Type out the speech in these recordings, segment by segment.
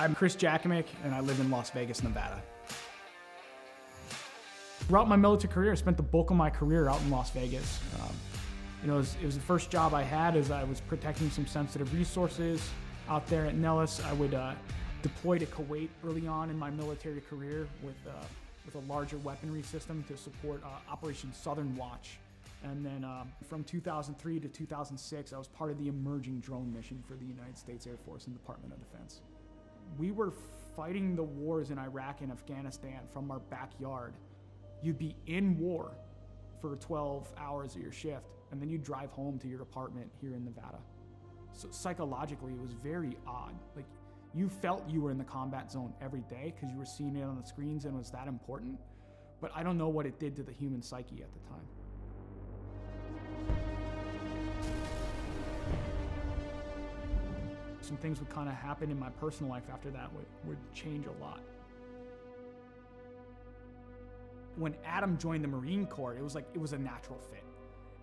I'm Chris Jakomick, and I live in Las Vegas, Nevada. Throughout my military career, I spent the bulk of my career out in Las Vegas. It was the first job I had as I was protecting some sensitive resources out there at Nellis. I would deploy to Kuwait early on in my military career with a larger weaponry system to support Operation Southern Watch. And then from 2003 to 2006, I was part of the emerging drone mission for the United States Air Force and Department of Defense. We were fighting the wars in Iraq and Afghanistan from our backyard. You'd be in war for 12 hours of your shift, and then you'd drive home to your apartment here in Nevada. So psychologically, it was very odd. Like, you felt you were in the combat zone every day because you were seeing it on the screens and it was that important, but I don't know what it did to the human psyche at the time. Some things would kind of happen in my personal life after that would change a lot. When Adam joined the Marine Corps, it was a natural fit.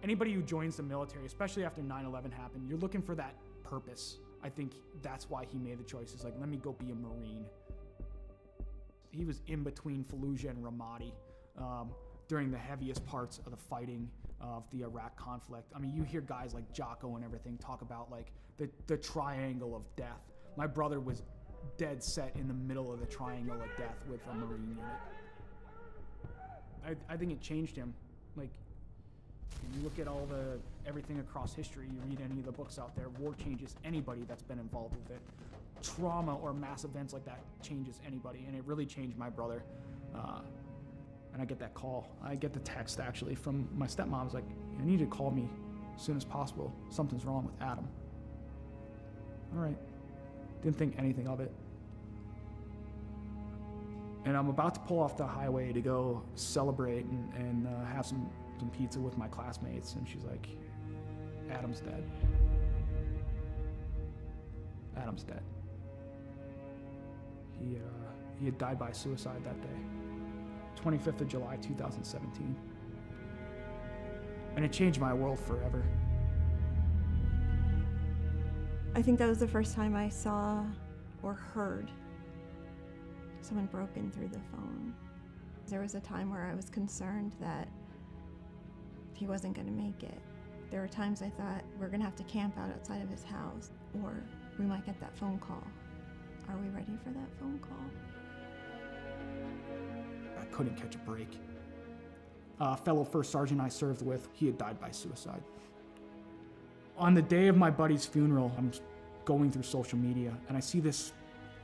Anybody who joins the military, especially after 9/11 happened, you're looking for that purpose. I think that's why he made the choice. It's like, let me go be a Marine. He was in between Fallujah and Ramadi during the heaviest parts of the fighting of the Iraq conflict. I mean, you hear guys like Jocko and everything talk about like the triangle of death. My brother was dead set in the middle of the triangle of death with a Marine unit. I think it changed him. Like, you look at everything across history, you read any of the books out there, war changes anybody that's been involved with it. Trauma or mass events like that changes anybody, and it really changed my brother. And I get that call. I get the text actually from my stepmom. It's like, I need you to call me as soon as possible. Something's wrong with Adam. All right. Didn't think anything of it. And I'm about to pull off the highway to go celebrate and have some pizza with my classmates. And she's like, Adam's dead. Adam's dead. He had died by suicide that day. 25th of July, 2017. And it changed my world forever. I think that was the first time I saw or heard someone broken through the phone. There was a time where I was concerned that he wasn't going to make it. There were times I thought we're going to have to camp out outside of his house, or we might get that phone call. Are we ready for that phone call? I couldn't catch a break. A fellow first sergeant I served with, he had died by suicide. On the day of my buddy's funeral, I'm going through social media and I see this,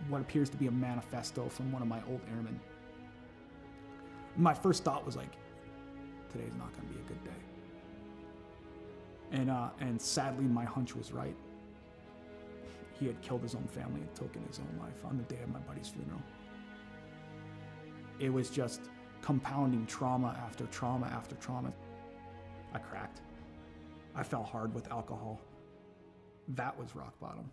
what appears to be a manifesto from one of my old airmen. My first thought was like, today's not gonna be a good day. And sadly, my hunch was right. He had killed his own family and taken his own life on the day of my buddy's funeral. It was just compounding trauma after trauma after trauma. I cracked. I fell hard with alcohol. That was rock bottom.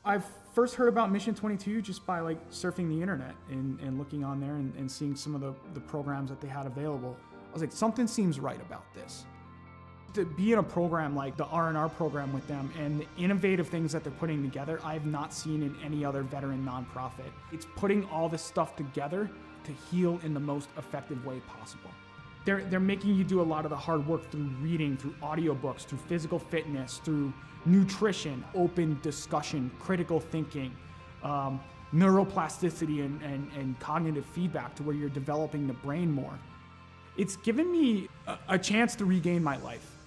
I first heard about Mission 22 just by like surfing the internet and looking on there and seeing some of the programs that they had available. I was like, something seems right about this. To be in a program like the R&R program with them and the innovative things that they're putting together, I have not seen in any other veteran nonprofit. It's putting all this stuff together to heal in the most effective way possible. They're making you do a lot of the hard work through reading, through audiobooks, through physical fitness, through nutrition, open discussion, critical thinking, neuroplasticity and cognitive feedback to where you're developing the brain more. It's given me a chance to regain my life.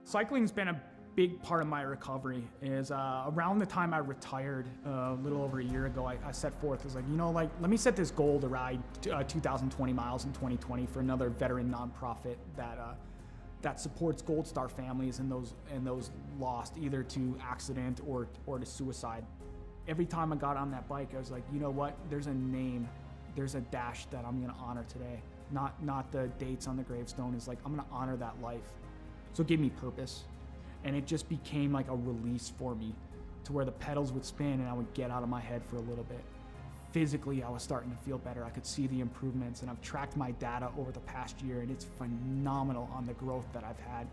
Cycling's been a big part of my recovery. Is around the time I retired, a little over a year ago, I set forth, as like, let me set this goal to ride 2,020 miles in 2020 for another veteran nonprofit that supports Gold Star families and those lost either to accident or to suicide. Every time I got on that bike, I was like, you know what? There's a name, there's a dash that I'm gonna honor today. Not the dates on the gravestone. Is like, I'm gonna honor that life. So it gave me purpose. And it just became like a release for me to where the pedals would spin and I would get out of my head for a little bit. physically I was starting to feel better. I could see the improvements, and I've tracked my data over the past year, and it's phenomenal on the growth that I've had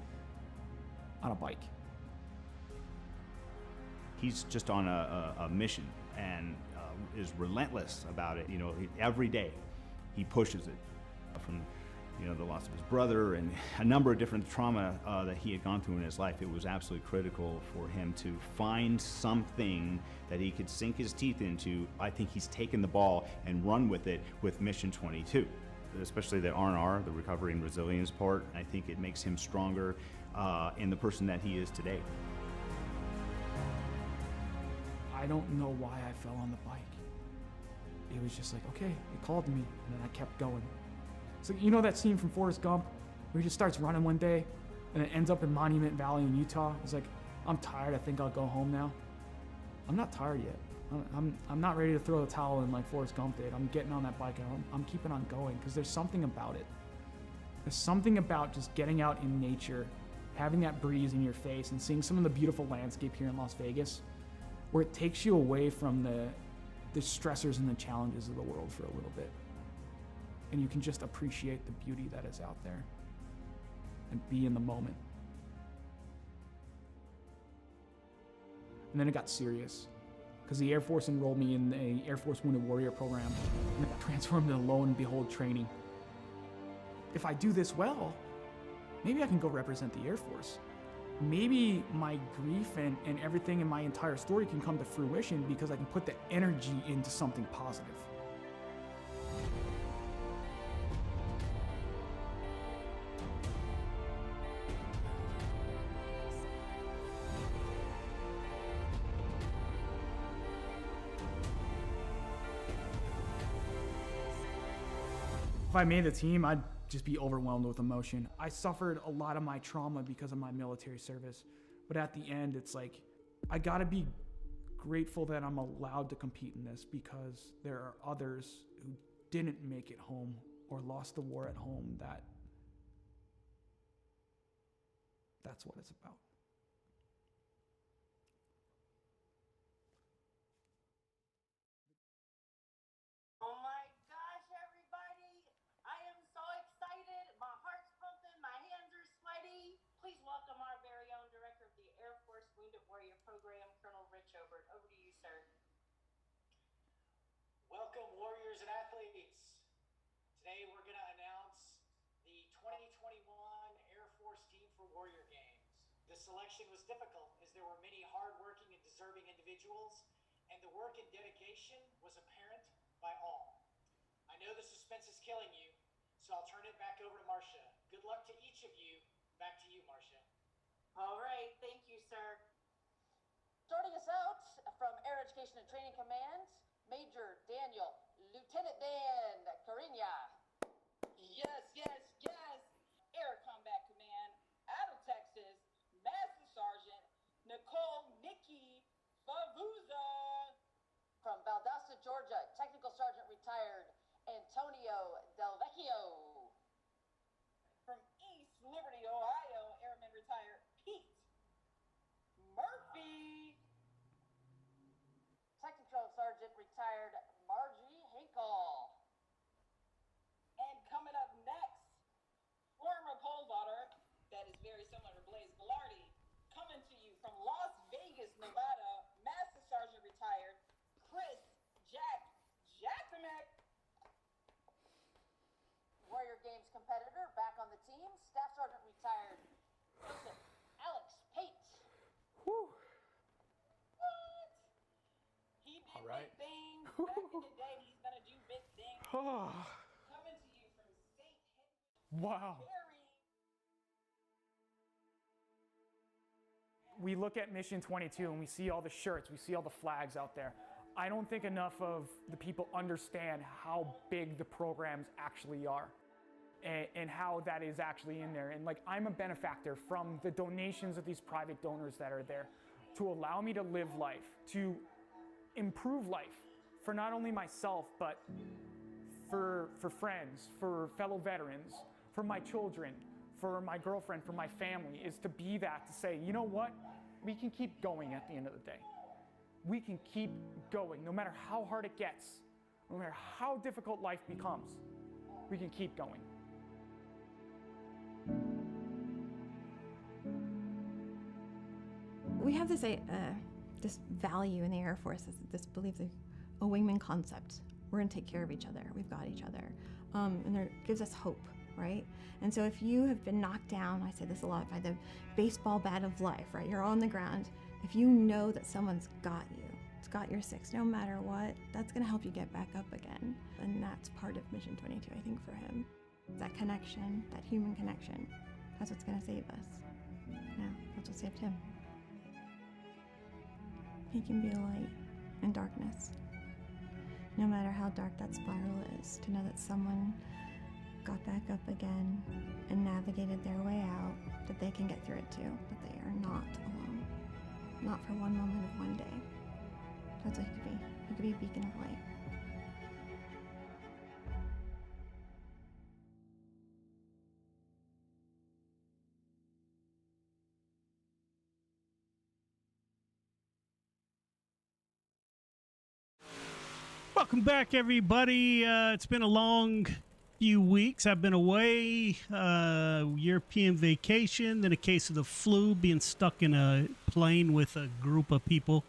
on a bike. He's just on a mission and is relentless about it. Every day he pushes it from the loss of his brother and a number of different trauma that he had gone through in his life. It was absolutely critical for him to find something that he could sink his teeth into. I think he's taken the ball and run with it with Mission 22, especially the R&R, the recovery and resilience part. I think it makes him stronger in the person that he is today. I don't know why I fell on the bike. It was just like, okay, it called me, and then I kept going. So that scene from Forrest Gump where he just starts running one day and it ends up in Monument Valley in Utah. He's like, I'm tired, I think I'll go home now. I'm not tired yet. I'm not ready to throw the towel in like Forrest Gump did. I'm getting on that bike and I'm keeping on going because there's something about it. There's something about just getting out in nature, having that breeze in your face and seeing some of the beautiful landscape here in Las Vegas where it takes you away from the stressors and the challenges of the world for a little bit. And you can just appreciate the beauty that is out there and be in the moment. And then it got serious because the Air Force enrolled me in the Air Force Wounded Warrior program and it transformed into Lo and Behold training. If I do this well, maybe I can go represent the Air Force. Maybe my grief and everything in my entire story can come to fruition because I can put the energy into something positive. If I made the team, I'd just be overwhelmed with emotion. I suffered a lot of my trauma because of my military service. But at the end, it's like, I gotta be grateful that I'm allowed to compete in this because there are others who didn't make it home or lost the war at home that's what it's about. Welcome, warriors and athletes. Today we're going to announce the 2021 Air Force Team for Warrior Games. The selection was difficult as there were many hardworking and deserving individuals, and the work and dedication was apparent by all. I know the suspense is killing you, so I'll turn it back over to Marcia. Good luck to each of you. Back to you, Marcia. All right, thank you, sir. Starting us out from Air Education and Training Command, Major Daniel, Lieutenant Dan Cariña. Yes, yes, yes. Air Combat Command, out of Texas, Master Sergeant Nicole Nikki Favuza. From Valdosta, Georgia, Technical Sergeant retired Antonio Del Vecchio. From East Liberty, Ohio, Airman retired Pete Murphy. Technical Sergeant retired Margie Hinkle. And coming up next, former pole vaulter, that is very similar to Blaze Bilardi, coming to you from Las Vegas, Nevada, Master Sergeant retired Chris Jack Jackamek. Warrior Games competitor back on the team, Staff Sergeant retired Joseph Alex Pate. Whew. What? He did All right. big things back in the day. He's gonna do big things. Coming to you from St. Henry. Wow. We look at Mission 22 and we see all the shirts, we see all the flags out there. I don't think enough of the people understand how big the programs actually are and how that is actually in there. And like, I'm a benefactor from the donations of these private donors that are there to allow me to live life, to improve life for not only myself, but for friends, for fellow veterans, for my children, for my girlfriend, for my family, is to be that, to say, you know what? We can keep going at the end of the day. We can keep going, no matter how hard it gets. no matter how difficult life becomes, we can keep going. We have this this value in the Air Force, this belief, a wingman concept. We're gonna take care of each other. We've got each other, and it gives us hope, right? And so if you have been knocked down, I say this a lot, by the baseball bat of life, right? You're on the ground. If you know that someone's got you, it's got your six, no matter what, that's gonna help you get back up again. And that's part of Mission 22, I think, for him. That connection, that human connection, that's what's gonna save us. Yeah, that's what saved him. He can be a light in darkness. No matter how dark that spiral is, to know that someone got back up again and navigated their way out, that they can get through it too, that they are not alone. Not for one moment of one day. That's what he could be. He could be a beacon of light. Welcome back, everybody. It's been a long few weeks. I've been away, European vacation, then a case of the flu, being stuck in a plane with a group of people.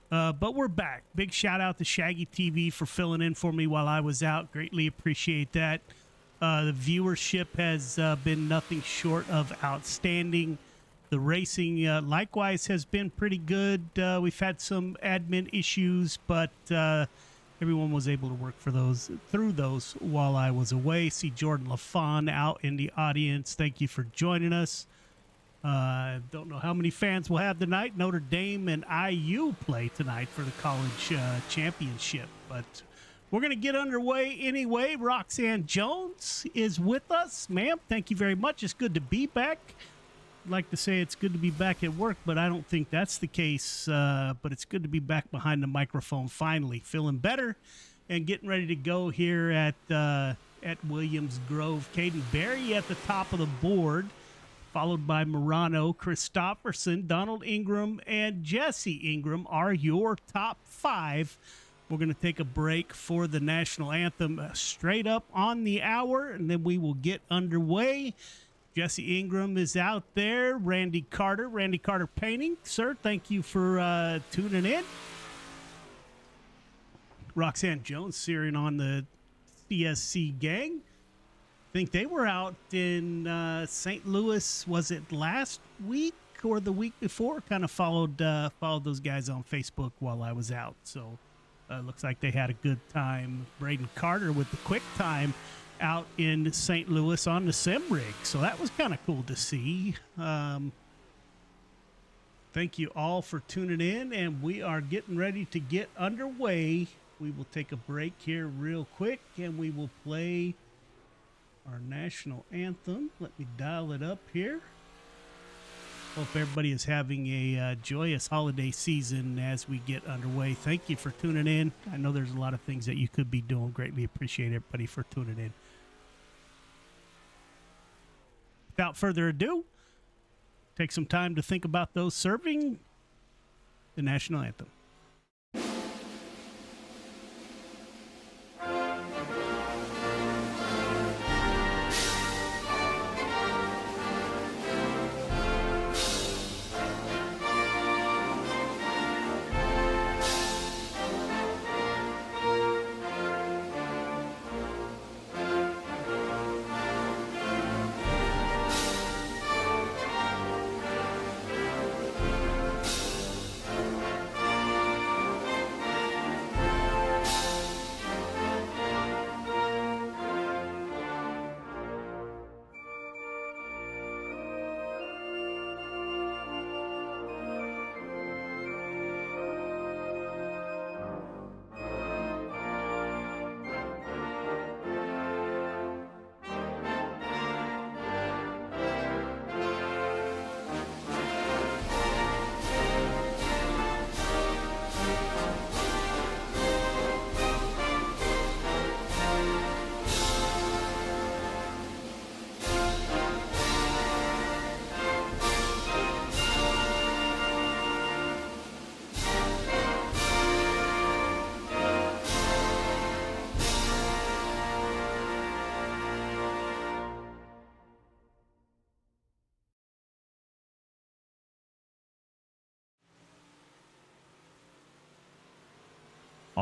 But we're back. Big shout out to Shaggy TV for filling in for me while I was out. Greatly appreciate that. The viewership has been nothing short of outstanding. The racing, likewise, has been pretty good. We've had some admin issues, but everyone was able to work through those while I was away. See Jordan LaFawn out in the audience. Thank you for joining us. Don't know how many fans we'll have tonight. Notre Dame and IU play tonight for the college championship, but we're going to get underway anyway. Roxanne Jones is with us. Ma'am, thank you very much. It's good to be back. I'd like to say it's good to be back at work, but I don't think that's the case. But it's good to be back behind the microphone finally. Feeling better and getting ready to go here at Williams Grove. Caden Berry at the top of the board, followed by Morano, Christopherson, Donald Ingram, and Jesse Ingram are your top five. We're going to take a break for the national anthem straight up on the hour, and then we will get underway. Jesse Ingram is out there. Randy Carter Painting. Sir, thank you for tuning in. Roxanne Jones cheering on the CSC gang. I think they were out in St. Louis, was it last week or the week before? Kind of followed those guys on Facebook while I was out. So looks like they had a good time. Braden Carter with the quick time out in St. Louis on the sim rig. So that was kind of cool to see. Thank you all for tuning in, and we are getting ready to get underway. We will take a break here real quick, and we will play our national anthem. Let me dial it up here. Hope everybody is having a joyous holiday season as we get underway. Thank you for tuning in. I know there's a lot of things that you could be doing. Greatly appreciate everybody for tuning in. Without further ado, take some time to think about those serving the national anthem.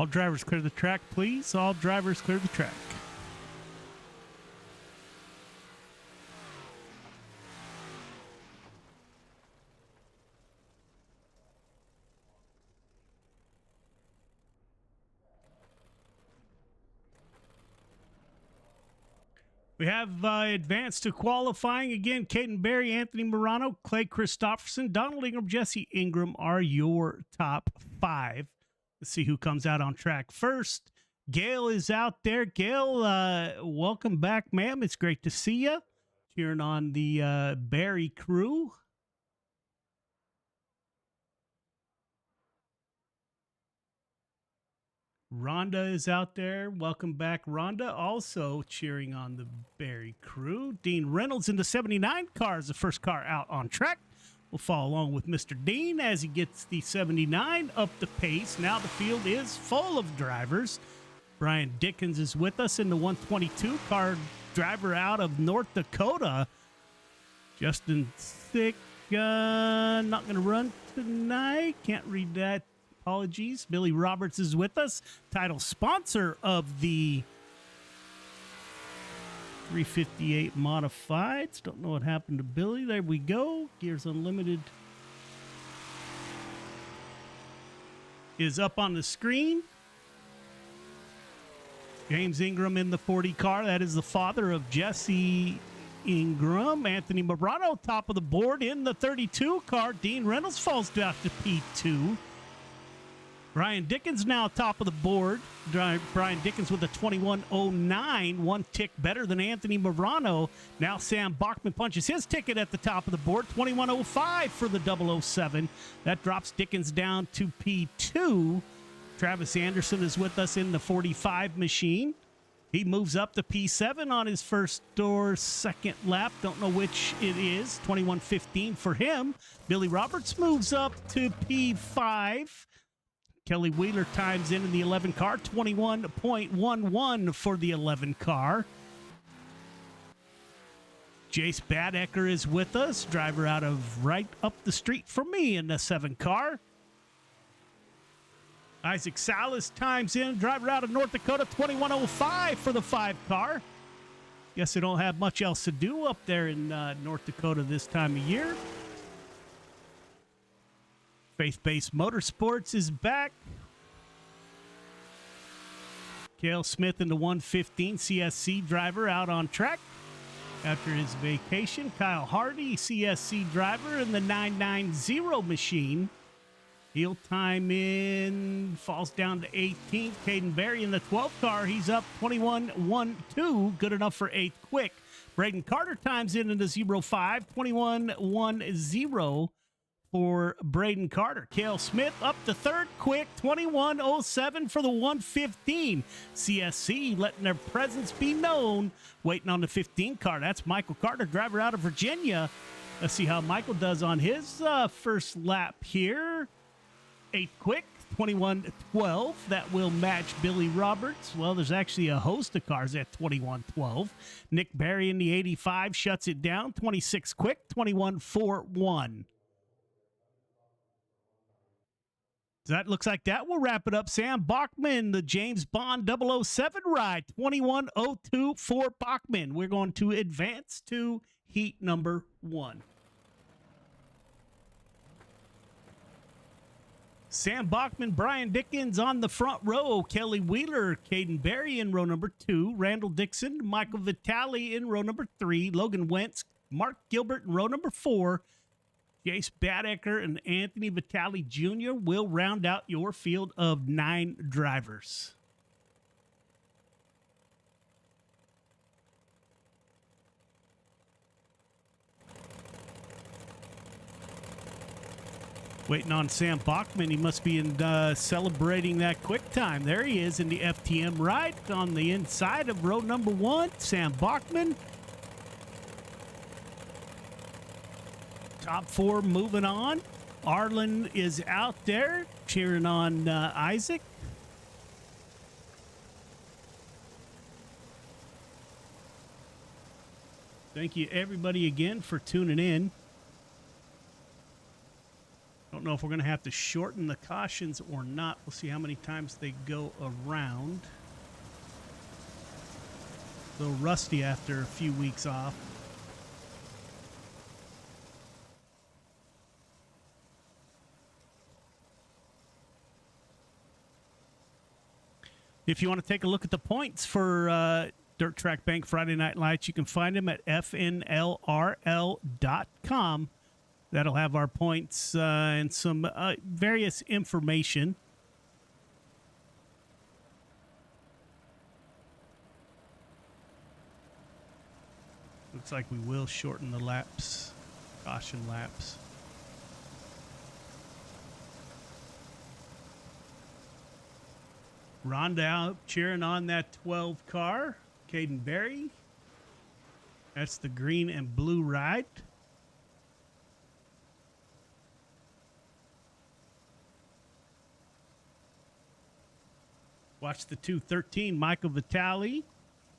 All drivers clear the track, please. All drivers clear the track. We have advanced to qualifying. Again, Caden Berry, Anthony Morano, Clay Christopherson, Donald Ingram, Jesse Ingram are your top 5. Let's see who comes out on track first. Gail is out there. Gail, welcome back, ma'am. It's great to see you. Cheering on the Berry crew. Rhonda is out there. Welcome back, Rhonda. Also cheering on the Berry crew. Dean Reynolds in the 79 car is the first car out on track. We'll follow along with Mr. Dean as he gets the 79 up the pace. Now the field is full of drivers. Brian Dickens is with us in the 122 car, driver out of North Dakota. Justin Thick, not going to run tonight. Can't read that. Apologies. Billy Roberts is with us, title sponsor of the 358 Modifieds. Don't know what happened to Billy. There we go. Gears Unlimited is up on the screen. James Ingram in the 40 car. That is the father of Jesse Ingram. Anthony Morano, top of the board in the 32 car. Dean Reynolds falls down to P2. Brian Dickens now top of the board. Brian Dickens with a 21.09, one tick better than Anthony Morano. Now Sam Bachman punches his ticket at the top of the board, 21.05 for the 007. That drops Dickens down to P2. Travis Anderson is with us in the 45 machine. He moves up to P7 on his first or second lap. Don't know which it is. 21.15 for him. Billy Roberts moves up to P5. Kelly Wheeler times in the 11 car, 21.11 for the 11 car. Jace Badecker is with us, driver out of right up the street from me in the 7 car. Isaac Salas times in, driver out of North Dakota, 21.05 for the 5 car. Guess they don't have much else to do up there in North Dakota this time of year. Faith-Based Motorsports is back. Cale Smith in the 115 CSC driver out on track after his vacation. Kyle Hardy, CSC driver in the 990 machine. Heel time in, falls down to 18th. Caden Berry in the 12 car. He's up 21.12, good enough for 8th quick. Braden Carter times in the 05, 21.10 for Braden Carter. Cale Smith up to 3rd quick, 21.07 for the 115. CSC letting their presence be known, waiting on the 15 car. That's Michael Carter, driver out of Virginia. Let's see how Michael does on his first lap here. 8th quick, 21.12. That will match Billy Roberts. Well, there's actually a host of cars at 21.12. Nick Berry in the 85 shuts it down. 26 quick, 21.41. That looks like that will wrap it up. Sam Bachman, the James Bond 007 ride, 21.02 for Bachman. We're going to advance to heat number 1. Sam Bachman, Brian Dickens on the front row. Kelly Wheeler, Caden Berry in row number 2. Randall Dixon, Michael Vitale in row number 3. Logan Wentz, Mark Gilbert in row number 4. Jace Badecker and Anthony Vitale Jr. will round out your field of 9 drivers. Waiting on Sam Bachman. He must be celebrating that quick time. There he is in the FTM ride on the inside of row number 1. Sam Bachman. Top 4 moving on. Arlen is out there cheering on Isaac. Thank you, everybody, again for tuning in. Don't know if we're going to have to shorten the cautions or not. We'll see how many times they go around. A little rusty after a few weeks off. If you want to take a look at the points for Dirt Track Bank Friday Night Lights, you can find them at fnlrl.com. That'll have our points and some various information. Looks like we will shorten the laps, caution laps. Rhonda out cheering on that 12 car. Caden Berry. That's the green and blue ride. Watch the 213, Michael Vitale,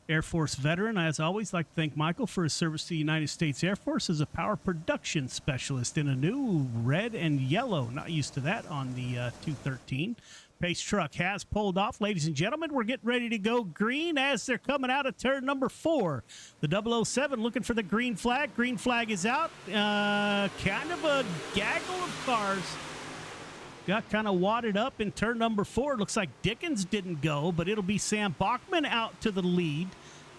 Air Force veteran. As always, like to thank Michael for his service to the United States Air Force as a power production specialist in a new red and yellow. Not used to that on the 213. Pace truck has pulled off. Ladies and gentlemen, we're getting ready to go green as they're coming out of turn number 4. The 007 looking for the green flag. Green flag is out. Kind of a gaggle of cars. Got kind of wadded up in turn number 4. Looks like Dickens didn't go, but it'll be Sam Bachman out to the lead.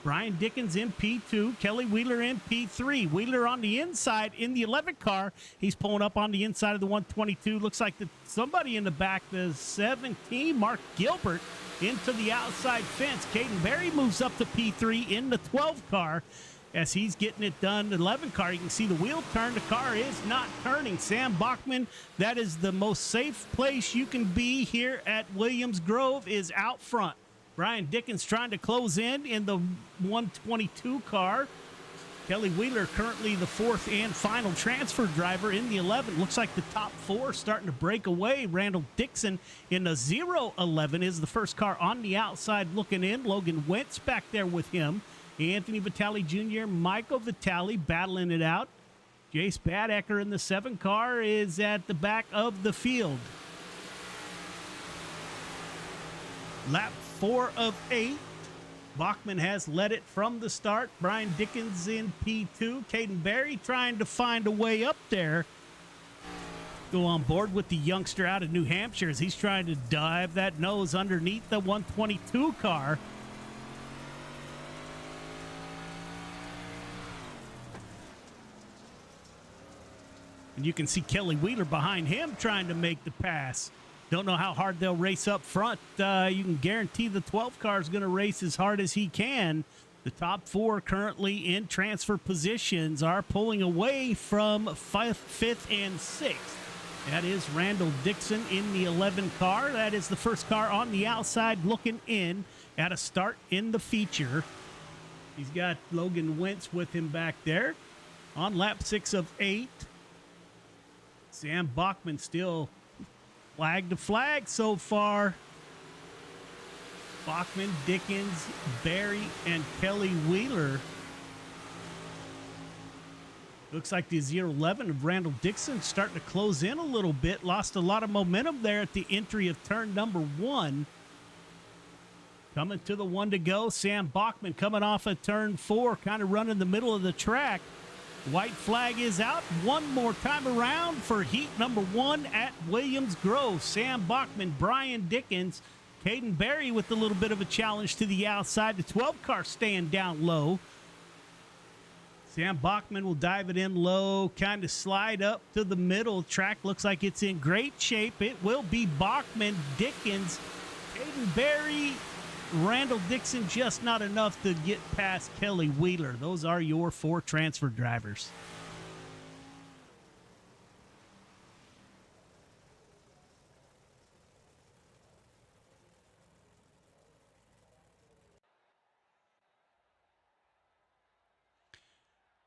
Brian Dickens in P2, Kelly Wheeler in P3. Wheeler on the inside in the 11 car. He's pulling up on the inside of the 122. Looks like somebody in the back, the 17, Mark Gilbert, into the outside fence. Caden Berry moves up to P3 in the 12 car. As he's getting it done, the 11 car, you can see the wheel turn. The car is not turning. Sam Bachman, that is the most safe place you can be here at Williams Grove, is out front. Brian Dickens trying to close in the 122 car. Kelly Wheeler currently the 4th and final transfer driver in the 11. Looks like the top 4 starting to break away. Randall Dixon in the 011 is the first car on the outside looking in. Logan Wentz back there with him. Anthony Vitale Jr., Michael Vitale battling it out. Jace Badecker in the 7 car is at the back of the field. Lap 4 of 8. Bachman has led it from the start. Brian Dickens in P2. Caden Berry trying to find a way up there. Go on board with the youngster out of New Hampshire as he's trying to dive that nose underneath the 122 car. And you can see Kelly Wheeler behind him trying to make the pass. Don't know how hard they'll race up front. You can guarantee the 12 car is going to race as hard as he can. The top 4 currently in transfer positions are pulling away from 5th and 6th. That is Randall Dixon in the 11 car. That is the first car on the outside looking in at a start in the feature. He's got Logan Wentz with him back there on lap 6 of 8. Sam Bachman still flag to flag so far. Bachman, Dickens, Berry, and Kelly Wheeler. Looks like the 011 of Randall Dixon starting to close in a little bit. Lost a lot of momentum there at the entry of turn number 1. Coming to the 1 to go. Sam Bachman coming off of turn 4, kind of running the middle of the track. White flag is out one more time around for heat number 1 at Williams Grove. Sam Bachman, Brian Dickens, Caden Berry with a little bit of a challenge to the outside. The 12 car staying down low. Sam Bachman will dive it in low, kind of slide up to the middle. Track looks like it's in great shape. It will be Bachman, Dickens, Caden Berry, Randall Dixon, just not enough to get past Kelly Wheeler. Those are your 4 transfer drivers.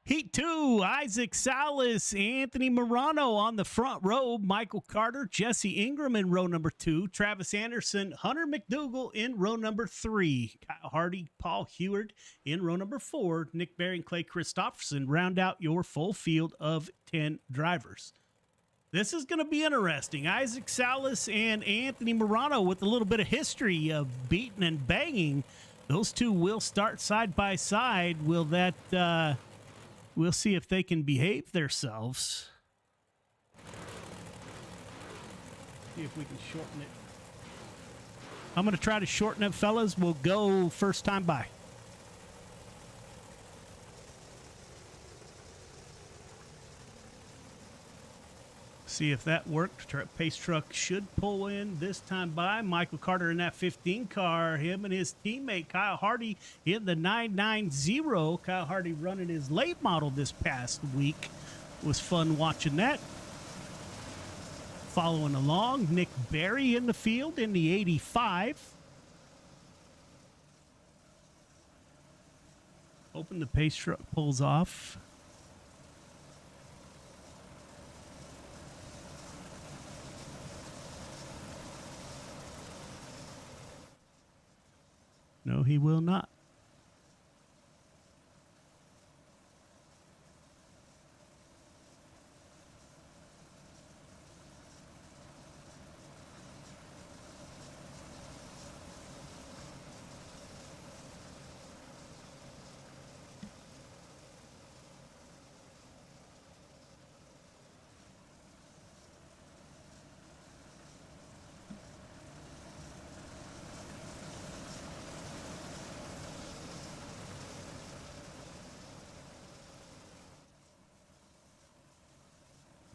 Heat 2, Isaac Salas, Anthony Morano on the front row, Michael Carter, Jesse Ingram in row number 2, Travis Anderson, Hunter McDougall in row number 3, Kyle Hardy, Paul Heward in row number 4, Nick Berry and Clay Christopherson round out your full field of 10 drivers. This is going to be interesting. Isaac Salas and Anthony Morano with a little bit of history of beating and banging. Those two will start side by side. Will that, we'll see if they can behave themselves. See if we can shorten it. I'm going to try to shorten it, fellas. We'll go first time by. See if that worked. Pace truck should pull in this time by. Michael Carter in that 15 car. Him and his teammate Kyle Hardy in the 990. Kyle Hardy running his late model this past week. Was fun watching that. Following along, Nick Berry in the field in the 85. Hoping the pace truck pulls off. No, he will not.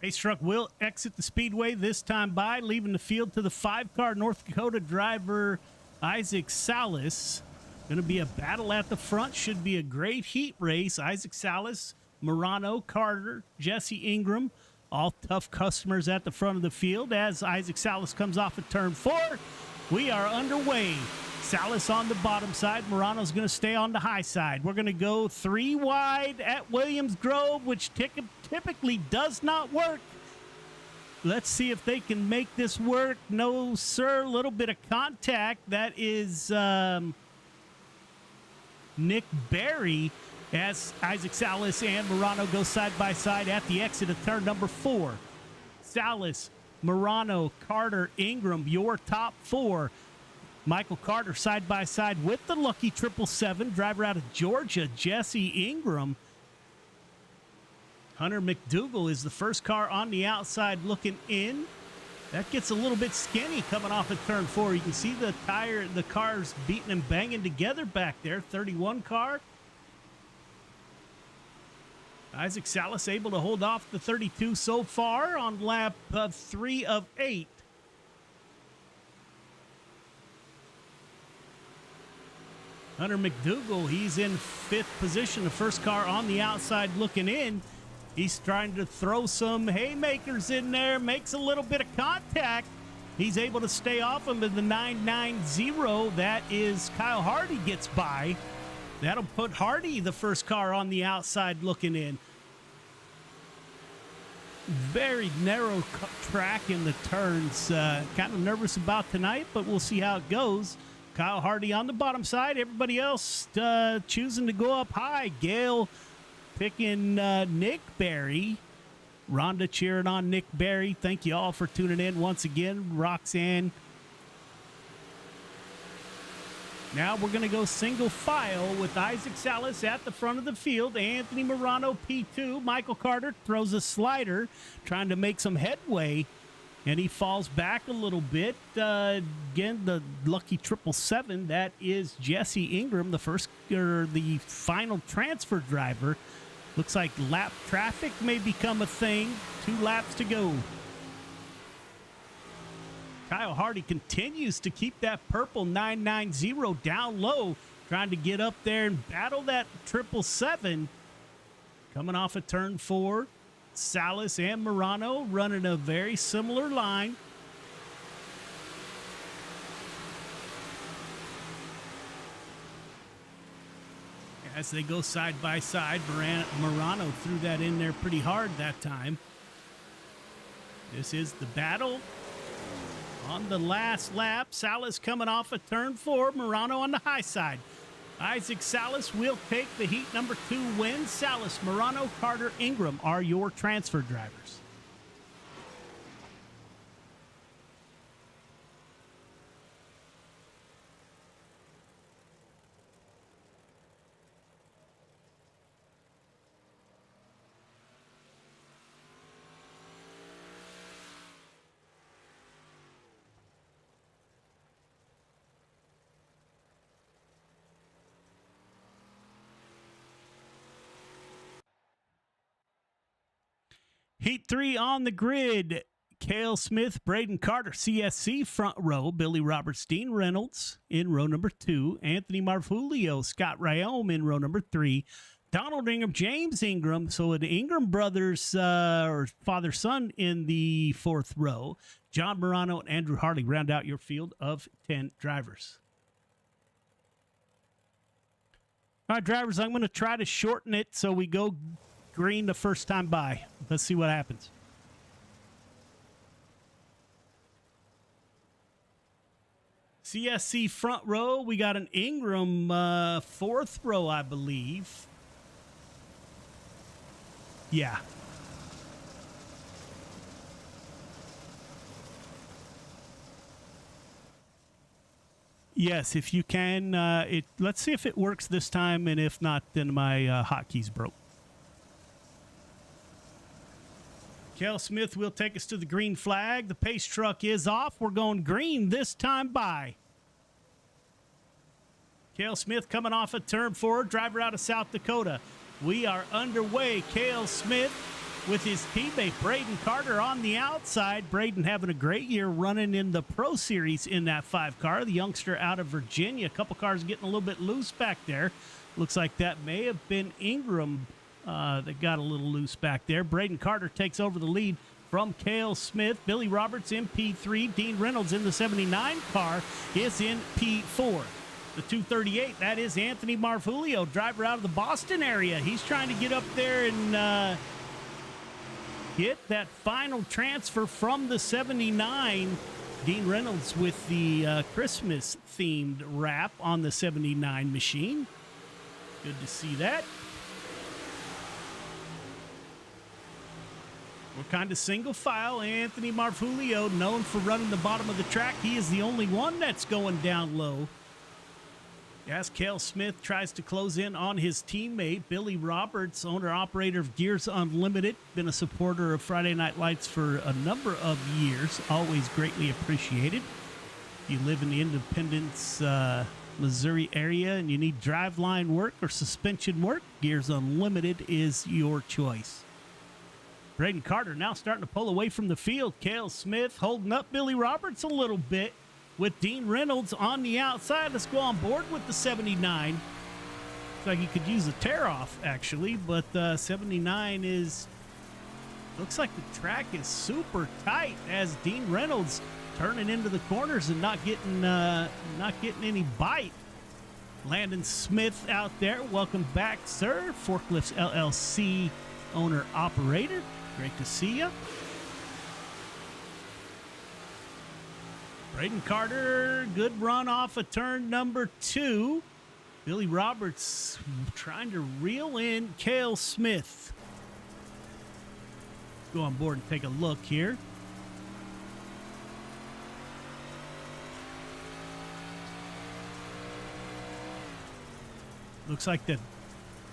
Pace truck will exit the speedway this time by, leaving the field to the 5-car North Dakota driver, Isaac Salas. Going to be a battle at the front. Should be a great heat race. Isaac Salas, Morano, Carter, Jesse Ingram, all tough customers at the front of the field. As Isaac Salas comes off at turn 4, we are underway. Salas on the bottom side. Morano's going to stay on the high side. We're going to go 3 wide at Williams Grove, which typically does not work. Let's see if they can make this work. No, sir. A little bit of contact. That is Nick Berry as Isaac Salas and Morano go side by side at the exit of turn number 4. Salas, Morano, Carter, Ingram, your top 4. Michael Carter side by side with the lucky 777, driver out of Georgia, Jesse Ingram. Hunter McDougal is the first car on the outside looking in. That gets a little bit skinny coming off at turn 4. You can see the cars beating and banging together back there. 31 car. Isaac Salas able to hold off the 32 so far on lap 3 of 8. Hunter McDougal, he's in 5th position, the first car on the outside looking in. He's trying to throw some haymakers in there, makes a little bit of contact. He's able to stay off him in the 990. That is Kyle Hardy gets by. That'll put Hardy, the first car on the outside looking in. Very narrow track in the turns. Kind of nervous about tonight, but we'll see how it goes. Kyle Hardy on the bottom side. Everybody else choosing to go up high. Gale picking Nick Berry. Rhonda cheering on Nick Berry. Thank you all for tuning in once again. Roxanne. Now we're going to go single file with Isaac Salas at the front of the field. Anthony Morano, P2. Michael Carter throws a slider, trying to make some headway. And he falls back a little bit. Again, the lucky 777. That is Jesse Ingram, the final transfer driver. Looks like lap traffic may become a thing. 2 laps to go. Kyle Hardy continues to keep that purple 990 down low, trying to get up there and battle that 777. Coming off of turn 4. Salas and Morano running a very similar line. As they go side by side, Morano threw that in there pretty hard that time. This is the battle on the last lap. Salas coming off of turn 4, Morano on the high side. Isaac Salas will take the heat number 2 win. Salas, Morano, Carter, Ingram are your transfer drivers. Heat 3 on the grid. Cale Smith, Braden Carter, CSC front row. Billy Roberts, Dean Reynolds in row number 2. Anthony Marfulio, Scott Ryome in row number 3. Donald Ingram, James Ingram. So the Ingram brothers, or father-son, in the 4th row. John Morano and Andrew Harley round out your field of 10 drivers. All right, drivers, I'm going to try to shorten it so we go green the first time by. Let's see what happens. CSC front row, we got an Ingram 4th row, I believe. Yeah. Yes, if you can. Let's see if it works this time, and if not, then my hotkeys broke. Cale Smith will take us to the green flag. The pace truck is off. We're going green this time by. Cale Smith coming off a turn 4, driver out of South Dakota. We are underway. Cale Smith with his teammate Braden Carter on the outside. Braden having a great year running in the Pro Series in that 5 car. The youngster out of Virginia. A couple cars getting a little bit loose back there. Looks like that may have been Ingram that got a little loose back there. Braden Carter takes over the lead from Cale Smith. Billy Roberts in P3. Dean Reynolds in the 79 car is in P4. The 238, that is Anthony Marfulio, driver out of the Boston area. He's trying to get up there and get that final transfer from the 79. Dean Reynolds with the Christmas-themed wrap on the 79 machine. Good to see that. We're kind of single file. Anthony Marfulio, known for running the bottom of the track. He is the only one that's going down low. As Cale Smith tries to close in on his teammate, Billy Roberts, owner-operator of Gears Unlimited, been a supporter of Friday Night Lights for a number of years, always greatly appreciated. If you live in the Independence, Missouri area and you need driveline work or suspension work, Gears Unlimited is your choice. Braden Carter now starting to pull away from the field. Cale Smith holding up Billy Roberts a little bit with Dean Reynolds on the outside. Let's go on board with the 79. Looks like he could use a tear-off, actually, but 79 is... Looks like the track is super tight as Dean Reynolds turning into the corners and not getting any bite. Landon Smith out there. Welcome back, sir. Forklifts LLC owner-operator. Great to see you. Braden Carter, good run off of turn number 2. Billy Roberts trying to reel in Cale Smith. Let's go on board and take a look here. Looks like the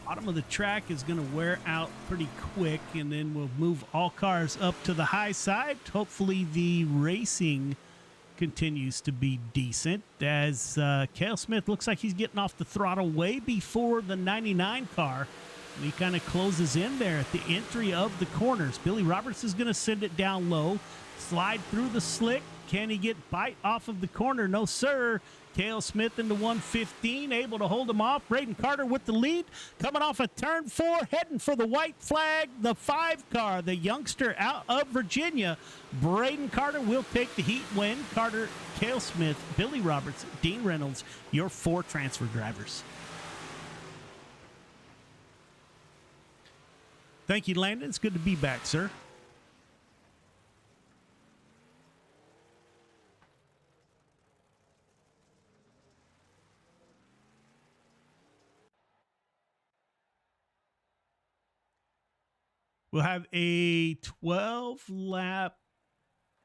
bottom of the track is going to wear out pretty quick, and then we'll move all cars up to the high side. Hopefully the racing continues to be decent as Cale Smith looks like he's getting off the throttle way before the 99 car. And he kind of closes in there at the entry of the corners. Billy Roberts is going to send it down low, slide through the slick. Can he get bite off of the corner? No, sir. Cale Smith into 115, able to hold him off. Braden Carter with the lead, coming off of turn 4, heading for the white flag, the 5 car, the youngster out of Virginia. Braden Carter will take the heat win. Carter, Cale Smith, Billy Roberts, Dean Reynolds, your 4 transfer drivers. Thank you, Landon. It's good to be back, sir. We'll have a 12-lap,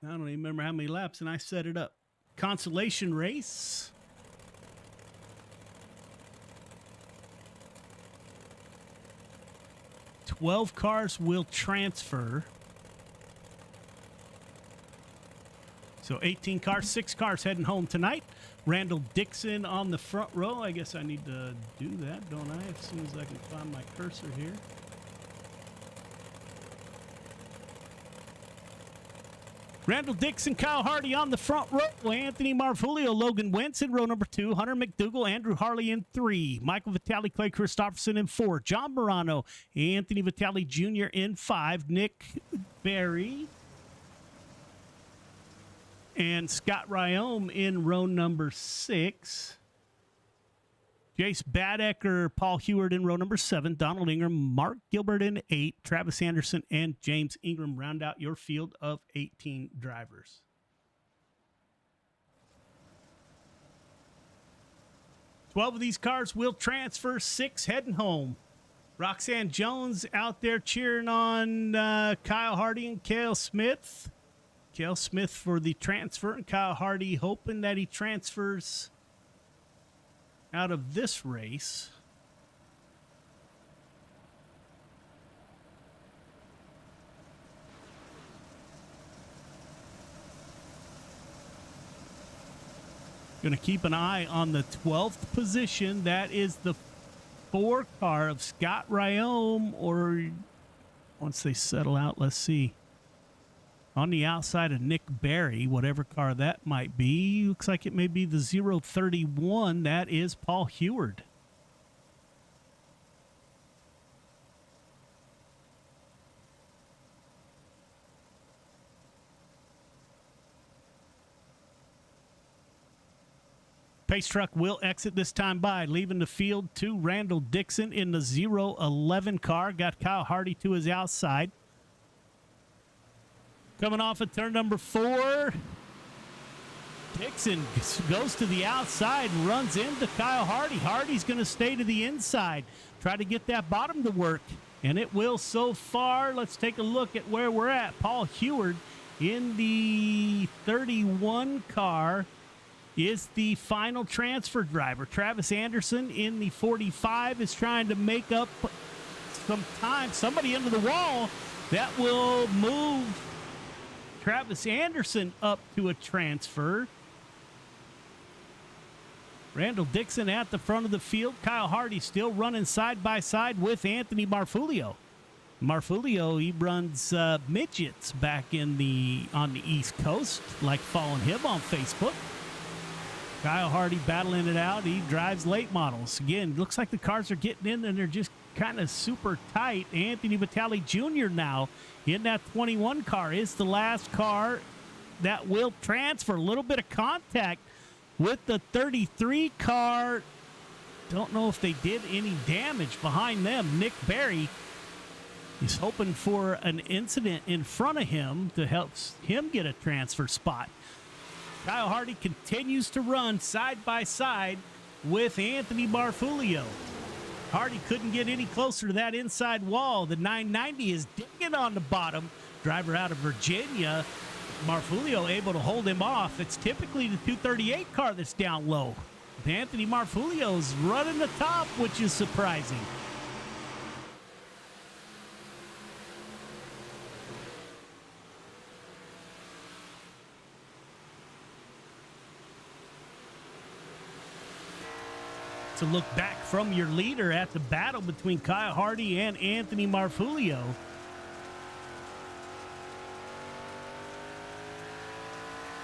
I don't even remember how many laps, and I set it up. Consolation race. Twelve cars will transfer. So 18 cars, 6 cars heading home tonight. Randall Dixon on the front row. I guess I need to do that, don't I? As soon as I can find my cursor here. Randall Dixon, Kyle Hardy on the front row. Anthony Marfulio, Logan Wentz in row number 2. Hunter McDougal, Andrew Harley in 3. Michael Vitale, Clay Christopherson in 4. John Morano, Anthony Vitale Jr. in 5. Nick Berry and Scott Ryome in row number 6. Jace Badecker, Paul Heward in row number 7. Donald Ingram, Mark Gilbert in 8. Travis Anderson and James Ingram round out your field of 18 drivers. Twelve of these cars will transfer, 6 heading home. Roxanne Jones out there cheering on Kyle Hardy and Cale Smith. Cale Smith for the transfer, and Kyle Hardy hoping that he transfers out of this race. Going to keep an eye on the 12th position. That is the 4 car of Scott Ryome, or once they settle out, let's see. On the outside of Nick Berry, whatever car that might be. Looks like it may be the 031. That is Paul Heward. Pace truck will exit this time by, leaving the field to Randall Dixon in the 011 car. Got Kyle Hardy to his outside. Coming off at turn number 4, Dixon goes to the outside and runs into Kyle Hardy. Hardy's going to stay to the inside, try to get that bottom to work, and it will so far. Let's take a look at where we're at. Paul Heward in the 31 car is the final transfer driver. Travis Anderson in the 45 is trying to make up some time. Somebody into the wall that will move Travis Anderson up to a transfer. Randall Dixon at the front of the field. Kyle Hardy still running side by side with Anthony Marfulio. Marfulio, he runs midgets back on the East Coast. Like following him on Facebook. Kyle Hardy battling it out. He drives late models. Again, looks like the cars are getting in and they're just kind of super tight. Anthony Vitale Jr. now in that 21 car is the last car that will transfer. A little bit of contact with the 33 car. Don't know if they did any damage behind them. Nick Berry is hoping for an incident in front of him to help him get a transfer spot. Kyle Hardy continues to run side by side with Anthony Marfulio. Hardy couldn't get any closer to that inside wall. The 990 is digging on the bottom. Driver out of Virginia. Marfulio able to hold him off. It's typically the 238 car that's down low. Anthony Marfulio's running the top, which is surprising. To look back from your leader at the battle between Kyle Hardy and Anthony Marfulio.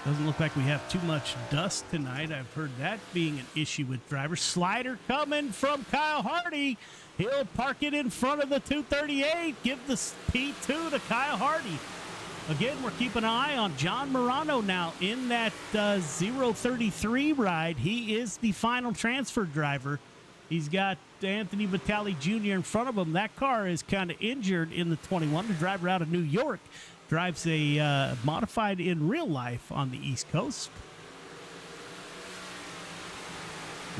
Doesn't look like we have too much dust tonight. I've heard that being an issue with drivers. Slider coming from Kyle Hardy. He'll park it in front of the 238. Give the P2 to Kyle Hardy. Again, we're keeping an eye on John Morano now in that 033 ride. He is the final transfer driver. He's got Anthony Vitale Jr. in front of him. That car is kind of injured in the 21. The driver out of New York drives a modified in real life on the East Coast.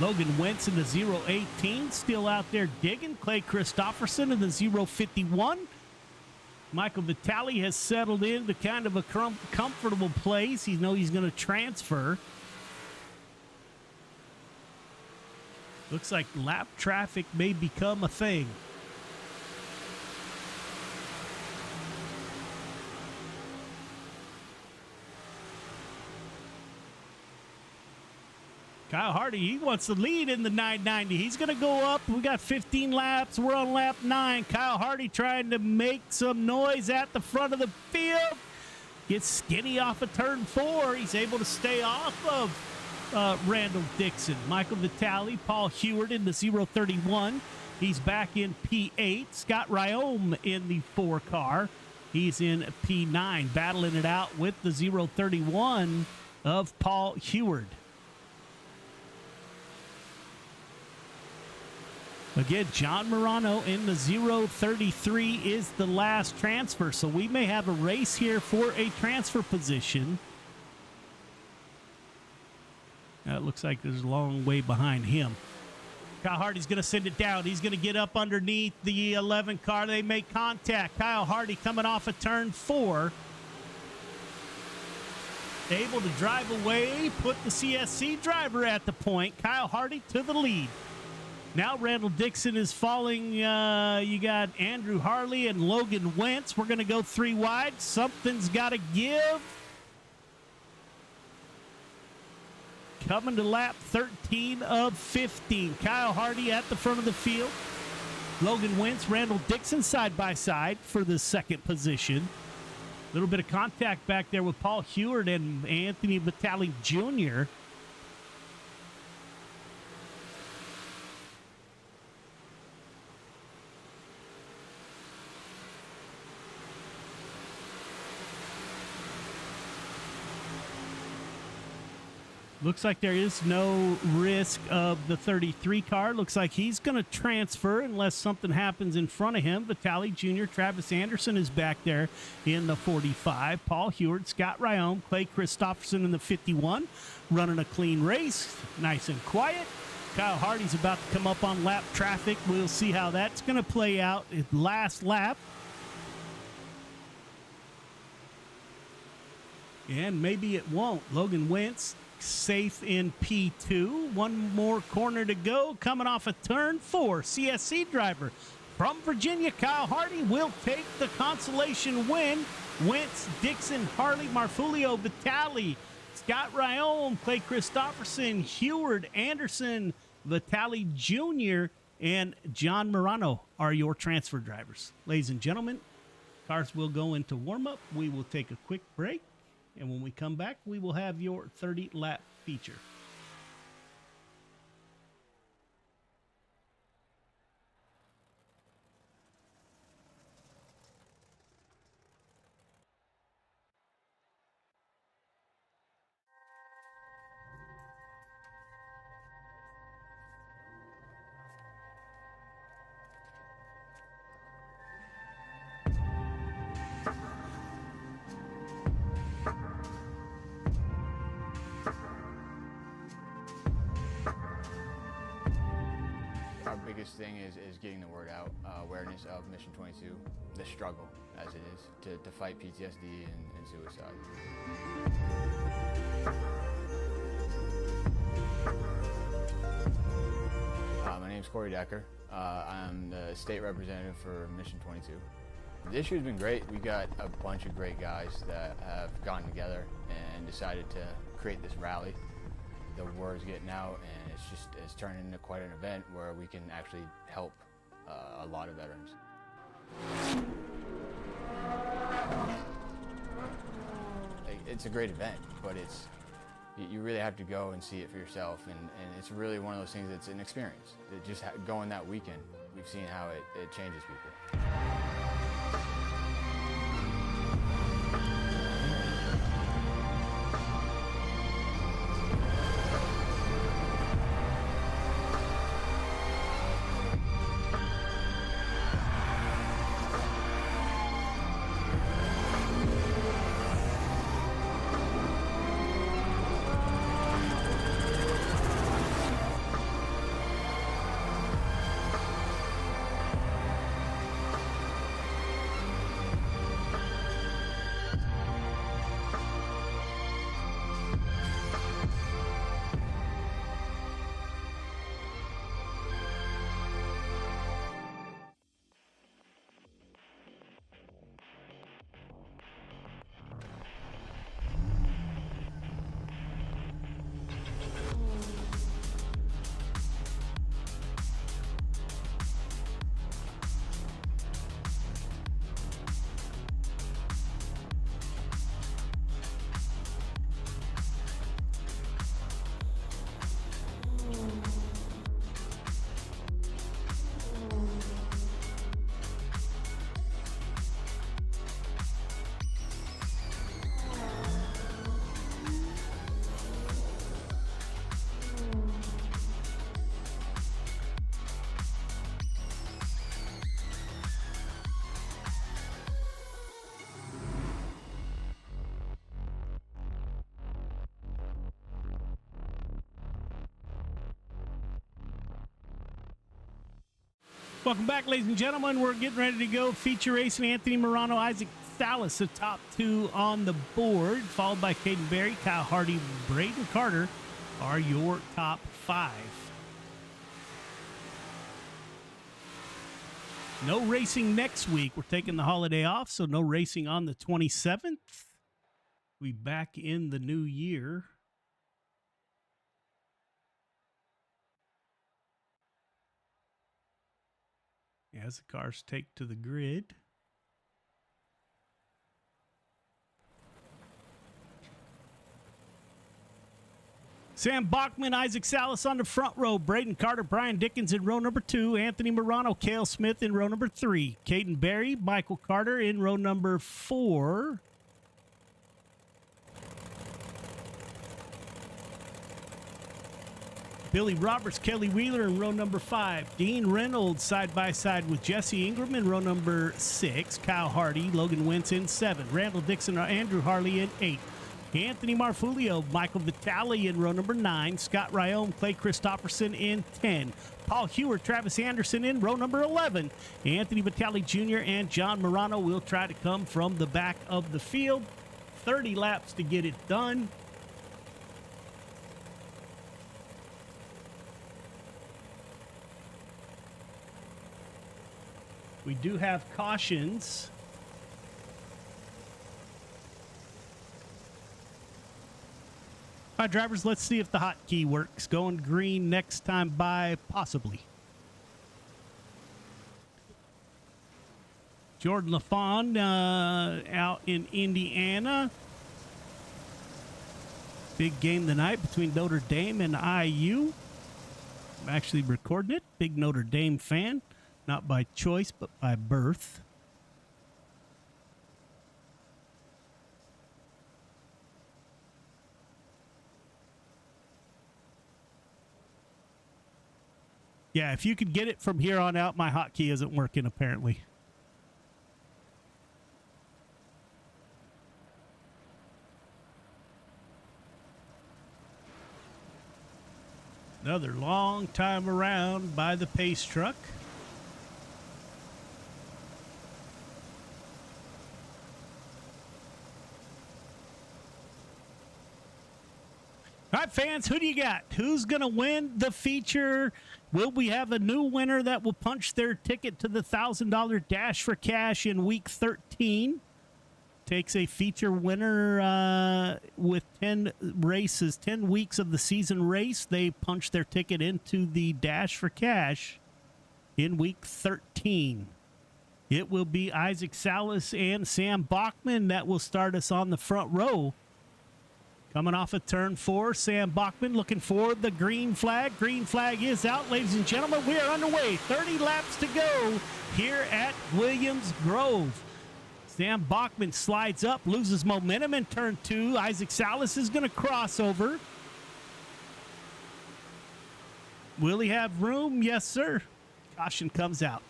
Logan Wentz in the 018, still out there digging. Clay Christopherson in the 051. Michael Vitale has settled into kind of a comfortable place. He knows he's going to transfer. Looks like lap traffic may become a thing. Kyle Hardy, he wants the lead in the 990. He's going to go up. We got 15 laps. We're on lap 9. Kyle Hardy trying to make some noise at the front of the field. Gets skinny off of turn 4. He's able to stay off of Randall Dixon. Michael Vitale, Paul Heward in the 031. He's back in P8. Scott Ryome in the 4 car. He's in P9, battling it out with the 031 of Paul Heward. Again, John Morano in the 033 is the last transfer, so we may have a race here for a transfer position. It looks like there's a long way behind him. Kyle Hardy's going to send it down. He's going to get up underneath the 11 car. They make contact. Kyle Hardy coming off of turn 4. Able to drive away, put the CSC driver at the point. Kyle Hardy to the lead. Now Randall Dixon is falling. You got Andrew Harley and Logan Wentz. We're going to go 3 wide. Something's got to give. Coming to lap 13 of 15. Kyle Hardy at the front of the field. Logan Wentz, Randall Dixon side by side for the second position. A little bit of contact back there with Paul Heward and Anthony Vitale Jr. Looks like there is no risk of the 33 car. Looks like he's going to transfer unless something happens in front of him. Vitale Jr., Travis Anderson is back there in the 45. Paul Heward, Scott Ryome, Clay Christopherson in the 51. Running a clean race. Nice and quiet. Kyle Hardy's about to come up on lap traffic. We'll see how that's going to play out at last lap. And maybe it won't. Logan Wentz safe in P2. One more corner to go. Coming off of turn 4. CSC driver from Virginia, Kyle Hardy, will take the consolation win. Wentz, Dixon, Harley, Marfulio, Vitale, Scott Ryome, Clay Christopherson, Heward, Anderson, Vitale Jr., and John Morano are your transfer drivers. Ladies and gentlemen, cars will go into warm-up. We will take a quick break. And when we come back, we will have your 30-lap feature. Biggest thing is getting the word out, awareness of Mission 22, the struggle as it is to fight PTSD and suicide. My name's Corey Decker. I'm the state representative for Mission 22. This year's been great. We got a bunch of great guys that have gotten together and decided to create this rally. The word's getting out, and it's turned into quite an event where we can actually help a lot of veterans. It's a great event, but you really have to go and see it for yourself, and it's really one of those things that's an experience. Just going that weekend, we've seen how it changes people. Welcome back, ladies and gentlemen. We're getting ready to go. Feature racing Anthony Morano, Isaac Salas, the top two on the board, followed by Caden Berry, Kyle Hardy, Braden Carter are your top five. No racing next week. We're taking the holiday off, so no racing on the 27th. We back in the new year. As the cars take to the grid. Sam Bachman, Isaac Salas on the front row. Braden Carter, Brian Dickens in row number 2. Anthony Morano, Cale Smith in row number 3. Caden Berry, Michael Carter in row number 4. Billy Roberts, Kelly Wheeler in row number 5. Dean Reynolds side by side with Jesse Ingram in row number 6. Kyle Hardy, Logan Wentz in 7. Randall Dixon or Andrew Harley in 8. Anthony Marfulio, Michael Vitale in row number 9. Scott Ryome, Clay Christopherson in 10. Paul Hewer, Travis Anderson in row number 11. Anthony Vitale Jr. and John Morano will try to come from the back of the field. 30 laps to get it done. We do have cautions. All right, drivers, let's see if the hotkey works. Going green next time by, possibly. Jordan LaFawn out in Indiana. Big game tonight between Notre Dame and IU. I'm actually recording it. Big Notre Dame fan. Not by choice, but by birth. Yeah, if you could get it from here on out, my hotkey isn't working, apparently. Another long time around by the pace truck. All right, fans, who do you got? Who's going to win the feature? Will we have a new winner that will punch their ticket to the $1,000 Dash for Cash in week 13? Takes a feature winner with 10 races, 10 weeks of the season race. They punch their ticket into the Dash for Cash in week 13. It will be Isaac Salas and Sam Bachman that will start us on the front row. Coming off of turn 4, Sam Bachman looking for the green flag. Green flag is out, ladies and gentlemen. We are underway. 30 laps to go here at Williams Grove. Sam Bachman slides up, loses momentum in turn 2. Isaac Salas is going to cross over. Will he have room? Yes, sir. Caution comes out.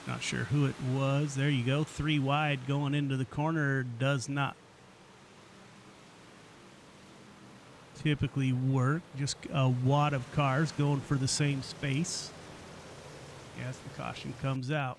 Not sure who it was. There you go. 3 wide going into the corner does not typically work. Just a wad of cars going for the same space. Yes, the caution comes out.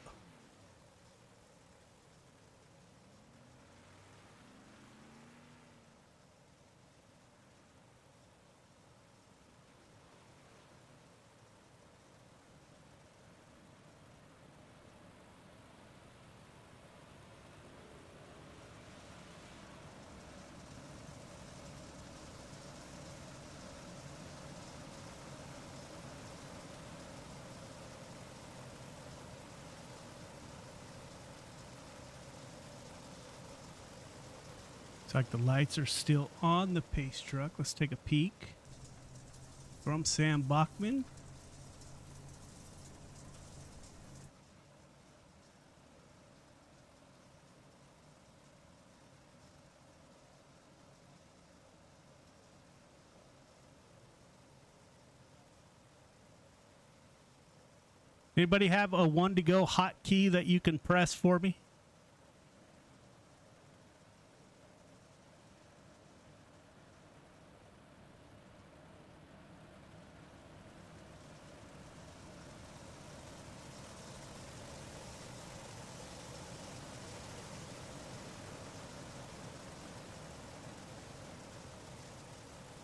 Like the lights are still on the pace truck. Let's take a peek from Sam Bachman. Anybody have a 1 to go hotkey that you can press for me?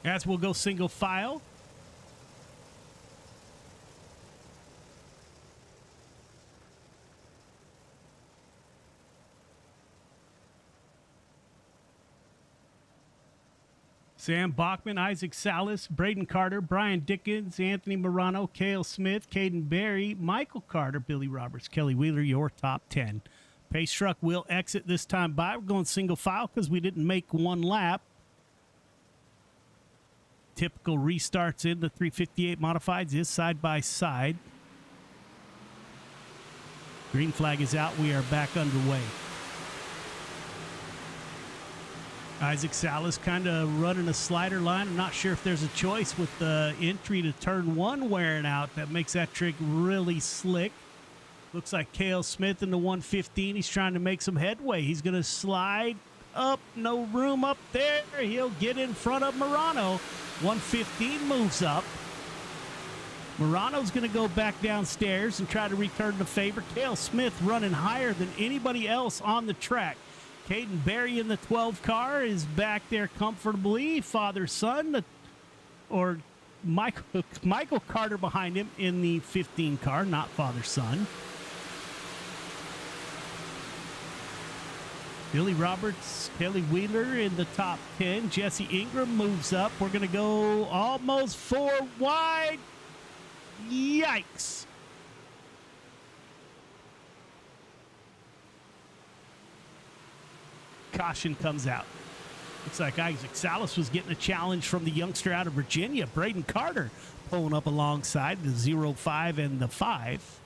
As we'll go single file. Sam Bachman, Isaac Salas, Braden Carter, Brian Dickens, Anthony Morano, Cale Smith, Caden Berry, Michael Carter, Billy Roberts, Kelly Wheeler, your top 10. Pace truck will exit this time by. We're going single file because we didn't make one lap. Typical restarts in the 358 modifieds is side by side. Green flag is out. We are back underway. Isaac Salas kind of running a slider line. I'm not sure if there's a choice with the entry to turn one wearing out that makes that trick really slick. Looks like Cale Smith in the 115. He's trying to make some headway. He's going to slide up. No room up there. He'll get in front of Morano. 115 moves up. Morano's going to go back downstairs and try to return the favor. Cale Smith running higher than anybody else on the track. Caden Berry in the 12 car is back there comfortably. Father-son, or Michael Carter behind him in the 15 car, not father-son. Billy Roberts, Kelly Wheeler in the top 10. Jesse Ingram moves up. We're going to go almost 4 wide. Yikes. Caution comes out. Looks like Isaac Salas was getting a challenge from the youngster out of Virginia, Braden Carter, pulling up alongside the 0-5 and the 5.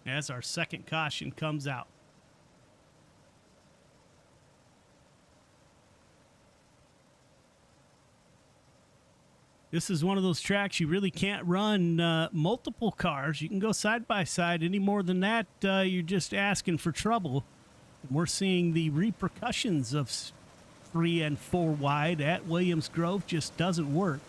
As our second caution comes out. This is one of those tracks you really can't run multiple cars. You can go side by side. Any more than that, you're just asking for trouble. We're seeing the repercussions of 3 and 4 wide at Williams Grove just doesn't work.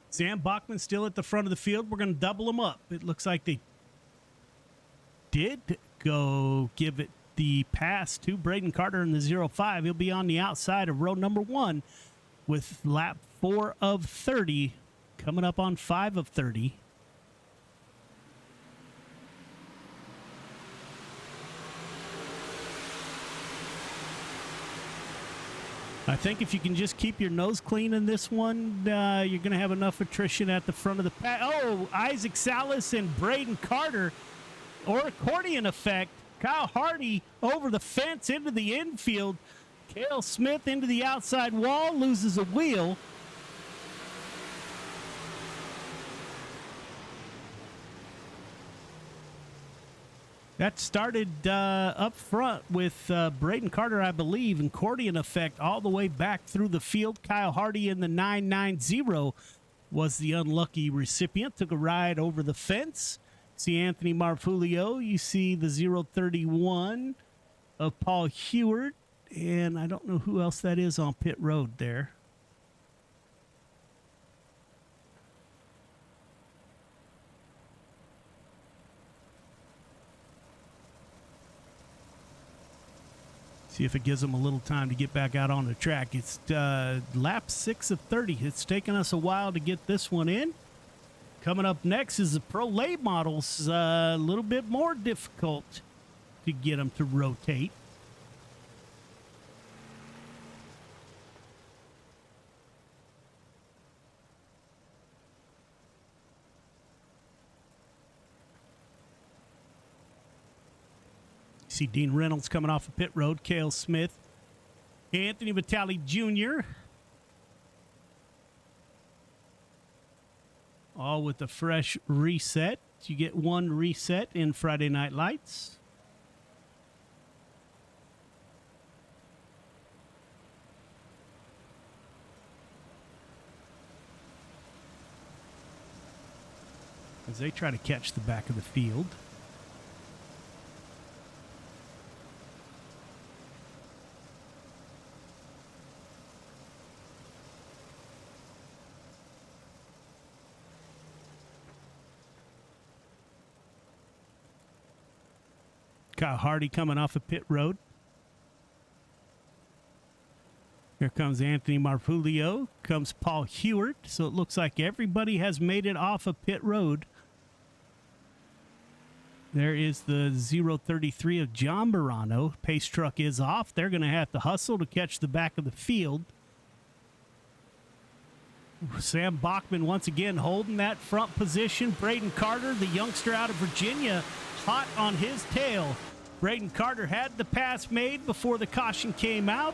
Sam Bachman still at the front of the field. We're going to double them up. It looks like they did go give it the pass to Braden Carter in the 0-5. He'll be on the outside of row number 1 with lap 4 of 30, coming up on 5 of 30. I think if you can just keep your nose clean in this one, you're going to have enough attrition at the front of the pack. Oh, Isaac Salas and Braden Carter, or accordion effect. Kyle Hardy over the fence into the infield. Cale Smith into the outside wall, loses a wheel. That started up front with Braden Carter, I believe, and accordion effect all the way back through the field. Kyle Hardy in the 990 was the unlucky recipient. Took a ride over the fence. See Anthony Marfulio. You see the 031 of Paul Heward. And I don't know who else that is on pit road there. See if it gives them a little time to get back out on the track. It's lap 6 of 30. It's taken us a while to get this one in. Coming up next is the Pro Late models. A little bit more difficult to get them to rotate. See Dean Reynolds coming off of pit road. Cale Smith. Anthony Vitale Jr. All with a fresh reset. You get one reset in Friday Night Lights. as they try to catch the back of the field. Kyle Hardy coming off of pit road. Here comes Anthony Marpulio. Comes Paul Hewart. So it looks like everybody has made it off of pit road. There is the 033 of John Barano. Pace truck is off. They're going to have to hustle to catch the back of the field. Sam Bachman once again holding that front position. Braden Carter, the youngster out of Virginia, hot on his tail. Braden Carter had the pass made before the caution came out.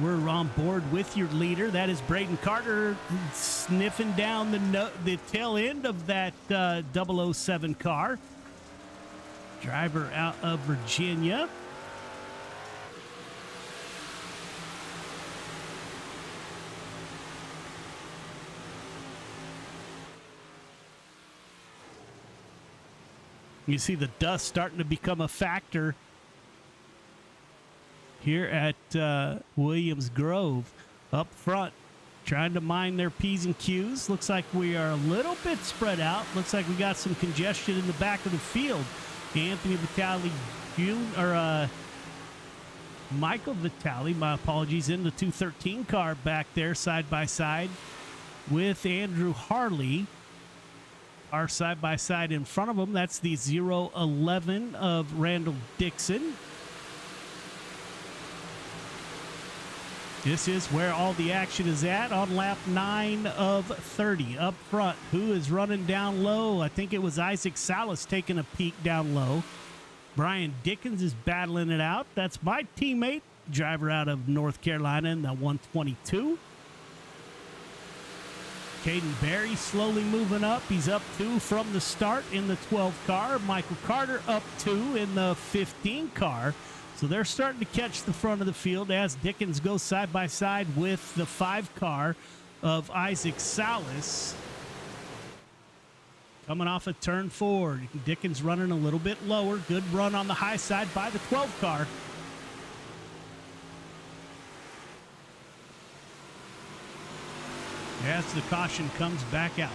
We're on board with your leader. That is Braden Carter sniffing down the tail end of that 007 car. Driver out of Virginia. You see the dust starting to become a factor here at Williams Grove. Up front, trying to mind their P's and Q's. Looks like we are a little bit spread out. Looks like we got some congestion in the back of the field. Anthony Vitale, Michael Vitale, my apologies, in the 213 car back there side by side with Andrew Harley. Are side by side in front of them. That's the 011 of Randall Dixon. This is where all the action is at on lap 9 of 30. Up front, who is running down low? I think it was Isaac Salas taking a peek down low. Brian Dickens is battling it out. That's my teammate, driver out of North Carolina in the 122. Caden Berry slowly moving up. He's up 2 from the start in the 12 car. Michael Carter up 2 in the 15 car. So they're starting to catch the front of the field as Dickens goes side by side with the 5 car of Isaac Salas. Coming off of turn 4. Dickens running a little bit lower. Good run on the high side by the 12 car. As the caution comes back out.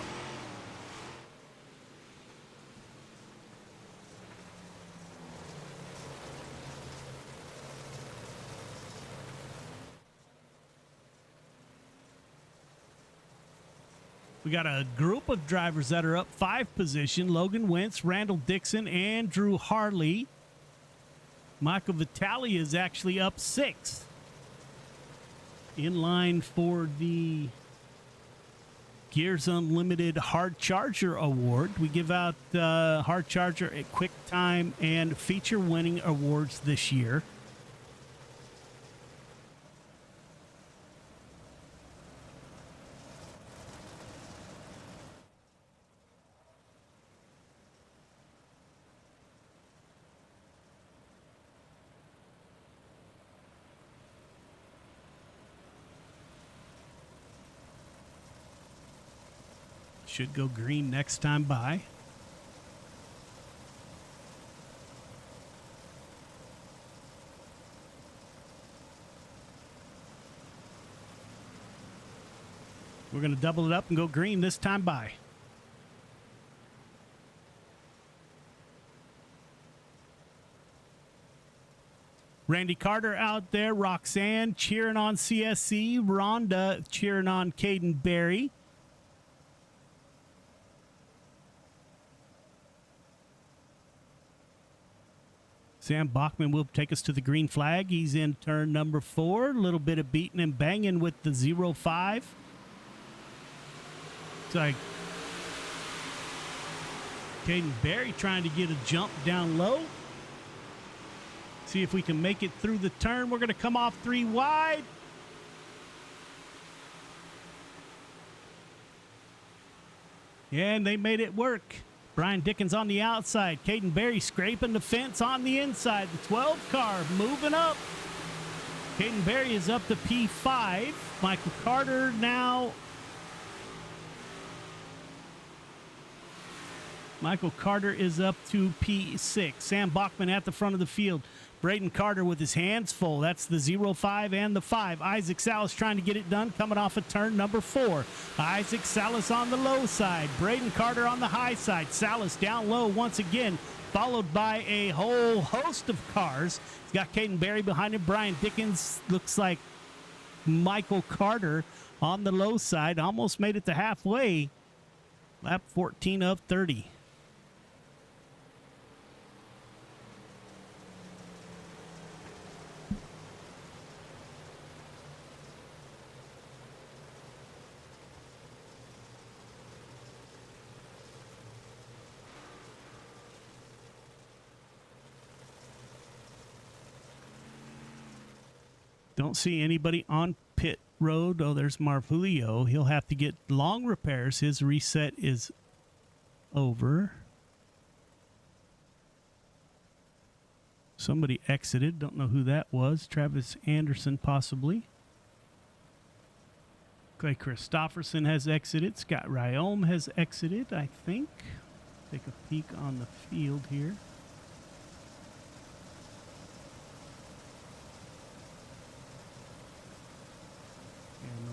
We got a group of drivers that are up 5 position. Logan Wentz, Randall Dixon, Andrew Harley. Michael Vitale is actually up 6. In line for the Gears Unlimited Hard Charger Award. We give out Hard Charger at Quick Time and Feature Winning Awards this year. Should go green next time by. We're going to double it up and go green this time by. Randy Carter out there. Roxanne cheering on CSC. Rhonda cheering on Caden Berry. Sam Bachman will take us to the green flag. He's in turn number 4. A little bit of beating and banging with the 05. It's like Caden Berry trying to get a jump down low. See if we can make it through the turn. We're going to come off 3 wide. And they made it work. Brian Dickens on the outside. Caden Berry scraping the fence on the inside. The 12 car moving up. Caden Berry is up to P5. Michael Carter now Michael Carter is up to P6. Sam Bachman at the front of the field. Braden Carter with his hands full. That's the 0-5 and the 5. Isaac Salas trying to get it done, coming off of turn number 4. Isaac Salas on the low side. Braden Carter on the high side. Salas down low once again, followed by a whole host of cars. He's got Caden Berry behind him. Brian Dickens looks like Michael Carter on the low side. Almost made it to halfway. Lap 14 of 30. Don't see anybody on pit road. Oh, there's Marvulio. He'll have to get long repairs. His reset is over. Somebody exited. Don't know who that was. Travis Anderson, possibly. Clay Christopherson has exited. Scott Ryome has exited, I think. Take a peek on the field here.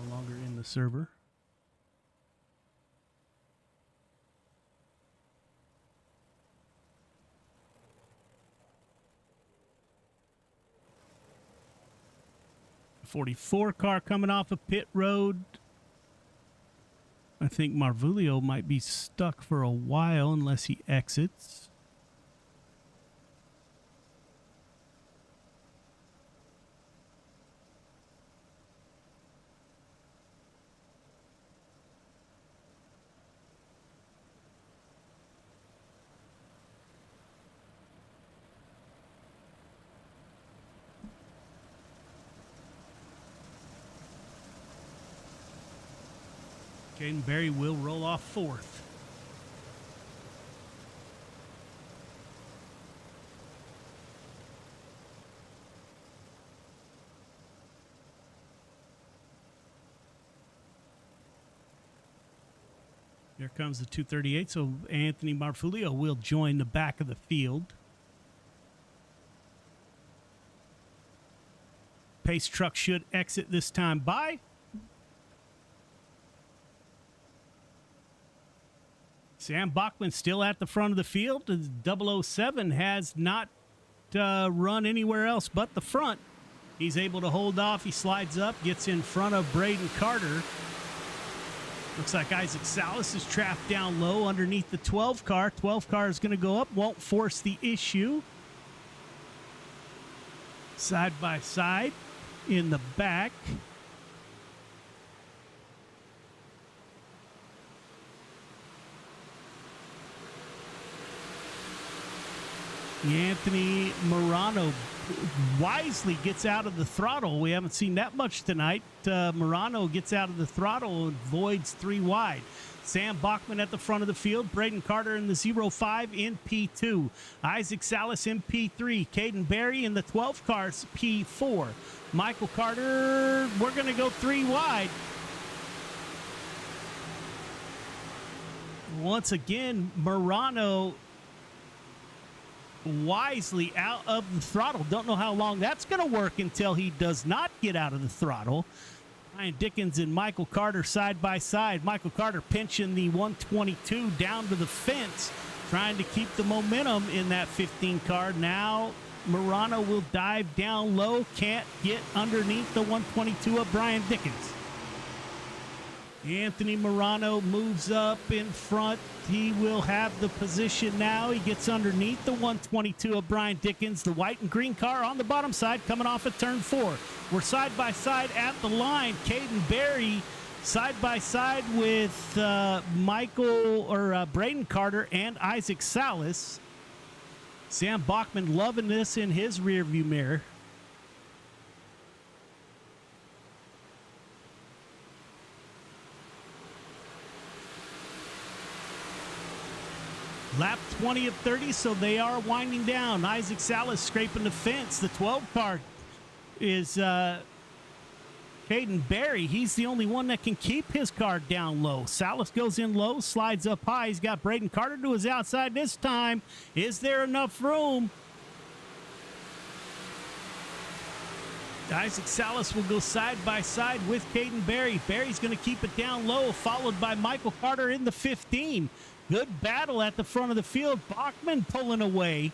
No longer in the server. .44 car coming off of pit road. I think Marvulio might be stuck for a while unless he exits. Caden Berry will roll off fourth. Here comes the 238, so Anthony Marfulio will join the back of the field. Pace truck should exit this time by. Sam Bachman still at the front of the field. 007 has not run anywhere else but the front. He's able to hold off. He slides up, gets in front of Braden Carter. Looks like Isaac Salas is trapped down low underneath the 12 car. 12 car is going to go up, won't force the issue. Side by side in the back. Anthony Morano wisely gets out of the throttle. We haven't seen that much tonight. Morano gets out of the throttle and voids 3 wide. Sam Bachman at the front of the field. Braden Carter in the 05 in P2. Isaac Salas in P3. Caden Berry in the 12 cars P4. Michael Carter, we're going to go 3 wide. Once again, Morano wisely out of the throttle. Don't know how long that's going to work until he does not get out of the throttle. Ryan Dickens and Michael Carter side by side. Michael Carter pinching the 122 down to the fence, trying to keep the momentum in that 15 car. Now Morano will dive down low, can't get underneath the 122 of Brian Dickens. Anthony Morano moves up in front. He will have the position now. He gets underneath the 122 of Brian Dickens. The white and green car on the bottom side coming off at turn 4. We're side by side at the line. Caden Berry side by side with Braden Carter and Isaac Salas. Sam Bachman loving this in his rearview mirror. Lap 20 of 30, so they are winding down. Isaac Salas scraping the fence. The 12 car is Caden Berry, he's the only one that can keep his car down low. Salas goes in low, slides up high. He's got Braden Carter to his outside this time. Is there enough room? Isaac Salas will go side by side with Caden Berry. Berry's going to keep it down low, followed by Michael Carter in the 15. Good battle at the front of the field. Bachman pulling away.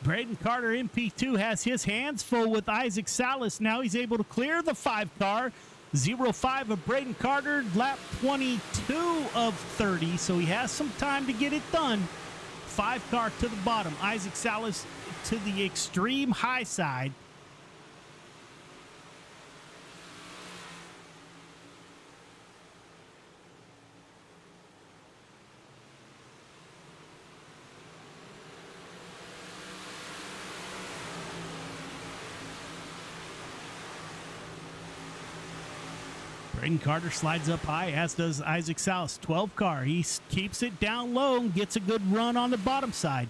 Braden Carter in P2 has his hands full with Isaac Salas. Now he's able to clear the 5 car. 0-5 of Braden Carter, lap 22 of 30, so he has some time to get it done. 5 car to the bottom. Isaac Salas to the extreme high side. Braden Carter slides up high, as does Isaac Salas. 12 car. He keeps it down low and gets a good run on the bottom side.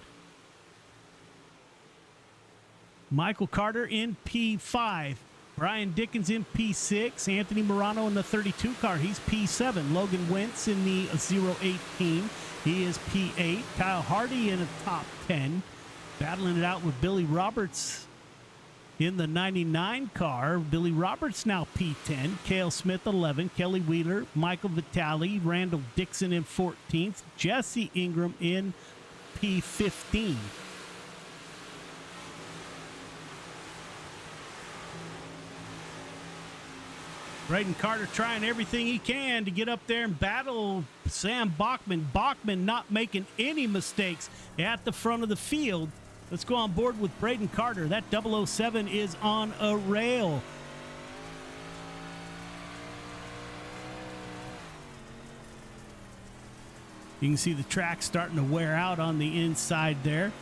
Michael Carter in P5. Brian Dickens in P6. Anthony Morano in the 32 car. He's P7. Logan Wentz in the 018. He is P8. Kyle Hardy in the top 10. Battling it out with Billy Roberts in the 99 car. Billy Roberts now P10. Cale Smith 11. Kelly Wheeler, Michael Vitale, Randall Dixon in 14th. Jesse Ingram in P15. Braden Carter trying everything he can to get up there and battle Sam Bachman. Bachman not making any mistakes at the front of the field. Let's go on board with Braden Carter. That 007 is on a rail. You can see the track starting to wear out on the inside there.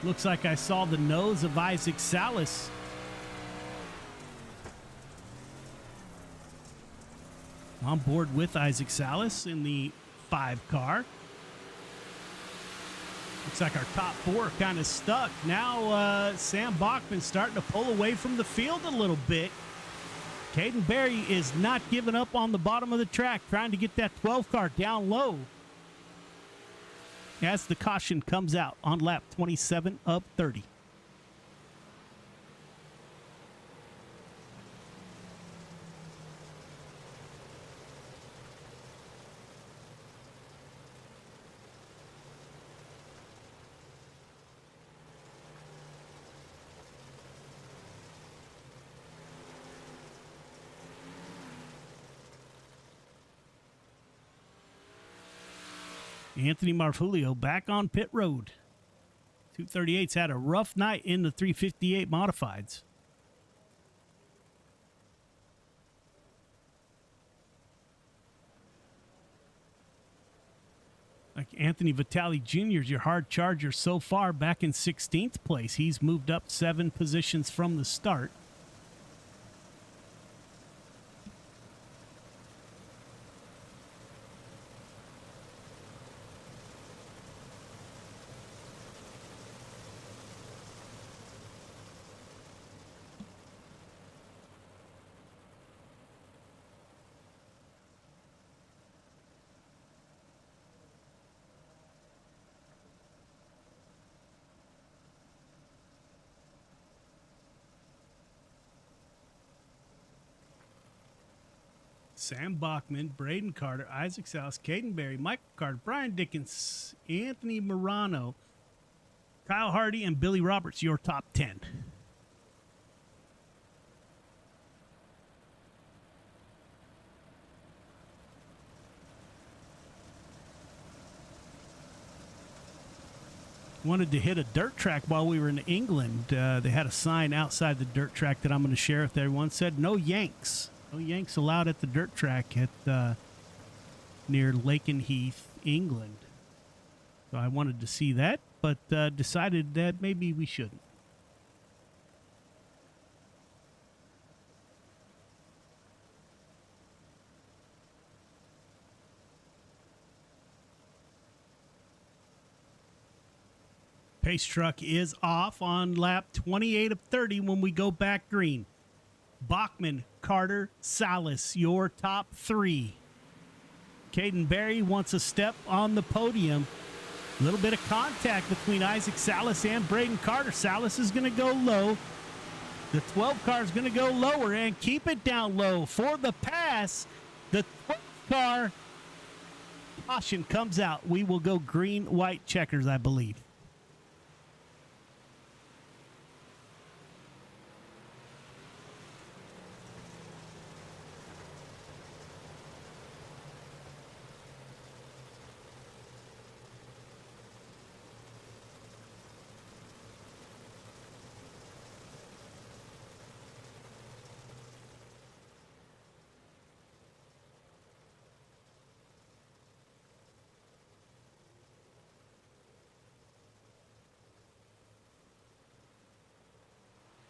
Looks like I saw the nose of Isaac Salas. On board with Isaac Salas in the 5 car. Looks like our top 4 kind of stuck. Now Sam Bachman starting to pull away from the field a little bit. Caden Berry is not giving up on the bottom of the track, trying to get that 12 car down low. As the caution comes out on lap 27 of 30. Anthony Marfulio back on pit road. 238's had a rough night in the 358 modifieds. Like Anthony Vitale Jr. is your hard charger so far, back in 16th place. He's moved up 7 positions from the start. Sam Bachman, Braden Carter, Isaac Salas, Caden Berry, Michael Carter, Brian Dickens, Anthony Morano, Kyle Hardy, and Billy Roberts, your top 10. Wanted to hit a dirt track while we were in England. They had a sign outside the dirt track that I'm going to share with everyone. Said, no Yanks. No Yanks allowed at the dirt track at near Lakenheath, England. So I wanted to see that, but decided that maybe we shouldn't. Pace truck is off on lap 28 of 30 when we go back green. Bachman, Carter, Salas, your top three. Caden Berry wants a step on the podium. A little bit of contact between Isaac Salas and Braden Carter. Salas is going to go low. The 12 car is going to go lower and keep it down low for the pass. The 12 car caution comes out. We will go green, white checkers, I believe.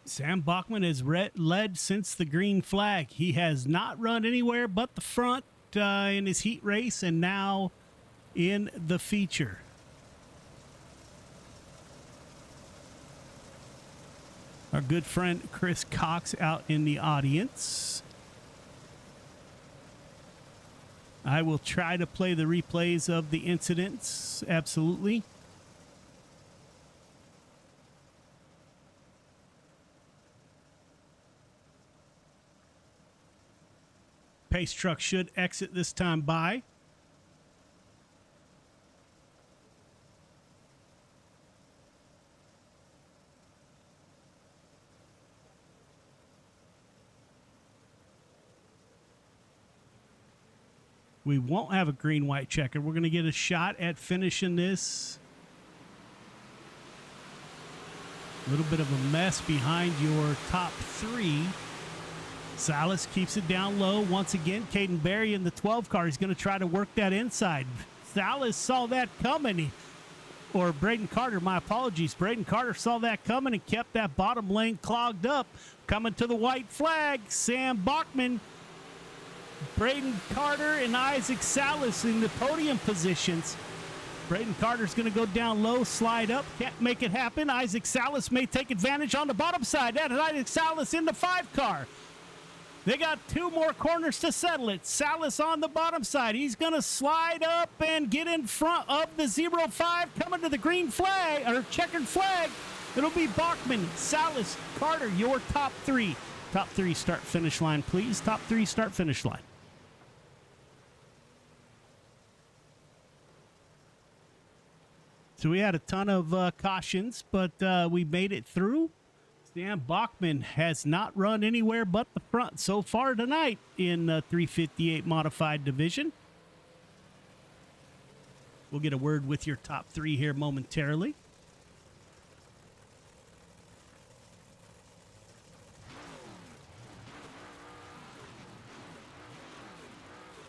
Sam Bachman has led since the green flag. He has not run anywhere but the front in his heat race and now in the feature. Our good friend Chris Cox out in the audience. I will try to play the replays of the incidents, absolutely. Pace truck should exit this time by. We won't have a green-white checker. We're going to get a shot at finishing this. A little bit of a mess behind your top three. Salas keeps it down low. Once again, Caden Berry in the 12 car. He's going to try to work that inside. Salas saw that coming. Or Braden Carter, my apologies. Braden Carter saw that coming and kept that bottom lane clogged up. Coming to the white flag, Sam Bachman, Braden Carter, and Isaac Salas in the podium positions. Braden Carter's going to go down low, slide up. Can't make it happen. Isaac Salas may take advantage on the bottom side. That is Isaac Salas in the 5 car. They got 2 more corners to settle it. Salas on the bottom side. He's going to slide up and get in front of the 0-5 coming to the green flag, or checkered flag. It'll be Bachman, Salas, Carter, your top 3. Top 3 start finish line, please. Top 3 start finish line. So we had a ton of cautions, but we made it through. Sam Bachman has not run anywhere but the front so far tonight in the 358 modified division. We'll get a word with your top 3 here momentarily.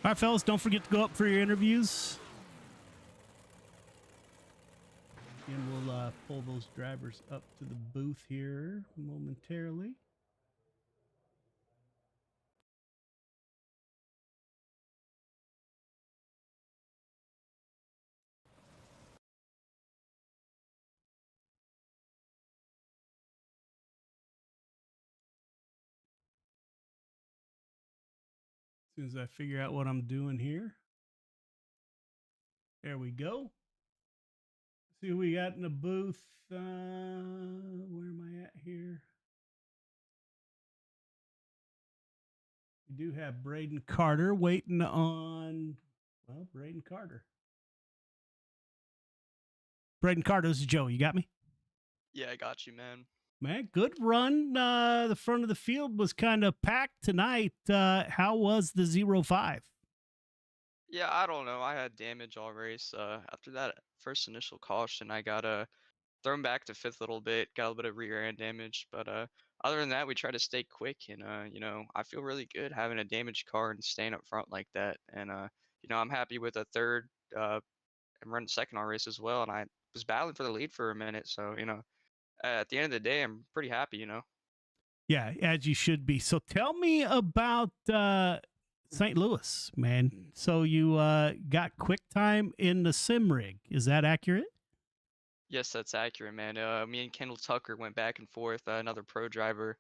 All right, fellas, don't forget to go up for your interviews. And we'll pull those drivers up to the booth here momentarily. As soon as I figure out what I'm doing here. There we go. See who we got in the booth. Where am I at here? We do have Braden Carter waiting on, well, Braden Carter. Braden Carter, this is Joe. You got me? Yeah, I got you, man. Man, good run. The front of the field was kind of packed tonight. How was the 0-5? Yeah, I don't know. I had damage all race. After that first initial caution, I got thrown back to 5th a little bit, got a little bit of rear end damage. But other than that, we tried to stay quick. And, you know, I feel really good having a damaged car and staying up front like that. And, you know, I'm happy with a 3rd and running 2nd all race as well. And I was battling for the lead for a minute. So, you know, at the end of the day, I'm pretty happy, you know. Yeah, as you should be. So tell me about St. Louis, man. So you got quick time in the sim rig. Is that accurate? Yes, that's accurate, man. Me and Kendall Tucker went back and forth, another pro driver.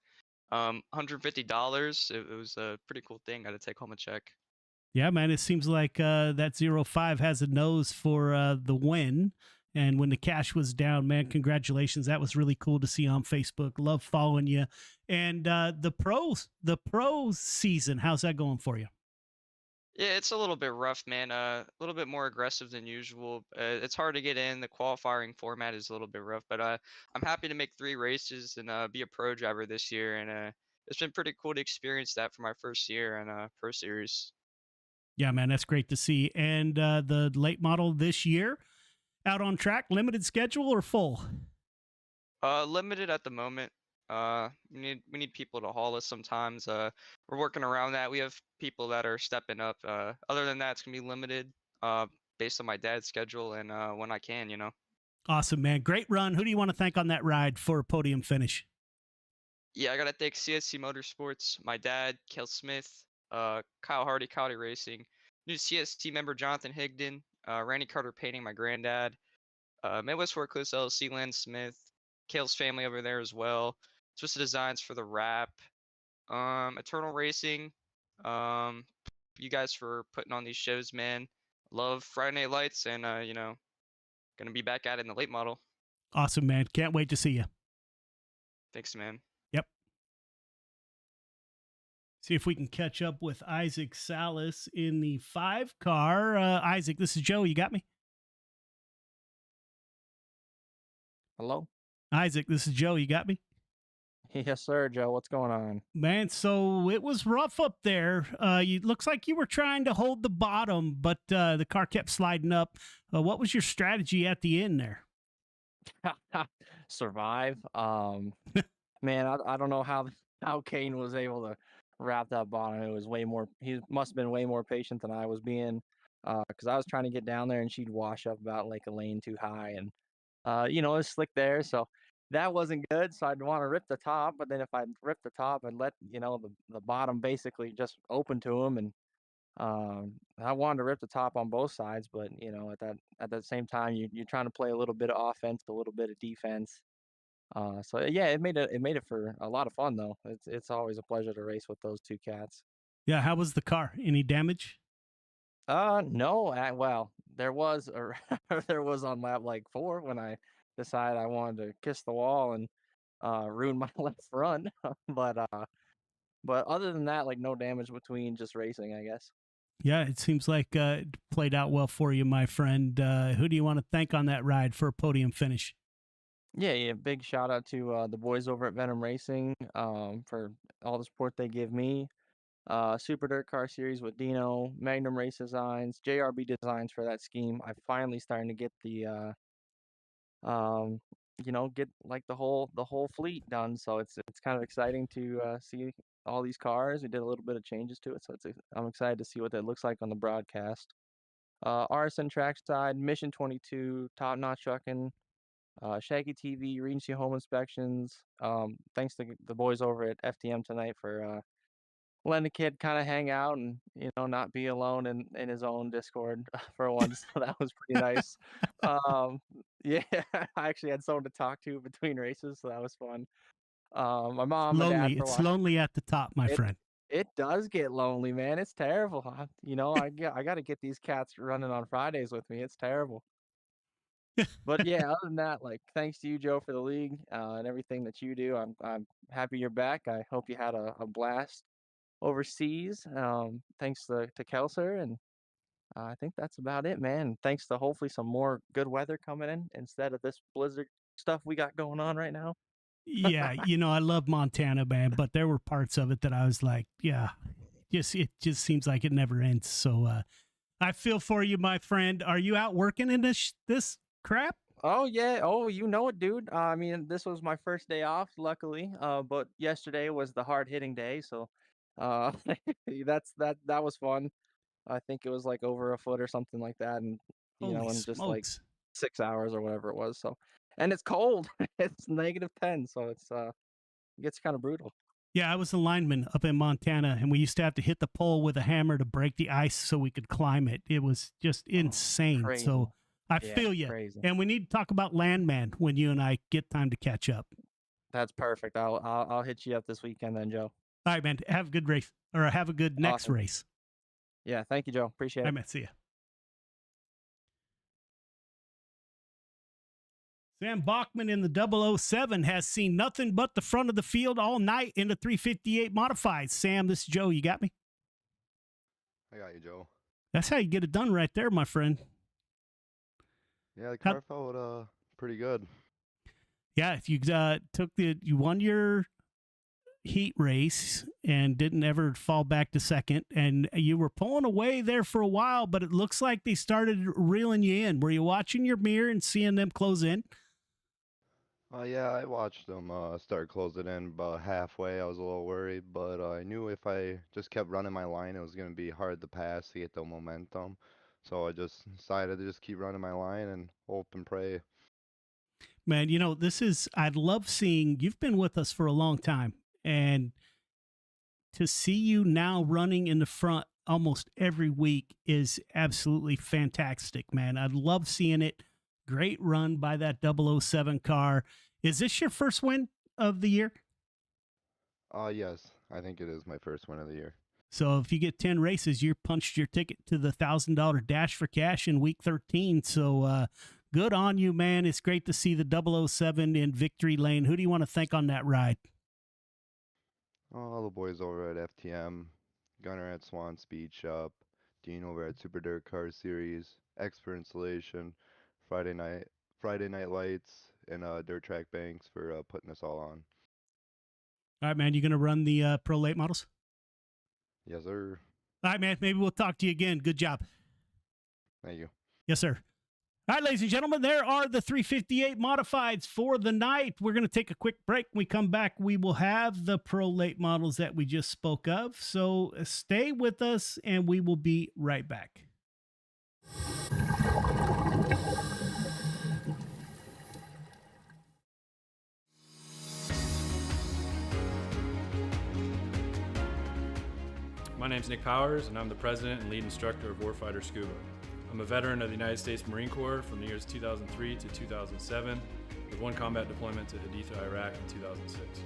$150. It was a pretty cool thing. Got to take home a check. Yeah, man, it seems like that 05 has a nose for the win. And when the cash was down, man, congratulations. That was really cool to see on Facebook. Love following you. And the pro season, how's that going for you? Yeah, it's a little bit rough, man. A little bit more aggressive than usual. It's hard to get in. The qualifying format is a little bit rough, but I'm happy to make 3 races and be a pro driver this year. And it's been pretty cool to experience that for my first year in Pro Series. Yeah, man, that's great to see. And the late model this year, out on track, limited schedule or full? Limited at the moment. We need people to haul us sometimes. We're working around that. We have people that are stepping up. Other than that, it's gonna be limited. Based on my dad's schedule and when I can, you know. Awesome, man. Great run. Who do you want to thank on that ride for a podium finish? Yeah, I gotta thank CSC Motorsports, my dad, Kel Smith, Kyle Hardy, Cowdy Racing, new CST member Jonathan Higdon, Randy Carter Painting, my granddad, Midwest Forklifts LLC, Lance Smith, Kale's family over there as well. Twisted Designs for the wrap, Eternal Racing, you guys for putting on these shows, man. Love Friday Night Lights, and you know, gonna be back at it in the late model. Awesome, man. Can't wait to see you. Thanks, man. Yep. See if we can catch up with Isaac Salas in the 5 car. Isaac, this is Joe. You got me? Hello? Isaac, this is Joe. You got me? Yes, sir, Joe. What's going on? Man, so it was rough up there. Looks like you were trying to hold the bottom, but the car kept sliding up. What was your strategy at the end there? Survive. Man, I don't know how Kane was able to wrap that bottom. It was way more. He must have been way more patient than I was being, because I was trying to get down there and she'd wash up about like a lane too high, and it was slick there, so that wasn't good. So I'd want to rip the top, but then if I rip the top and let the bottom basically just open to him, and I wanted to rip the top on both sides, but at that same time you're trying to play a little bit of offense, a little bit of defense. So yeah, it made it for a lot of fun though. It's always a pleasure to race with those 2 cats. Yeah, how was the car? Any damage? No, well, there was there was on lap like 4 when I decided I wanted to kiss the wall and ruin my left front. But other than that, like no damage between just racing, I guess. Yeah, it seems like it played out well for you, my friend. Who do you want to thank on that ride for a podium finish? Yeah, big shout out to the boys over at Venom Racing for all the support they give me. Super Dirt Car Series with Dino, Magnum Race Designs, JRB Designs for that scheme. I'm finally starting to get the get like the whole fleet done. So it's kind of exciting to see all these cars. We did a little bit of changes to it, so I'm excited to see what that looks like on the broadcast. RSN Trackside, Mission 22, Top Notch Trucking, Shaggy TV, Regency Home Inspections. Thanks to the boys over at FTM tonight for letting the kid kind of hang out and not be alone in his own Discord for once. So that was pretty nice. Yeah, I actually had someone to talk to between races, so that was fun. My mom and dad It's lonely at the top, my friend. It does get lonely, man. It's terrible. I got to get these cats running on Fridays with me. It's terrible. But yeah, other than that, like thanks to you, Joe, for the league and everything that you do. I'm happy you're back. I hope you had a blast overseas. Thanks to Kelser, and I think that's about it, man. Thanks to hopefully some more good weather coming in instead of this blizzard stuff we got going on right now. Yeah, I love Montana, man, but there were parts of it that I was like, yeah, it just seems like it never ends. So I feel for you, my friend. Are you out working in this crap? Oh yeah. Oh, you know it, dude. I mean, this was my first day off, luckily. But yesterday was the hard hitting day, so that was fun. I think it was like over a foot or something like that, and Holy in just like smokes. 6 hours or whatever it was. So, and it's cold. It's -10, so it gets kind of brutal. Yeah, I was a lineman up in Montana, and we used to have to hit the pole with a hammer to break the ice so we could climb it. It was just insane. Crazy. So I Yeah, feel you. crazy. And we need to talk about Landman when you and I get time to catch up. That's perfect. I'll hit you up this weekend then, Joe. All right, man. Have a good race, or have a good next Awesome. race. Yeah, thank you, Joe. Appreciate All it. right, man. See ya. Sam Bachman in the 007 has seen nothing but the front of the field all night in the 358 modified. Sam, this is Joe. You got me? I got you, Joe. That's how you get it done right there, my friend. Yeah, the car felt pretty good. Yeah, if you you won your heat race and didn't ever fall back to second, and you were pulling away there for a while, but it looks like they started reeling you in. Were you watching your mirror and seeing them close in? Yeah, I watched them start closing in about halfway. I was a little worried, but I knew if I just kept running my line, it was going to be hard to pass to get the momentum. So I just decided to just keep running my line and hope and pray. Man, you know, I love seeing, you've been with us for a long time, and to see you now running in the front almost every week is absolutely fantastic, man. I love seeing it. Great run by that 007 car. Is this your first win of the year? Yes, I think it is my first win of the year. So if you get 10 races, you punched your ticket to the $1,000 Dash for Cash in week 13. So good on you, man. It's great to see the 007 in victory lane. Who do you want to thank on that ride? All the boys over at FTM, Gunner at Swan Speed Shop, Dean over at Super Dirt Car Series, Expert Installation, Friday Night Lights, and Dirt Track Banks for putting us all on. All right, man. You going to run the Pro Late models? Yes, sir. All right, man. Maybe we'll talk to you again. Good job. Thank you. Yes, sir. All right, ladies and gentlemen, there are the 358 modifieds for the night. We're going to take a quick break. When we come back, we will have the Pro Late models that we just spoke of. So stay with us, and we will be right back. My name's Nick Powers, and I'm the president and lead instructor of Warfighter Scuba. I'm a veteran of the United States Marine Corps from the years 2003 to 2007, with one combat deployment to Haditha, Iraq in 2006.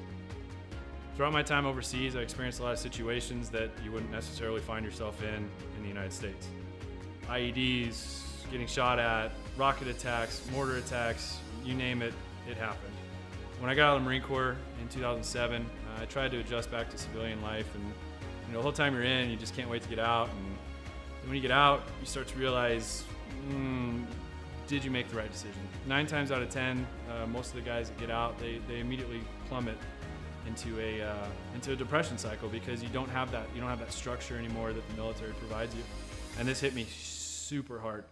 Throughout my time overseas, I experienced a lot of situations that you wouldn't necessarily find yourself in the United States. IEDs, getting shot at, rocket attacks, mortar attacks, you name it, it happened. When I got out of the Marine Corps in 2007, I tried to adjust back to civilian life, and the whole time you're in, you just can't wait to get out. And when you get out, you start to realize, did you make the right decision? 9 times out of 10, most of the guys that get out, they immediately plummet into a depression cycle because you don't have that structure anymore that the military provides you. And this hit me super hard.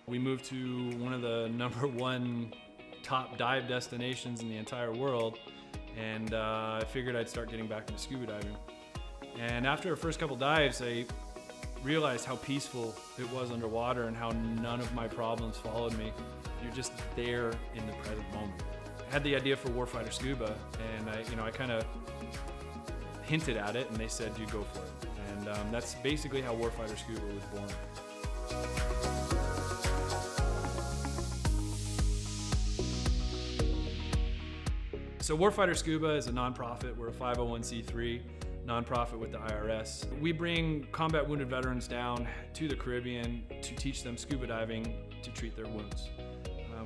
We moved to one of the #1 top dive destinations in the entire world, and I figured I'd start getting back into scuba diving. And after our first couple dives, I realized how peaceful it was underwater and how none of my problems followed me. You're just there in the present moment. I had the idea for Warfighter Scuba, and I kind of hinted at it, and they said, "You go for it." And that's basically how Warfighter Scuba was born. So Warfighter Scuba is a nonprofit. We're a 501c3 nonprofit with the IRS. We bring combat wounded veterans down to the Caribbean to teach them scuba diving to treat their wounds.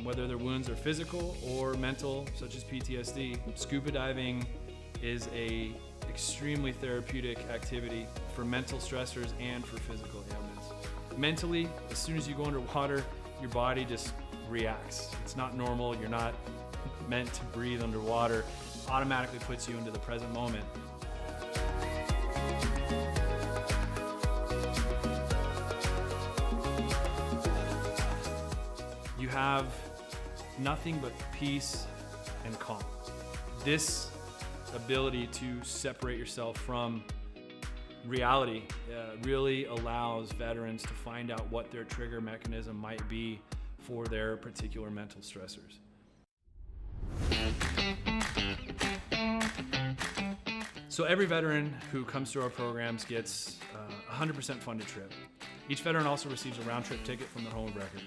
Whether their wounds are physical or mental, such as PTSD, scuba diving is a extremely therapeutic activity for mental stressors and for physical ailments. Mentally, as soon as you go underwater, your body just reacts. It's not normal. You're not meant to breathe underwater. Automatically puts you into the present moment. You have nothing but peace and calm. This ability to separate yourself from reality really allows veterans to find out what their trigger mechanism might be for their particular mental stressors. So every veteran who comes through our programs gets a 100% funded trip. Each veteran also receives a round-trip ticket from their home of record.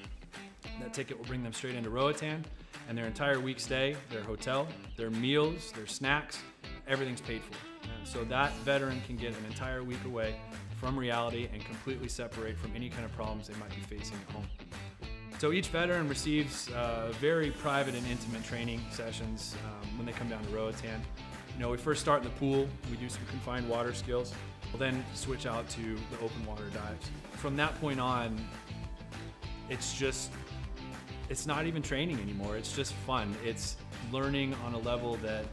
That ticket will bring them straight into Roatan, and their entire week stay, their hotel, their meals, their snacks, everything's paid for. And so that veteran can get an entire week away from reality and completely separate from any kind of problems they might be facing at home. So each veteran receives very private and intimate training sessions when they come down to Roatan. You know, we first start in the pool, we do some confined water skills, we'll then switch out to the open water dives. From that point on, it's not even training anymore, it's just fun. It's learning on a level that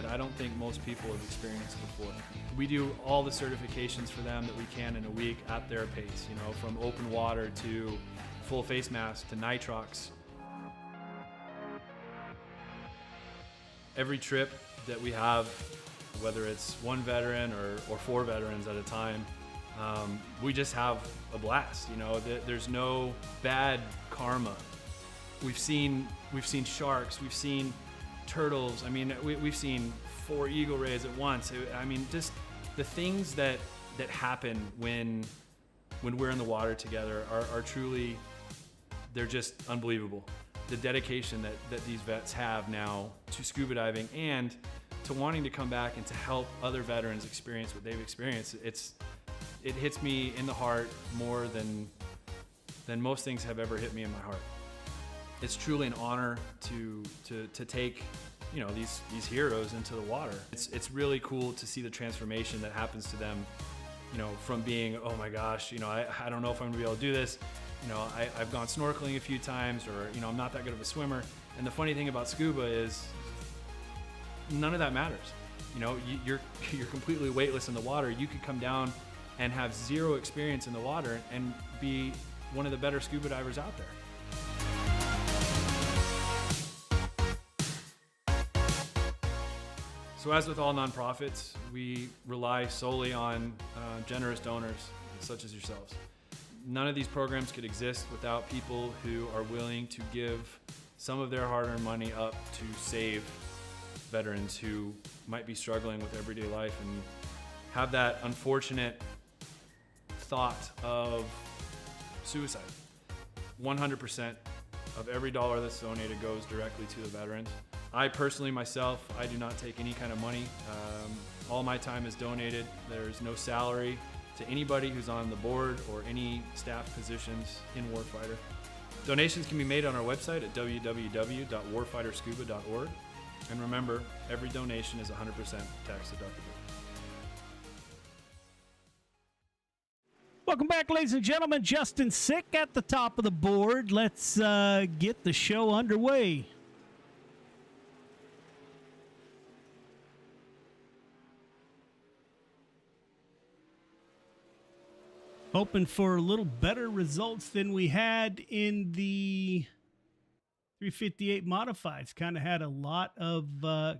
I don't think most people have experienced before. We do all the certifications for them that we can in a week at their pace, you know, from open water to full face mask to nitrox. Every trip that we have, whether it's one veteran or 4 veterans at a time, we just have a blast. You know, there's no bad karma. We've seen sharks, we've seen turtles. I mean, we've seen 4 eagle rays at once. I mean, just the things that happen when we're in the water together are truly, they're just unbelievable. The dedication that these vets have now to scuba diving and to wanting to come back and to help other veterans experience what they've experienced, it hits me in the heart more than most things have ever hit me in my heart. It's truly an honor to take, you know, these heroes into the water. It's really cool to see the transformation that happens to them, you know, from being, oh my gosh, you know, I don't know if I'm gonna be able to do this. You know, I've gone snorkeling a few times, or, you know, I'm not that good of a swimmer. And the funny thing about scuba is none of that matters. You know, you're completely weightless in the water. You could come down and have 0 experience in the water and be one of the better scuba divers out there. So as with all nonprofits, we rely solely on generous donors such as yourselves. None of these programs could exist without people who are willing to give some of their hard-earned money up to save veterans who might be struggling with everyday life and have that unfortunate thought of suicide. 100% of every dollar that's donated goes directly to the veterans. I personally, myself, I do not take any kind of money. All my time is donated. There's no salary to anybody who's on the board or any staff positions in Warfighter. Donations can be made on our website at www.warfighterscuba.org. And remember, every donation is 100% tax deductible. Welcome back, ladies and gentlemen. Justin Sick at the top of the board. Let's get the show underway. Hoping for a little better results than we had in the 358 Modifieds. Kind of had a lot of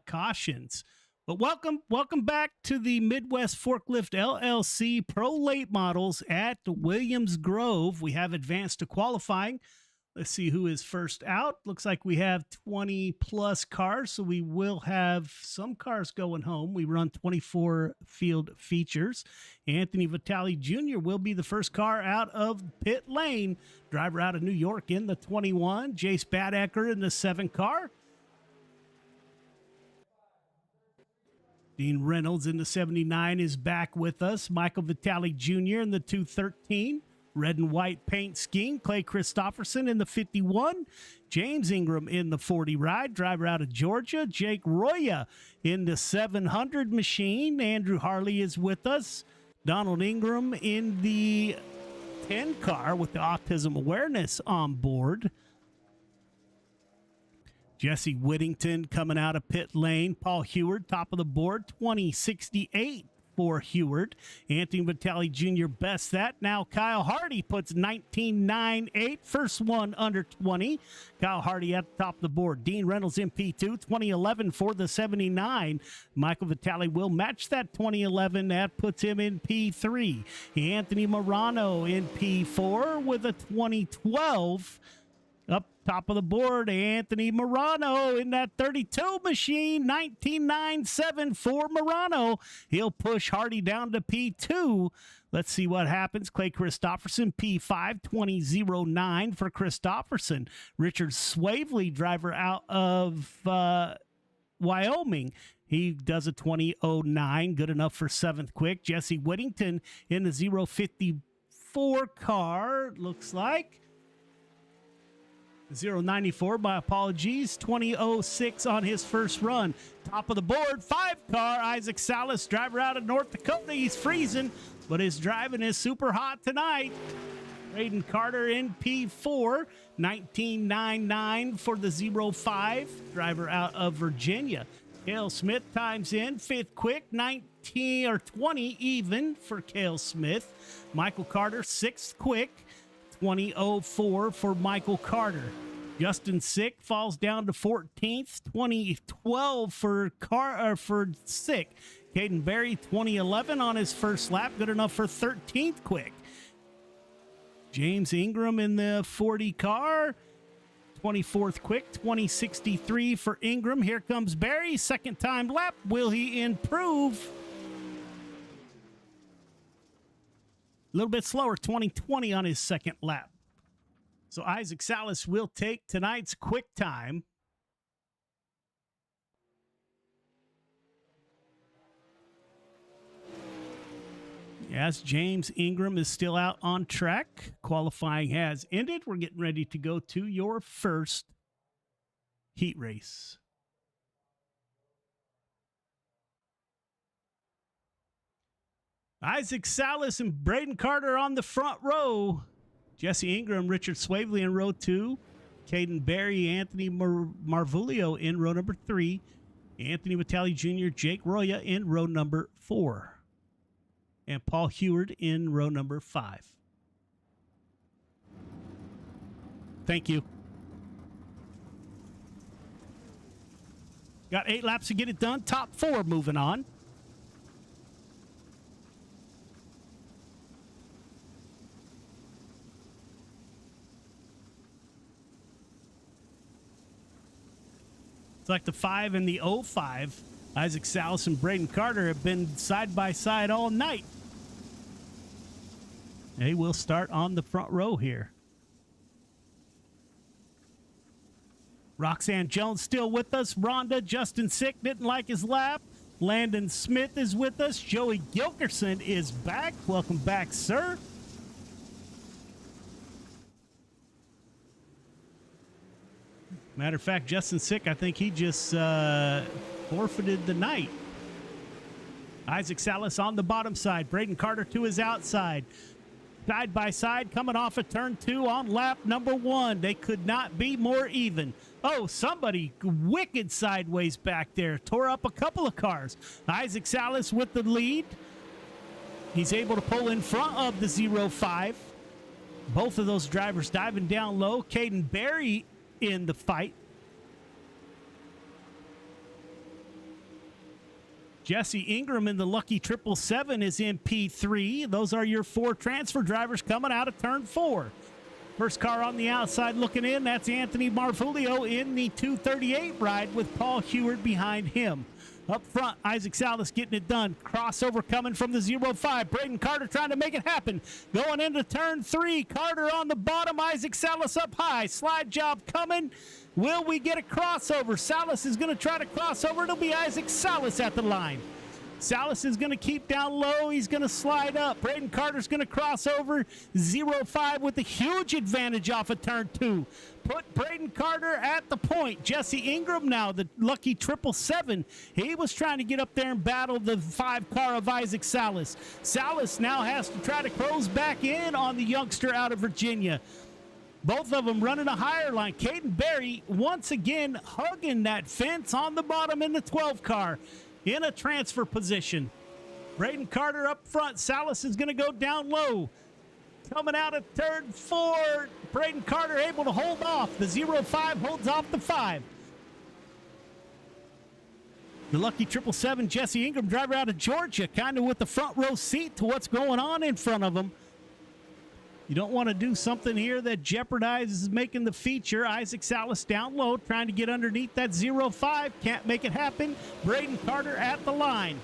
cautions. But welcome back to the Midwest Forklift LLC Pro Late Models at Williams Grove. We have advanced to qualifying. Let's see who is first out. Looks like we have 20 plus cars, so we will have some cars going home. We run 24 field features. Anthony Vitale Jr. will be the first car out of pit lane. Driver out of New York in the 21. Jace Badecker in the 7 car. Dean Reynolds in the 79 is back with us. Michael Vitale Jr. in the 213. Red and white paint scheme. Clay Christopherson in the 51. James Ingram in the 40 ride. Driver out of Georgia. Jake Roya in the 700 machine. Andrew Harley is with us. Donald Ingram in the 10 car with the autism awareness on board. Jesse Whittington coming out of pit lane. Paul Heward, top of the board, 2068 for Heward. Anthony Vitale Jr. best that. Now Kyle Hardy puts 19.98, first one under 20. Kyle Hardy at the top of the board. Dean Reynolds in P2, 2011 for the 79. Michael Vitale will match that 2011. That puts him in P3. Anthony Morano in P4 with a 2012. Up top of the board, Anthony Morano in that 32 machine, 19.97 for Morano. He'll push Hardy down to P2. Let's see what happens. Clay Christopherson, P5, 20.09 for Christopherson. Richard Swavely, driver out of Wyoming. He does a 20.09, good enough for 7th quick. Jesse Whittington in the 0.54 car, looks like. 0.94, my apologies. 20.06 on his first run. Top of the board, 5 car. Isaac Salas, driver out of North Dakota. He's freezing, but his driving is super hot tonight. Braden Carter in P4, 19.99 for the 0.5. Driver out of Virginia. Cale Smith times in, 5th quick, 19 or 20 even for Cale Smith. Michael Carter, 6th quick, 20.04 for Michael Carter. Justin Sick falls down to 14th, 20.12 for Sick. Caden Berry, 20.11 on his first lap, good enough for 13th quick. James Ingram in the 40 car, 24th quick, 20.63 for Ingram. Here comes Berry, second time lap. Will he improve? A little bit slower, 20.20 on his second lap. So Isaac Salas will take tonight's quick time. Yes, James Ingram is still out on track. Qualifying has ended. We're getting ready to go to your first heat race. Isaac Salas and Braden Carter on the front row. Jesse Ingram, Richard Swavely in row 2. Caden Berry, Anthony Marvulio in row number 3. Anthony Vitale Jr., Jake Roya in row number 4. And Paul Heward in row number 5. Thank you. Got 8 laps to get it done. Top 4 moving on. It's like the 5 and the 05. Isaac Salas and Braden Carter have been side by side all night. They will start on the front row here. Roxanne Jones still with us. Rhonda, Justin Sick didn't like his lap. Landon Smith is with us. Joey Gilkerson is back. Welcome back, sir. Matter of fact, Justin Sick, I think he just forfeited the night. Isaac Salas on the bottom side. Braden Carter to his outside. Side by side, coming off of turn 2 on lap number 1. They could not be more even. Oh, somebody wicked sideways back there. Tore up a couple of cars. Isaac Salas with the lead. He's able to pull in front of the 0-5. Both of those drivers diving down low. Caden Berry in the fight. Jesse Ingram in the lucky 777 is in P3. Those are your 4 transfer drivers coming out of turn 4. First car on the outside looking in, that's Anthony Marvulio in the 238 ride with Paul Heward behind him. Up front, Isaac Salas getting it done. Crossover coming from the 0-5. Braden Carter trying to make it happen. Going into turn 3. Carter on the bottom. Isaac Salas up high. Slide job coming. Will we get a crossover? Salas is going to try to cross over. It'll be Isaac Salas at the line. Salas is going to keep down low. He's going to slide up. Braden Carter's going to cross over. 0-5 with a huge advantage off of turn 2. Put Braden Carter at the point. Jesse Ingram now, the lucky 777. He was trying to get up there and battle the 5 car of Isaac Salas. Salas now has to try to close back in on the youngster out of Virginia. Both of them running a higher line. Caden Berry once again hugging that fence on the bottom in the 12 car. In a transfer position. Braden Carter up front. Salas is going to go down low. Coming out of turn 4. Braden Carter able to hold off. The 0-5 holds off the 5. The lucky 777, Jesse Ingram, driver out of Georgia, kind of with the front row seat to what's going on in front of him. You don't want to do something here that jeopardizes making the feature. Isaac Salas down low, trying to get underneath that 0-5. Can't make it happen. Braden Carter at the line.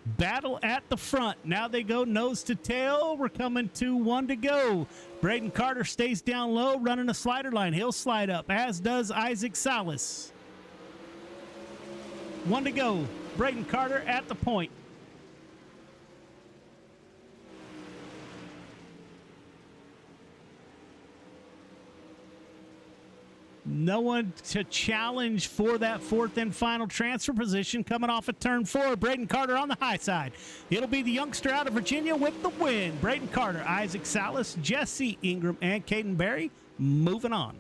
Battle at the front. Now they go nose to tail. We're coming to 1 to go. Braden Carter stays down low, running a slider line. He'll slide up, as does Isaac Salas. 1 to go. Braden Carter at the point. No one to challenge for that fourth and final transfer position coming off of turn 4. Braden Carter on the high side. It'll be the youngster out of Virginia with the win. Braden Carter, Isaac Salas, Jesse Ingram, and Caden Berry moving on.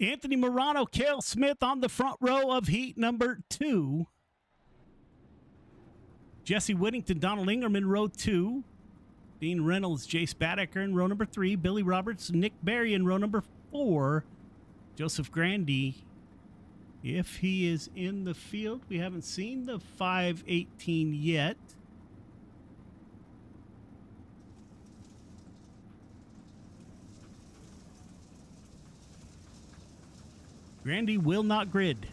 Anthony Morano, Cale Smith on the front row of heat number 2. Jesse Whittington, Donald Ingram in row 2. Dean Reynolds, Jace Baddecker in row number 3. Billy Roberts, Nick Berry in row number 4. Joseph Grandy, if he is in the field. We haven't seen the 518 yet. Grandy will not grid.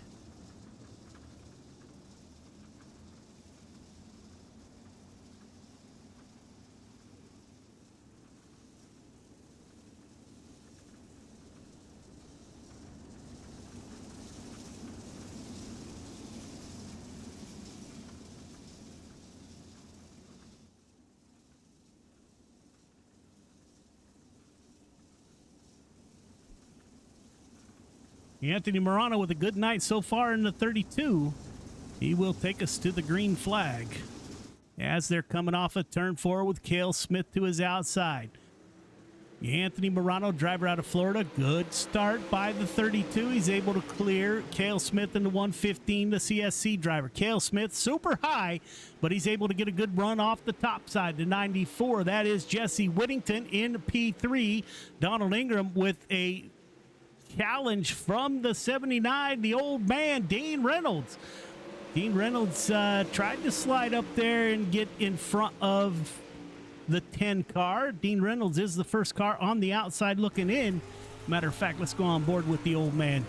Anthony Morano with a good night so far in the 32. He will take us to the green flag as they're coming off a turn 4 with Cale Smith to his outside. Anthony Morano, driver out of Florida. Good start by the 32. He's able to clear Cale Smith into 115, the CSC driver. Cale Smith super high, but he's able to get a good run off the top side to 94. That is Jesse Whittington in P3. Donald Ingram with a challenge from the 79, the old man, Dean Reynolds. Dean Reynolds tried to slide up there and get in front of the 10 car. Dean Reynolds is the first car on the outside looking in. Matter of fact, let's go on board with the old man.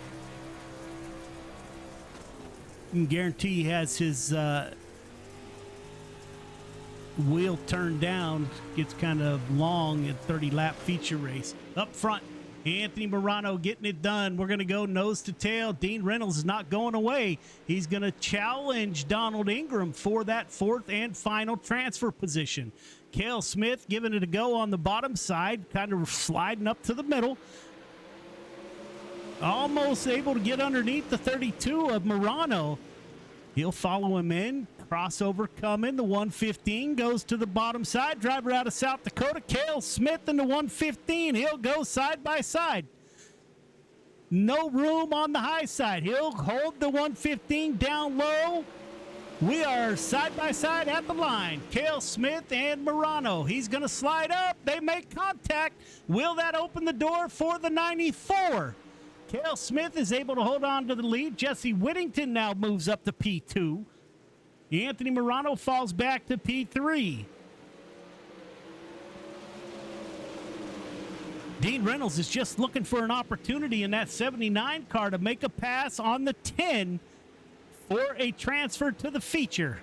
You can guarantee he has his wheel turned down. Gets kind of long at 30-lap feature race. Up front, Anthony Morano getting it done. We're going to go nose to tail. Dean Reynolds is not going away. He's going to challenge Donald Ingram for that fourth and final transfer position. Cale Smith giving it a go on the bottom side, kind of sliding up to the middle. Almost able to get underneath the 32 of Morano. He'll follow him in. Crossover coming. The 115 goes to the bottom side. Driver out of South Dakota, Cale Smith in the 115. He'll go side by side. No room on the high side. He'll hold the 115 down low. We are side by side at the line. Cale Smith and Morano. He's going to slide up. They make contact. Will that open the door for the 94? Cale Smith is able to hold on to the lead. Jesse Whittington now moves up to P2. Anthony Morano falls back to P3. Dean Reynolds is just looking for an opportunity in that 79 car to make a pass on the 10 for a transfer to the feature.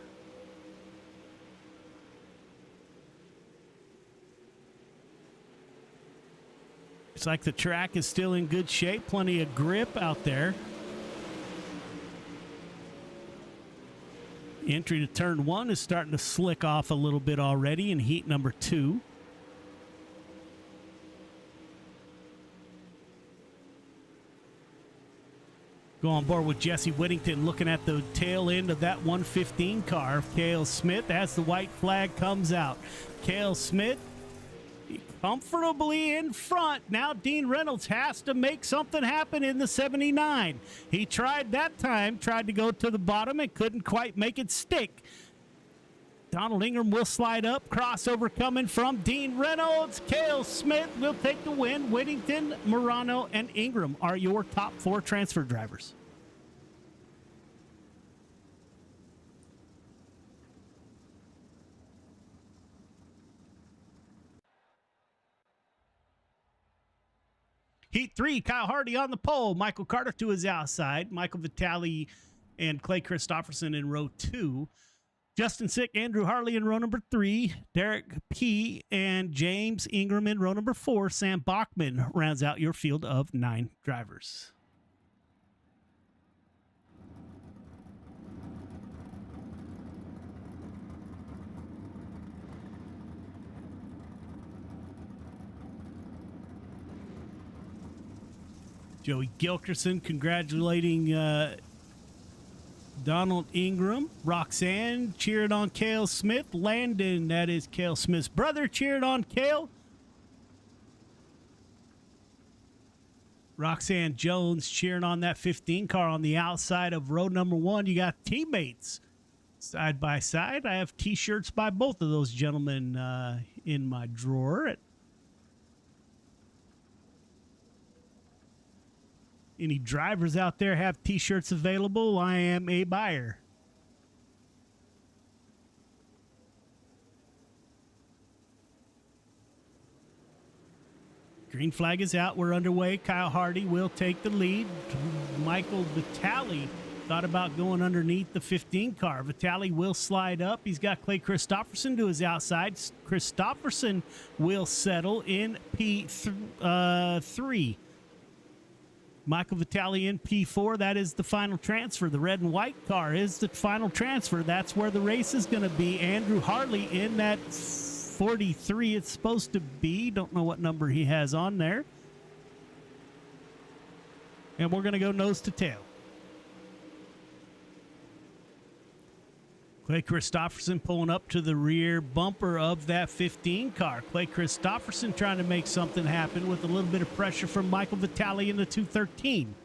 It's like the track is still in good shape. Plenty of grip out there. Entry to turn 1 is starting to slick off a little bit already in heat number 2. Go on board with Jesse Whittington looking at the tail end of that 115 car of Cale Smith as the white flag comes out. Cale Smith comfortably in front. Now Dean Reynolds has to make something happen in the 79. He tried that time, tried to go to the bottom and couldn't quite make it stick. Donald Ingram will slide up. Crossover coming from Dean Reynolds. Cale Smith will take the win. Whittington, Morano, and Ingram are your top 4 transfer drivers. Heat 3, Kyle Hardy on the pole. Michael Carter to his outside. Michael Vitale and Clay Christopherson in row 2. Justin Sick, Andrew Harley in row number 3. Derek P. and James Ingram in row number 4. Sam Bachman rounds out your field of 9 drivers. Joey Gilkerson congratulating Donald Ingram. Roxanne cheered on Cale Smith. Landon, that is Cale Smith's brother, cheered on Cale. Roxanne Jones cheering on that 15 car on the outside of row number 1. You got teammates side by side. I have T-shirts by both of those gentlemen in my drawer. Any drivers out there have T-shirts available? I am a buyer. Green flag is out. We're underway. Kyle Hardy will take the lead. Michael Vitale thought about going underneath the 15 car. Vitale will slide up. He's got Clay Christopherson to his outside. Christopherson will settle in P3. Michael Vitale in P4. That is the final transfer. The red and white car is the final transfer. That's where the race is going to be. Andrew Harley in that 43 it's supposed to be. Don't know what number he has on there. And we're going to go nose to tail. Clay Christopherson pulling up to the rear bumper of that 15 car. Clay Christopherson trying to make something happen with a little bit of pressure from Michael Vitale in the 213.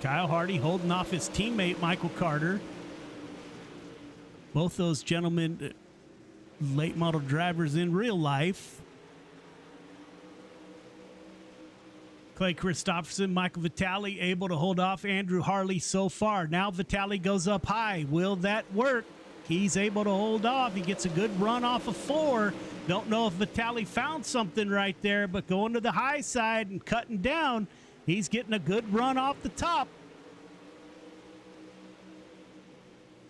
Kyle Hardy holding off his teammate Michael Carter. Both those gentlemen, late model drivers in real life. Clay Christopherson, Michael Vitale able to hold off Andrew Harley so far. Now Vitale goes up high. Will that work? He's able to hold off. He gets a good run off of 4. Don't know if Vitale found something right there, but going to the high side and cutting down, he's getting a good run off the top.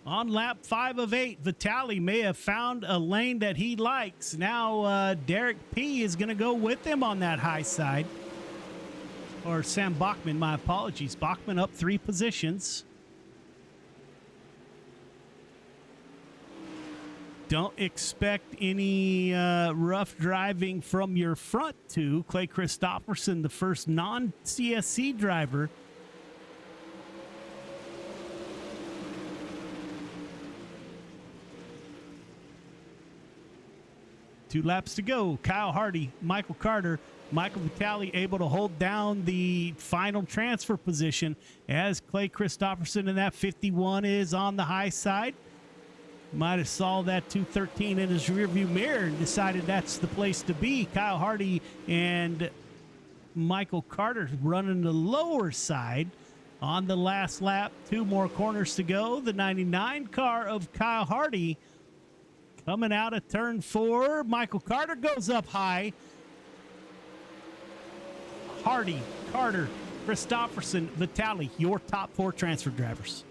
On lap 5 of 8, Vitale may have found a lane that he likes. Now Derek P. is going to go with him on that high side. Or Sam Bachman, my apologies. Bachman up 3 positions. Don't expect any rough driving from your front two. Clay Christopherson, the first non-CSC driver. Two laps to go. Kyle Hardy, Michael Carter, Michael Vitale able to hold down the final transfer position as Clay Christopherson in that 51 is on the high side. Might have saw that 213 in his rearview mirror and decided that's the place to be. Kyle Hardy and Michael Carter running the lower side on the last lap. 2 more corners to go. The 99 car of Kyle Hardy coming out of turn 4. Michael Carter goes up high. Hardy, Carter, Christopherson, Vitale, your top 4 transfer drivers.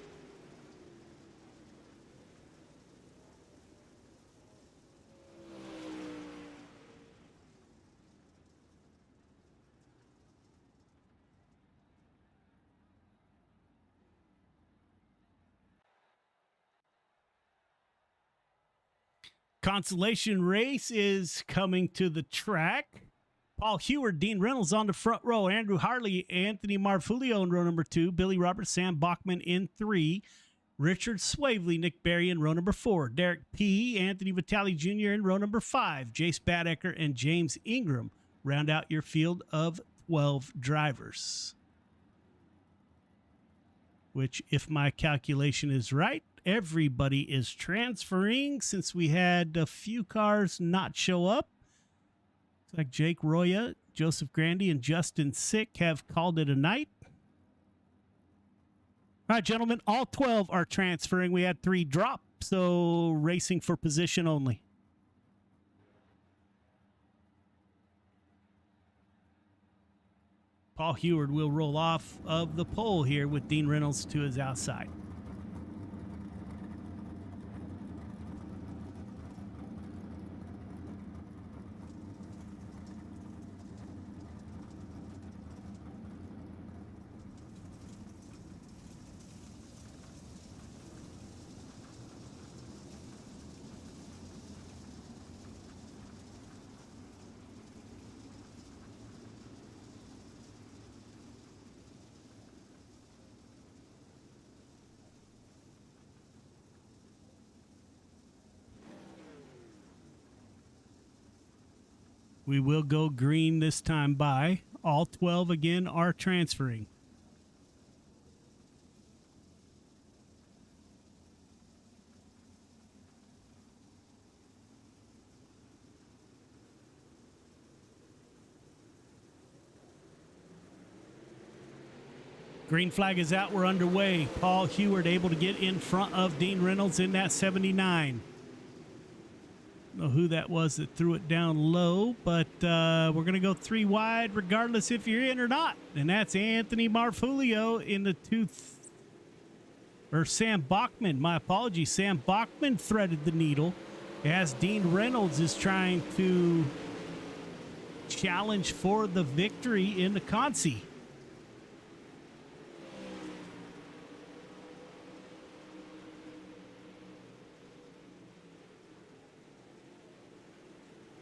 Consolation race is coming to the track. Paul Heward, Dean Reynolds on the front row. Andrew Harley, Anthony Marfulio in row number 2. Billy Roberts, Sam Bachman in 3. Richard Swavely, Nick Berry in row number 4. Derek P., Anthony Vitale Jr. in row number 5. Jace Badecker and James Ingram round out your field of 12 drivers. Which, if my calculation is right, everybody is transferring since we had a few cars not show up. Looks like Jake Roya, Joseph Grandy, and Justin Sick have called it a night. All right, gentlemen, all 12 are transferring. We had 3 drop, so racing for position only. Paul Heward will roll off of the pole here with Dean Reynolds to his outside. We will go green this time by. All 12 again are transferring. Green flag is out. We're underway. Paul Heward able to get in front of Dean Reynolds in that 79. Know who that was that threw it down low, but we're going to go 3 wide regardless if you're in or not. And that's Anthony Marfulio in the Sam Bachman. My apologies. Sam Bachman threaded the needle as Dean Reynolds is trying to challenge for the victory in the Consi.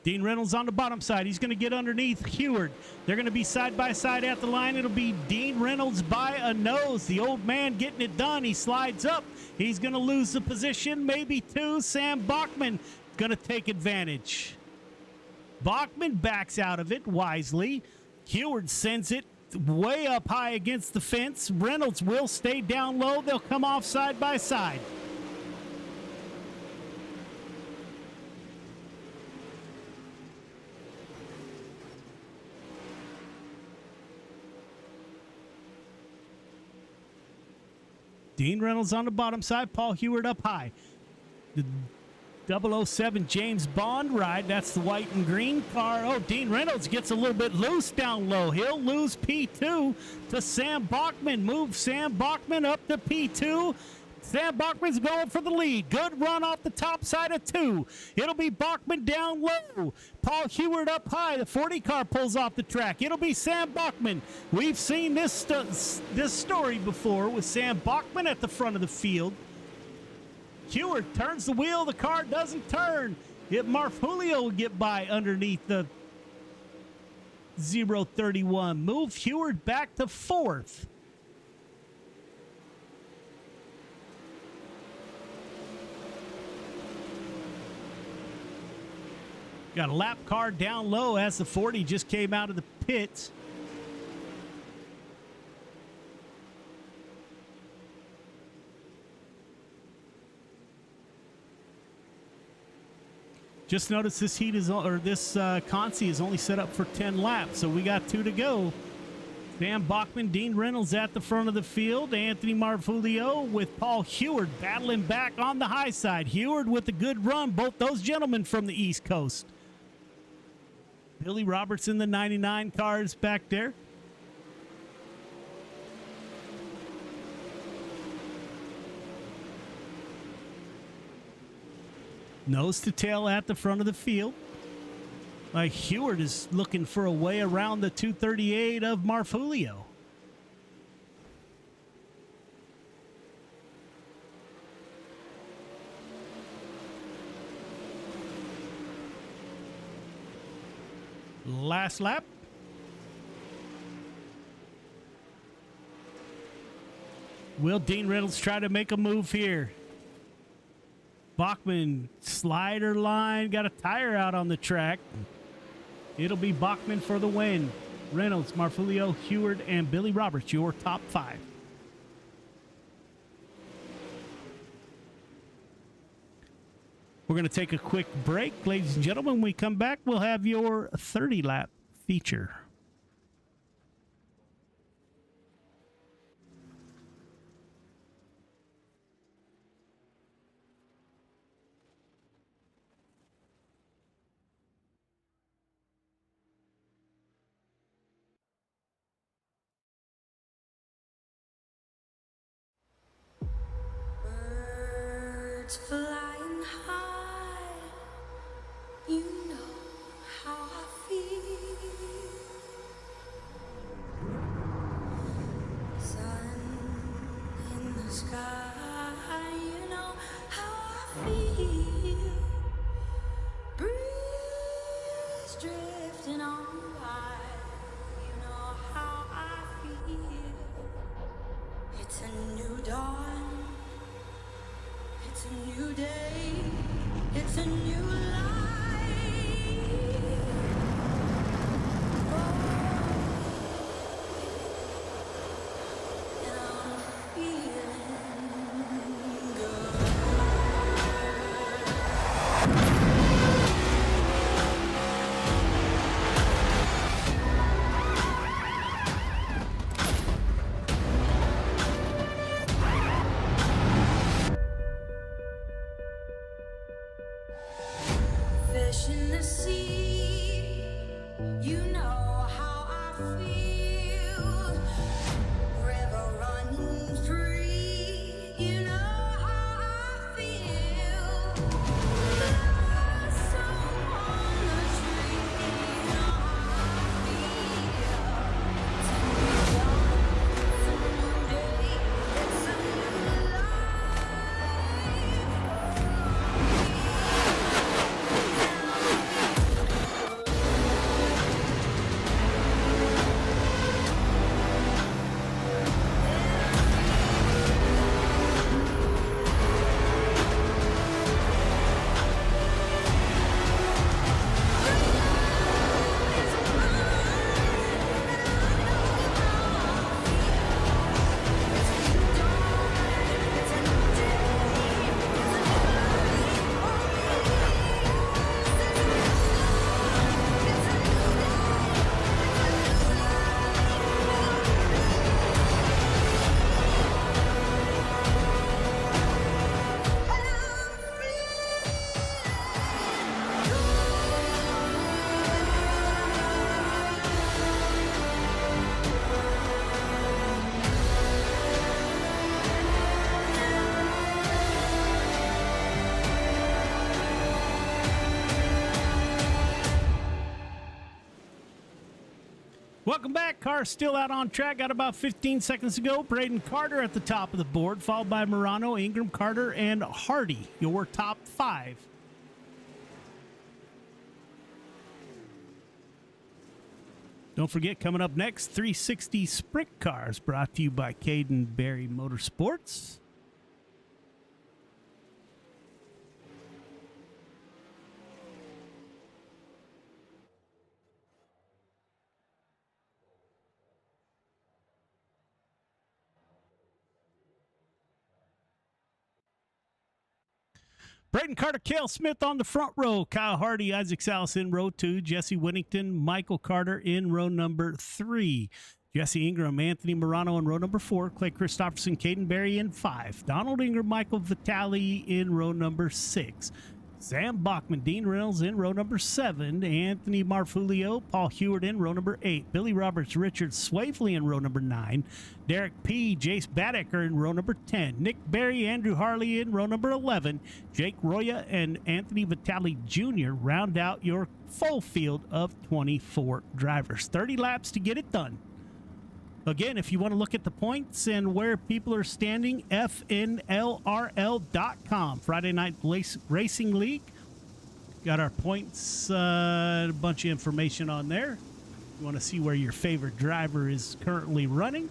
Dean Reynolds on the bottom side. He's going to get underneath Heward. They're going to be side by side at the line. It'll be Dean Reynolds by a nose. The old man getting it done. He slides up. He's going to lose the position. Maybe 2. Sam Bachman going to take advantage. Bachman backs out of it wisely. Heward sends it way up high against the fence. Reynolds will stay down low. They'll come off side by side. Dean Reynolds on the bottom side, Paul Heward up high. The 007 James Bond ride, that's the white and green car. Oh, Dean Reynolds gets a little bit loose down low. He'll lose P2 to Sam Bachman. Move Sam Bachman up to P2. Sam Bachman's going for the lead. Good run off the top side of 2. It'll be Bachman down low. Paul Heward up high. The 40 car pulls off the track. It'll be Sam Bachman. We've seen this story before with Sam Bachman at the front of the field. Heward turns the wheel. The car doesn't turn. Marfulio will get by underneath the 031. Move Heward back to 4th. Got a lap car down low as the 40 just came out of the pits. Just notice this heat is, or this Consi is only set up for 10 laps, so we got 2 to go. Sam Bachman, Dean Reynolds at the front of the field. Anthony Marfulio with Paul Heward battling back on the high side. Heward with a good run, both those gentlemen from the East Coast. Billy Roberts in the 99 cars back there. Nose to tail at the front of the field. Like Heward is looking for a way around the 238 of Marfulio. Last lap. Will Dean Reynolds try to make a move here? Bachman, slider line, got a tire out on the track. It'll be Bachman for the win. Reynolds, Marfulio, Heward, and Billy Roberts, your top 5. We're going to take a quick break. Ladies and gentlemen, when we come back, we'll have your 30-lap feature. Birds flying high, you know how I feel. Sun in the sky, you know how I feel. Breeze drifting on by, you know how I feel. It's a new dawn. It's a new day, it's a new life. And I'm feeling good. Fish in the sea, you know how I feel. River running free, you know how I feel. Blossom on the tree, you know how I feel. It's a new dawn, it's a new day, it's a new life. Welcome back. Car still out on track. Got about 15 seconds to go. Braden Carter at the top of the board, followed by Morano, Ingram, Carter, and Hardy. Your top 5. Don't forget, coming up next, 360 Sprint Cars, brought to you by Caden Berry Motorsports. Braden Carter, Cale Smith on the front row. Kyle Hardy, Isaac Salas in row 2. Jesse Whittington, Michael Carter in row number 3. Jesse Ingram, Anthony Morano in row number 4. Clay Christopherson, Caden Berry in 5. Donald Ingram, Michael Vitale in row number 6. Sam Bachman, Dean Reynolds in row number 7. Anthony Marfulio, Paul Heward in row number 8. Billy Roberts, Richard Swavely in row number 9. Derek P., Jace Badeker in row number 10. Nick Berry, Andrew Harley in row number 11. Jake Roya and Anthony Vitale Jr. round out your full field of 24 drivers. 30 laps to get it done. Again, if you want to look at the points and where people are standing, FNLRL.com. Friday Night Racing League. Got our points, a bunch of information on there. You want to see where your favorite driver is currently running?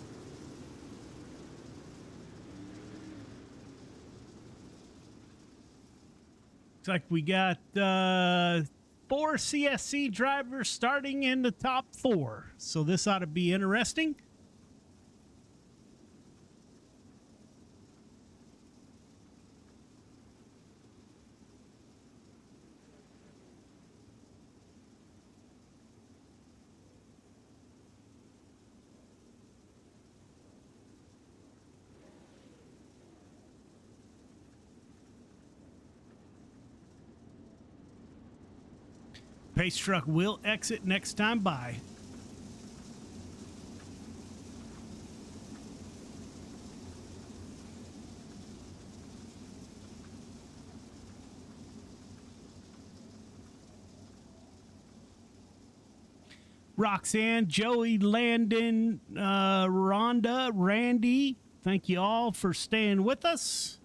Looks like we got 4 CSC drivers starting in the top 4. So this ought to be interesting. Pace truck will exit next time by. Roxanne, Joey, Landon, Rhonda, Randy, thank you all for staying with us.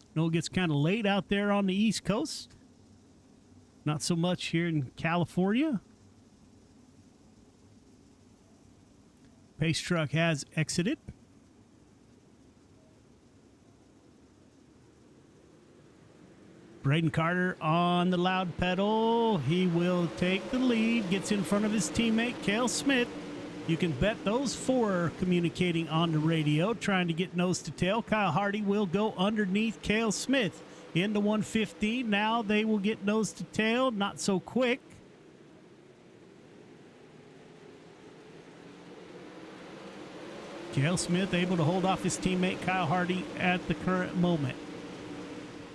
I know it gets kind of late out there on the East Coast. Not so much here in California. Pace truck has exited. Braden Carter on the loud pedal. He will take the lead, gets in front of his teammate, Cale Smith. You can bet those 4 are communicating on the radio, trying to get nose to tail. Kyle Hardy will go underneath Cale Smith. Into 115. Now they will get nose to tail. Not so quick. Cale Smith able to hold off his teammate Kyle Hardy at the current moment.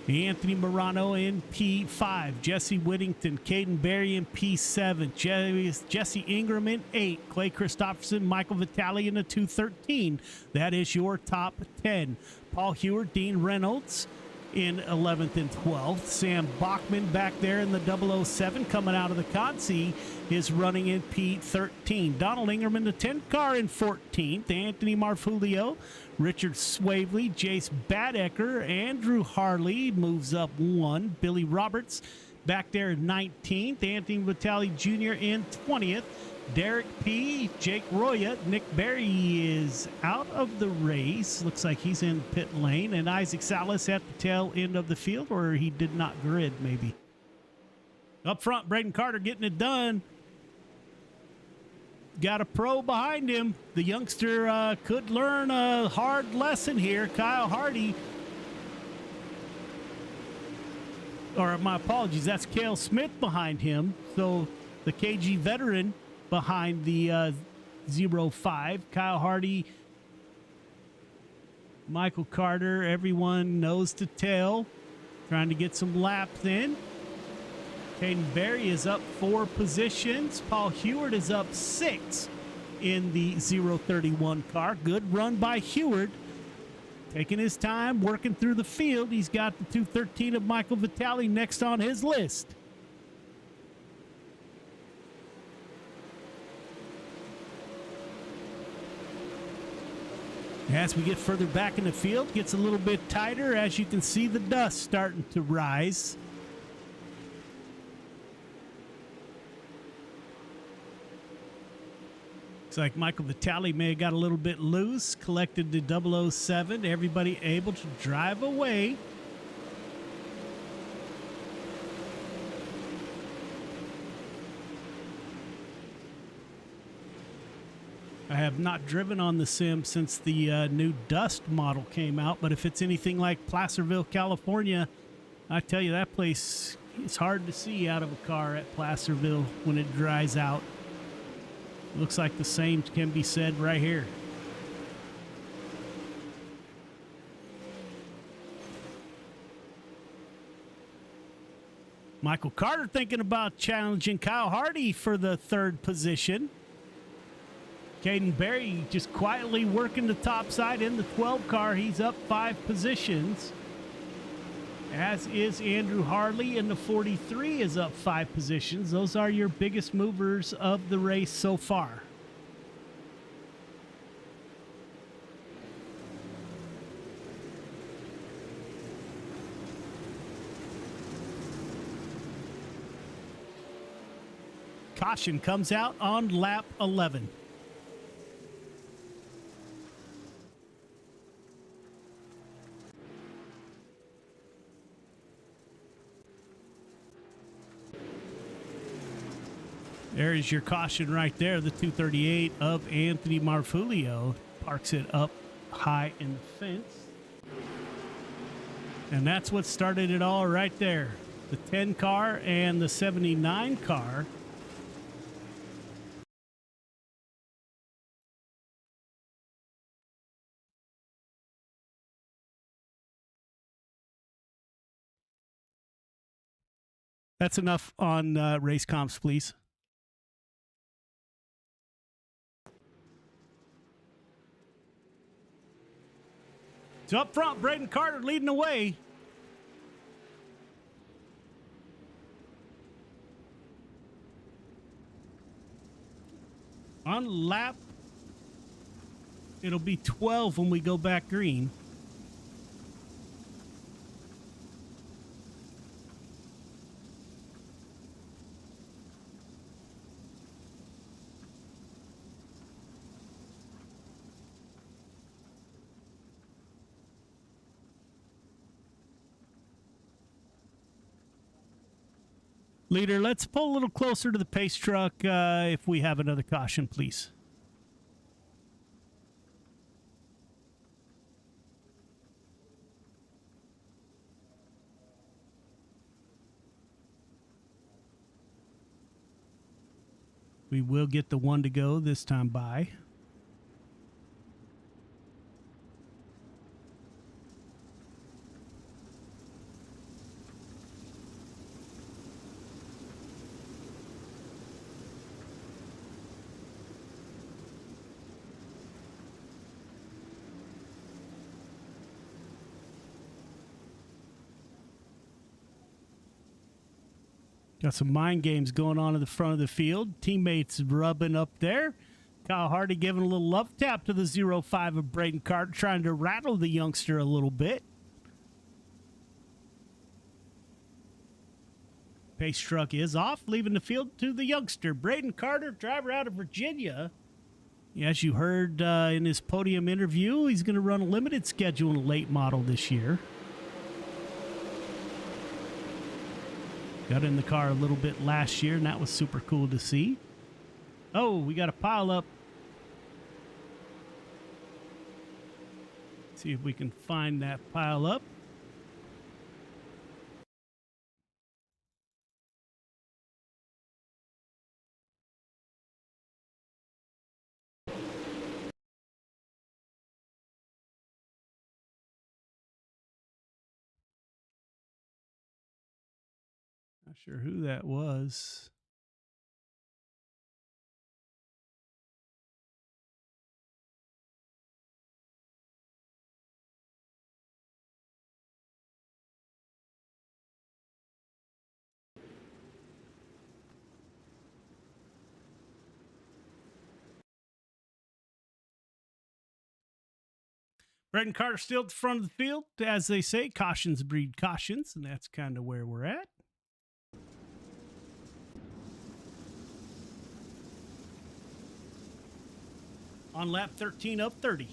Anthony Morano in P5. Jesse Whittington, Caden Berry in P7. Jesse Ingram in 8. Clay Christopherson, Michael Vitale in the 213. That is your top 10. Paul Heward, Dean Reynolds in 11th and 12th. Sam Bachman back there in the 007 coming out of the Consi is running in P13. Donald Ingram in the 10 car in 14th. Anthony Marfulio, Richard Swavely, Jace Badecker, Andrew Harley moves up 1. Billy Roberts back there in 19th. Anthony Vitale Jr. in 20th. Derek P., Jake Roya, Nick Berry is out of the race. Looks like he's in pit lane. And Isaac Salas at the tail end of the field, or he did not grid, maybe. Up front, Braden Carter getting it done. Got a pro behind him. The youngster could learn a hard lesson here. Kyle Hardy. Or my apologies, that's Cale Smith behind him. So the KG veteran behind the 05. Kyle Hardy, Michael Carter, everyone nose to tail, trying to get some laps in. Caden Berry is up 4 positions. Paul Heward is up 6 in the 031 car. Good run by Heward. Taking his time, working through the field. He's got the 213 of Michael Vitale next on his list. As we get further back in the field, gets a little bit tighter. As you can see, the dust starting to rise. Looks like Michael Vitale may have got a little bit loose, collected the 007. Everybody able to drive away. I have not driven on the sim since the new Dust model came out, but if it's anything like Placerville, California, I tell you, that place is hard to see out of a car at Placerville when it dries out. Looks like the same can be said right here. Michael Carter thinking about challenging Kyle Hardy for the 3rd position. Caden Berry just quietly working the top side in the 12 car. He's up 5 positions. As is Andrew Harley in the 43 is up 5 positions. Those are your biggest movers of the race so far. Caution comes out on lap 11. There is your caution right there. The 238 of Anthony Marfulio parks it up high in the fence. And that's what started it all right there. The 10 car and the 79 car. That's enough on race comps, please. So up front, Braden Carter leading the way. On lap, it'll be 12 when we go back green. Leader, let's pull a little closer to the pace truck if we have another caution, please. We will get the one to go this time by. Got some mind games going on in the front of the field. Teammates rubbing up there. Kyle Hardy giving a little love tap to the 0-5 of Braden Carter, trying to rattle the youngster a little bit. Pace truck is off, leaving the field to the youngster. Braden Carter, driver out of Virginia. As you heard in his podium interview, he's going to run a limited schedule in a late model this year. Got in the car a little bit last year, and that was super cool to see. Oh, we got a pile up. See if we can find that pile up. Not sure who that was. Braden Carter still at the front of the field. As they say, cautions breed cautions, and that's kind of where we're at. On lap 13 of 30.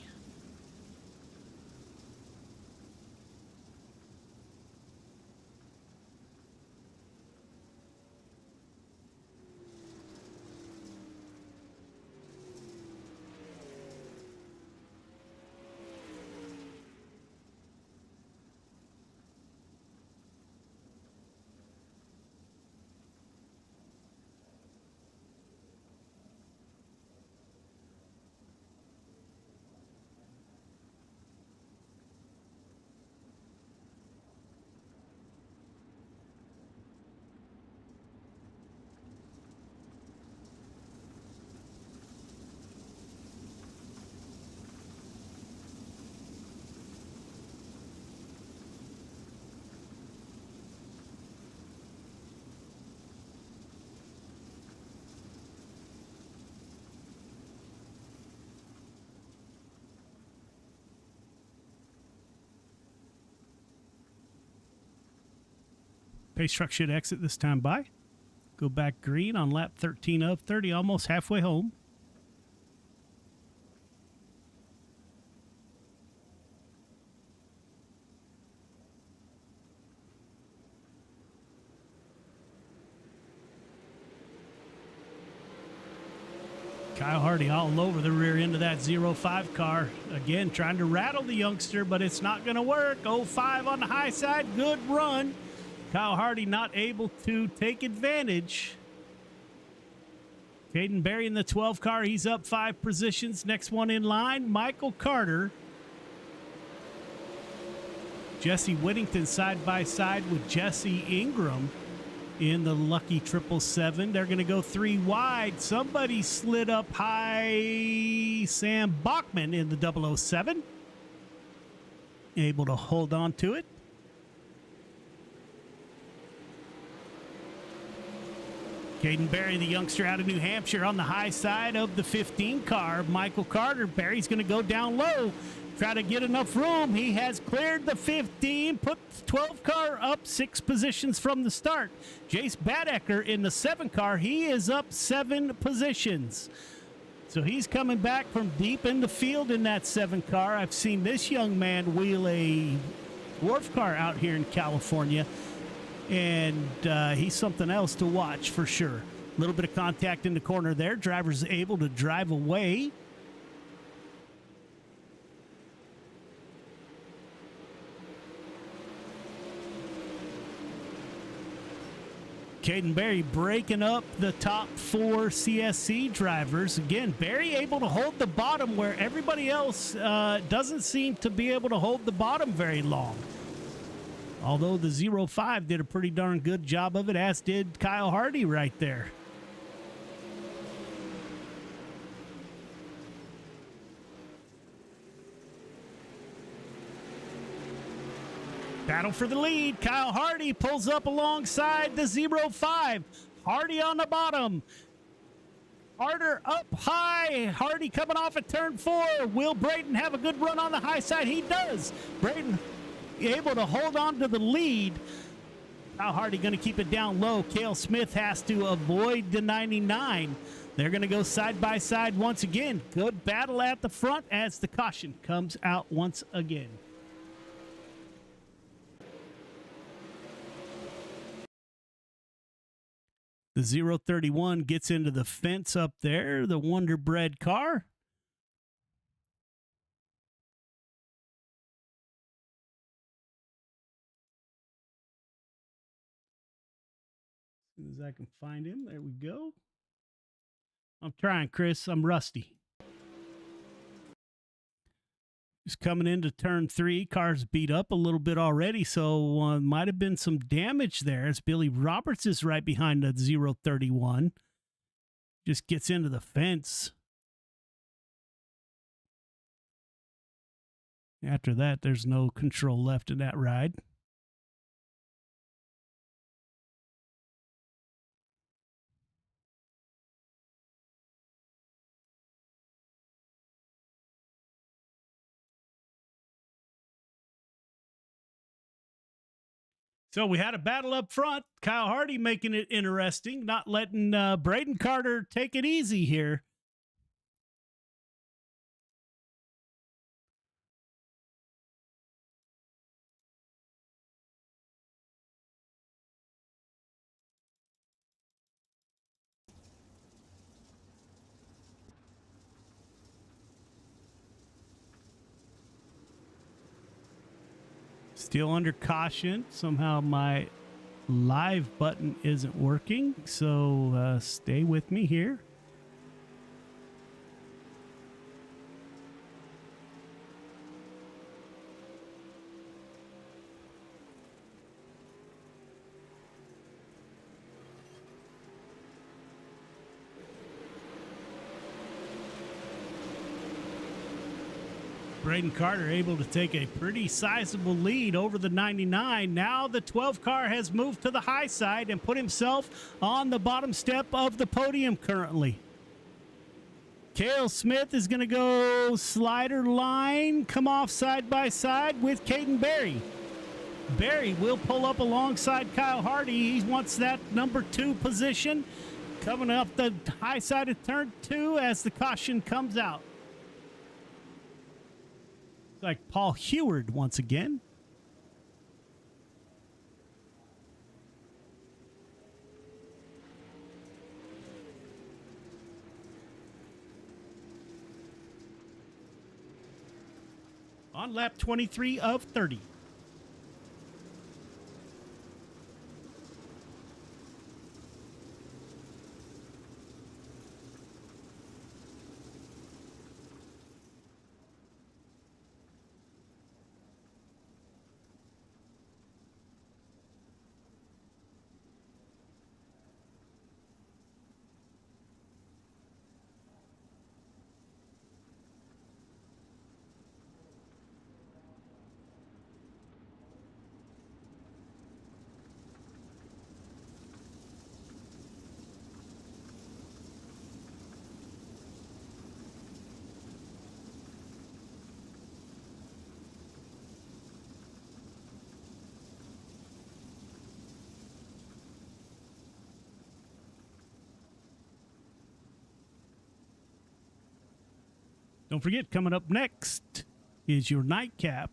Pace truck should exit this time by. Go back green on lap 13 of 30, almost halfway home. Kyle Hardy all over the rear end of that 05 car. Again, trying to rattle the youngster, but it's not going to work. 05 on the high side. Good run. Kyle Hardy not able to take advantage. Caden Berry in the 12 car. He's up 5 positions. Next one in line, Michael Carter. Jesse Whittington side by side with Jesse Ingram in the lucky 777. They're going to go 3 wide. Somebody slid up high. Sam Bachman in the 007. Able to hold on to it. Caden Berry, the youngster out of New Hampshire, on the high side of the 15 car. Michael Carter. Berry's going to go down low. Try to get enough room. He has cleared the 15, put the 12 car up 6 positions from the start. Jace Badecker in the 7 car, he is up 7 positions. So he's coming back from deep in the field in that 7 car. I've seen this young man wheel a dwarf car out here in California, and he's something else to watch for sure. A little bit of contact in the corner there. Driver's able to drive away. Caden Berry breaking up the top 4 CSC drivers. Again, Berry able to hold the bottom where everybody else doesn't seem to be able to hold the bottom very long. Although the 05 did a pretty darn good job of it, as did Kyle Hardy right there. Battle for the lead. Kyle Hardy pulls up alongside the 05. Hardy on the bottom. Carter up high. Hardy coming off at turn 4. Will Braden have a good run on the high side? He does. Braden able to hold on to the lead. Kyle Hardy going to keep it down low. Cale Smith has to avoid the 99. They're going to go side by side once again. Good battle at the front as the caution comes out once again. The 031 gets into the fence up there, the Wonder Bread car. As soon as I can find him, there we go. I'm trying, Chris. I'm rusty. Just coming into turn 3. Car's beat up a little bit already, so might have been some damage there as Billy Roberts is right behind the 031. Just gets into the fence. After that, there's no control left in that ride. So we had a battle up front. Kyle Hardy making it interesting, not letting Braden Carter take it easy here. Still under caution. Somehow my live button isn't working, so stay with me here. Braden Carter able to take a pretty sizable lead over the 99. Now the 12 car has moved to the high side and put himself on the bottom step of the podium currently. Cale Smith is going to go slider line, come off side by side with Caden Berry. Barry will pull up alongside Kyle Hardy. He wants that number 2 position. Coming up the high side of turn 2 as the caution comes out. It's like Paul Heward once again. On lap 23 of 30. Don't forget, coming up next is your nightcap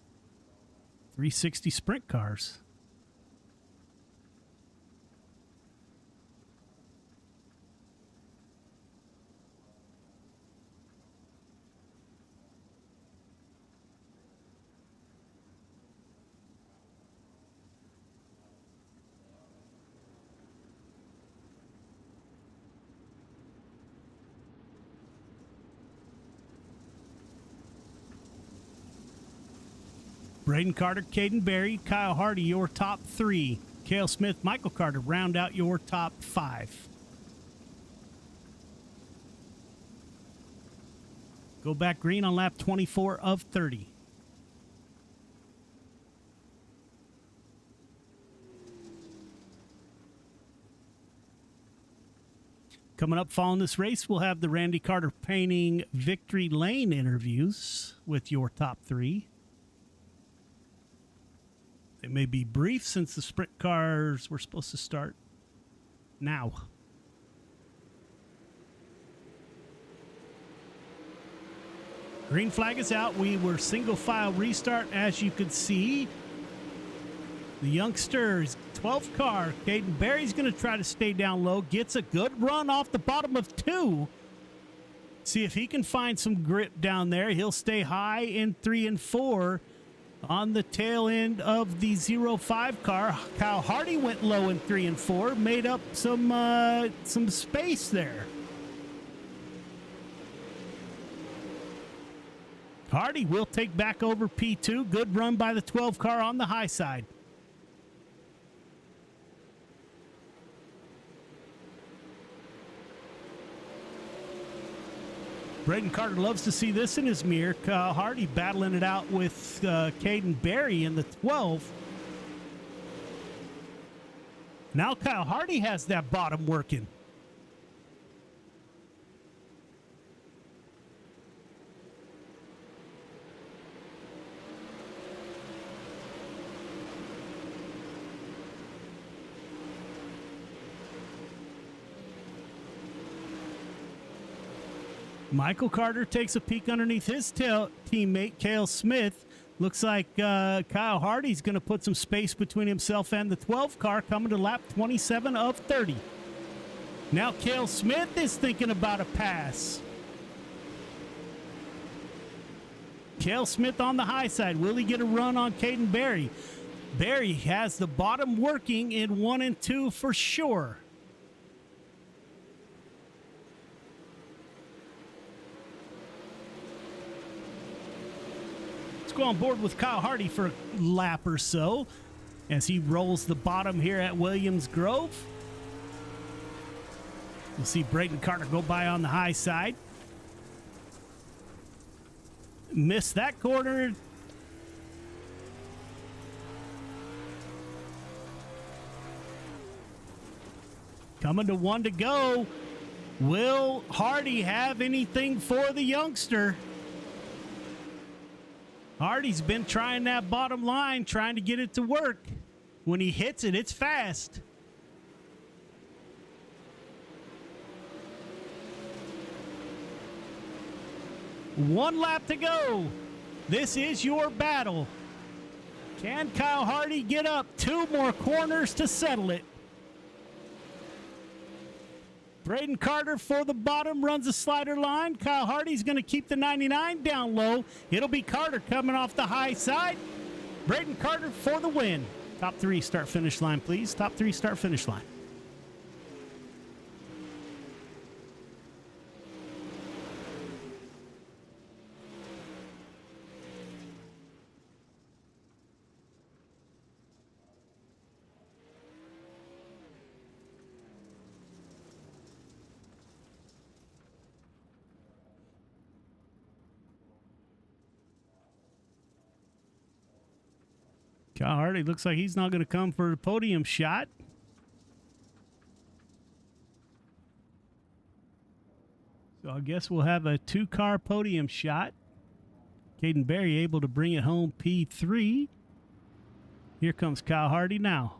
360 sprint cars. Braden Carter, Caden Berry, Kyle Hardy, your top 3. Cale Smith, Michael Carter, round out your top 5. Go back green on lap 24 of 30. Coming up following this race, we'll have the Randy Carter Painting Victory Lane interviews with your top 3. They may be brief since the sprint cars were supposed to start now. Green flag is out. We were single file restart, as you could see. The youngsters, 12th car, Caden Berry's going to try to stay down low. Gets a good run off the bottom of 2. See if he can find some grip down there. He'll stay high in 3 and 4. On the tail end of the 05 car, Kyle Hardy went low in 3 and 4, made up some space there. Hardy will take back over P2. Good run by the 12 car on the high side. Braden Carter loves to see this in his mirror. Kyle Hardy battling it out with Caden Berry in the 12. Now Kyle Hardy has that bottom working. Michael Carter takes a peek underneath his teammate, Cale Smith. Looks like Kyle Hardy's going to put some space between himself and the 12 car, coming to lap 27 of 30. Now Cale Smith is thinking about a pass. Cale Smith on the high side. Will he get a run on Caden Berry? Berry has the bottom working in 1 and 2 for sure. Let's go on board with Kyle Hardy for a lap or so as he rolls the bottom here at Williams Grove. You'll see Braden Carter go by on the high side. Missed that corner. Coming to 1 to go. Will Hardy have anything for the youngster? Hardy's been trying that bottom line, trying to get it to work. When he hits it, it's fast. One lap to go. This is your battle. Can Kyle Hardy get up 2 more corners to settle it? Braden Carter for the bottom runs a slider line. Kyle Hardy's going to keep the 99 down low. It'll be Carter coming off the high side. Braden Carter for the win. Top 3 start finish line, please. Top 3 start finish line. Kyle Hardy looks like he's not going to come for a podium shot. So I guess we'll have a 2-car podium shot. Caden Berry able to bring it home P3. Here comes Kyle Hardy now.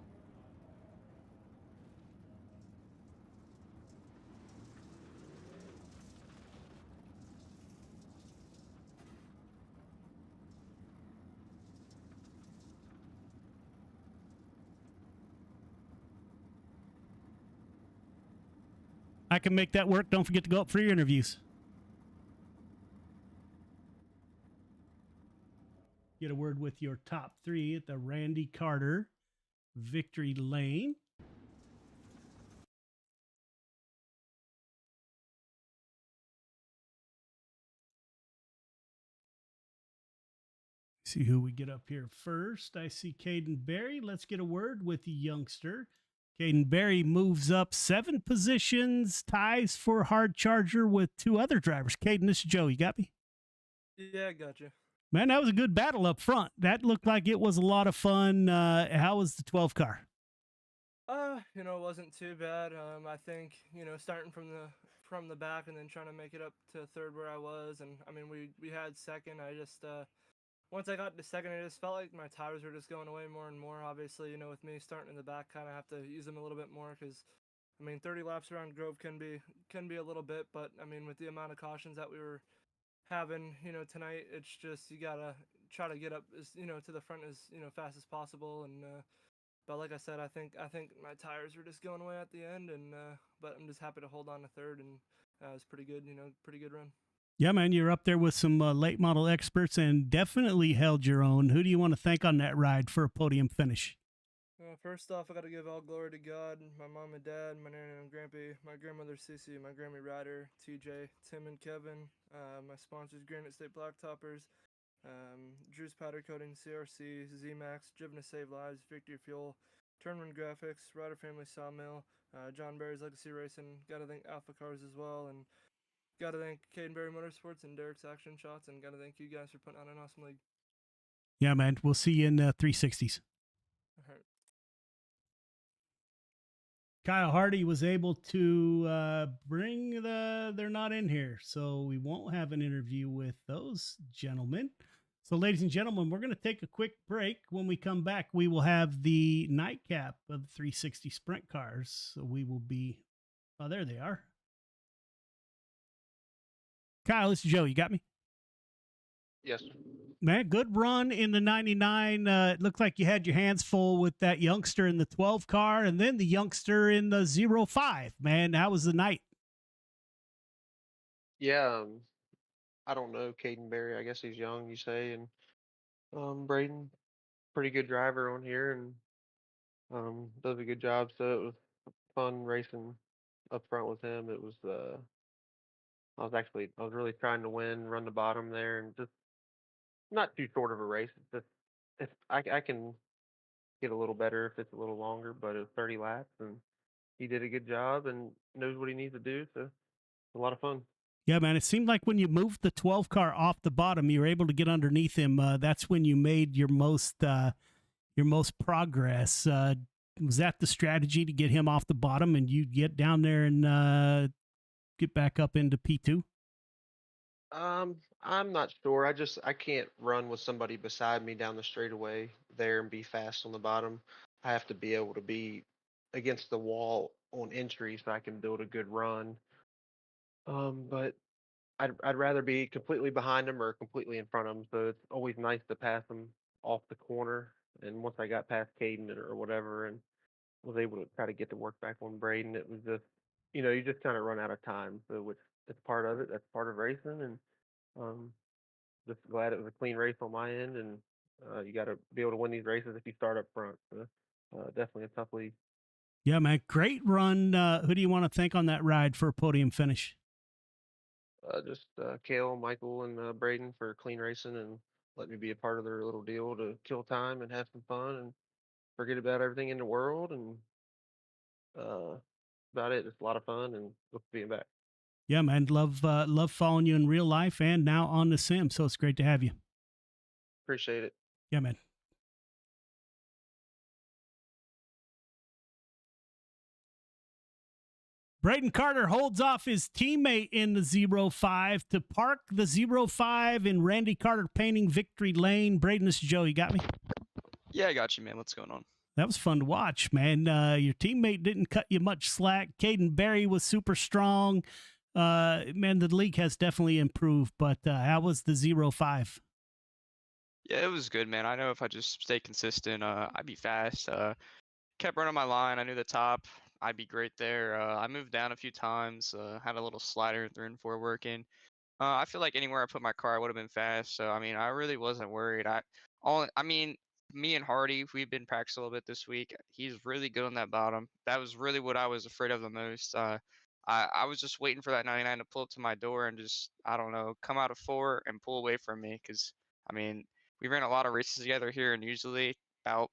I can make that work. Don't forget to go up for your interviews. Get a word with your top 3 at the Randy Carter victory lane. See who we get up here first. I see Caden Berry. Let's get a word with the youngster. Caden Berry moves up 7 positions, ties for hard charger with 2 other drivers. Caden, this is Joe. You got me? Yeah, I got you. Man, that was a good battle up front. That looked like it was a lot of fun. How was the 12 car? It wasn't too bad. I think, starting from the back and then trying to make it up to third where I was, and I mean we had second. I just once I got to second, I just felt like my tires were just going away more and more. Obviously, with me starting in the back, kind of have to use them a little bit more because, 30 laps around Grove can be a little bit, but I mean, with the amount of cautions that we were having, tonight, it's just you gotta try to get up as to the front as fast as possible. And but like I said, I think my tires were just going away at the end, and but I'm just happy to hold on to third, and it was pretty good. Pretty good run. Yeah, man, you're up there with some late model experts and definitely held your own. Who do you want to thank on that ride for a podium finish? First off, I got to give all glory to God, my mom and dad, my nanny and grandpa, my grandmother Cece, my Grammy Ryder, TJ, Tim and Kevin, my sponsors Granite State Blacktoppers, Drew's Powder Coating, CRC, ZMAX, Driven to Save Lives, Victory Fuel, Turnman Graphics, Ryder Family Sawmill, John Barry's Legacy Racing. Got to thank Alpha Cars as well, and got to thank Caden Berry Motorsports and Derek's Action Shots, and got to thank you guys for putting on an awesome league. Yeah, man, we'll see you in 360s. All right. Kyle Hardy was able to bring they're not in here, so we won't have an interview with those gentlemen. So, ladies and gentlemen, we're going to take a quick break. When we come back, we will have the nightcap of the 360 sprint cars. So we will be, oh, there they are. Kyle, this is Joe. You got me? Yes. Man, good run in the 99. It looked like you had your hands full with that youngster in the 12 car and then the youngster in the 05. Man, how was the night? Yeah, I don't know Caden Berry. I guess he's young, you say, and Braden, pretty good driver on here, and does a good job. So it was fun racing up front with him. It was I was really trying to win, run the bottom there, and just not too short of a race. It's just I can get a little better if it's a little longer, but it was 30 laps, and he did a good job and knows what he needs to do. So it's a lot of fun. Yeah, man, it seemed like when you moved the 12 car off the bottom, you were able to get underneath him. That's when you made your most progress. Was that the strategy to get him off the bottom and you get down there and get back up into P2? I'm not sure. I can't run with somebody beside me down the straightaway there and be fast on the bottom. I have to be able to be against the wall on entry so I can build a good run. But I'd rather be completely behind them or completely in front of them. So it's always nice to pass them off the corner. And once I got past Caden or whatever, and was able to try to get the work back on Braden, it was just, you just kind of run out of time. So which it's part of it. That's part of racing, and um, just glad it was a clean race on my end. And you got to be able to win these races if you start up front. So definitely a tough lead. Yeah, man, great run. Who do you want to thank on that ride for a podium finish? Just Kale, Michael, and Braden for clean racing and let me be a part of their little deal to kill time and have some fun and forget about everything in the world. And uh, about it. It's a lot of fun and look to being back. Yeah, man, love following you in real life and now on the sim. So it's great to have you. Appreciate it. Yeah, man. Braden Carter holds off his teammate in the 0-5 to park the 0-5 in Randy Carter painting victory lane. Braden, this is Joe. You got me? Yeah, I got you, man. What's going on? That was fun to watch, man. Your teammate didn't cut you much slack. Caden Berry was super strong. Man, the league has definitely improved, but how was the 0-5? Yeah, it was good, man. I know if I just stay consistent, I'd be fast. Kept running my line. I knew the top. I'd be great there. I moved down a few times. Had a little slider 3 and 4 working. I feel like anywhere I put my car, I would have been fast. So I mean, I really wasn't worried. I mean, me and Hardy, we've been practicing a little bit this week. He's really good on that bottom. That was really what I was afraid of the most. I was just waiting for that 99 to pull up to my door and just, I don't know, come out of 4 and pull away from me. Because I mean, we ran a lot of races together here, and usually about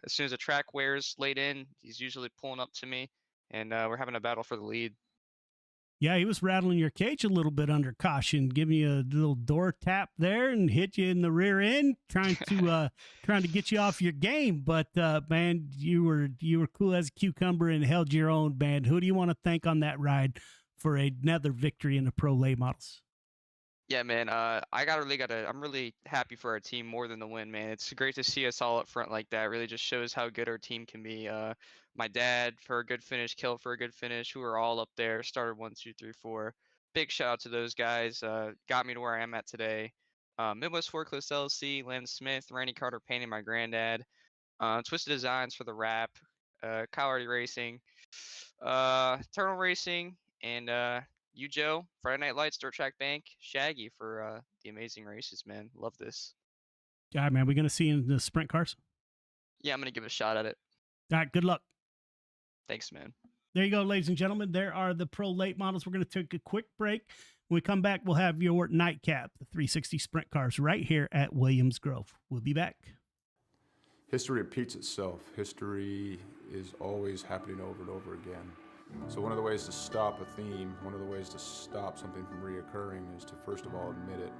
as soon as the track wears late in, he's usually pulling up to me, and we're having a battle for the lead. Yeah, he was rattling your cage a little bit under caution, giving you a little door tap there and hit you in the rear end, trying to get you off your game. But man, you were cool as a cucumber and held your own, man. Who do you want to thank on that ride for another victory in the Pro Late Models? Yeah, man. I'm really happy for our team more than the win, man. It's great to see us all up front like that. It really just shows how good our team can be. My dad for a good finish, Kill for a good finish, who are all up there. Started 1, 2, 3, 4. Big shout out to those guys. Got me to where I am at today. Midwest Forklift LLC, Len Smith, Randy Carter painting my granddad. Twisted Designs for the wrap. Kyle Hardy Racing. Eternal Racing, and you, Joe, Friday Night Lights, Dirt Track Bank, Shaggy for the amazing races, man. Love this. All right, man. We're going to see you in the sprint cars. Yeah, I'm going to give a shot at it. All right, good luck. Thanks, man. There you go, ladies and gentlemen. There are the Pro Late Models. We're going to take a quick break. When we come back, we'll have your nightcap, the 360 sprint cars, right here at Williams Grove. We'll be back. History repeats itself. History is always happening over and over again. So one of the ways to stop a theme, one of the ways to stop something from reoccurring is to first of all admit it.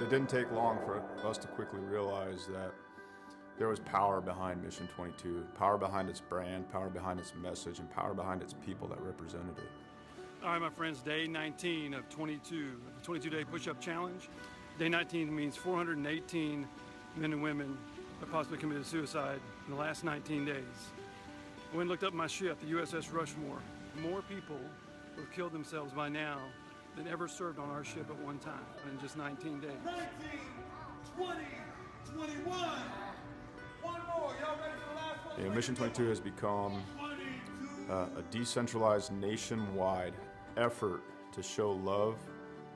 It didn't take long for us to quickly realize that there was power behind Mission 22, power behind its brand, power behind its message, and power behind its people that represented it. All right, my friends, day 19 of 22, the 22-day push-up challenge. Day 19 means 418 men and women have possibly committed suicide in the last 19 days. I went and looked up my ship, the USS Rushmore. More people who have killed themselves by now than ever served on our ship at one time in just 19 days. 19, 20, 21. One more. Y'all ready for the last one? Mission 22 has become a decentralized nationwide effort to show love,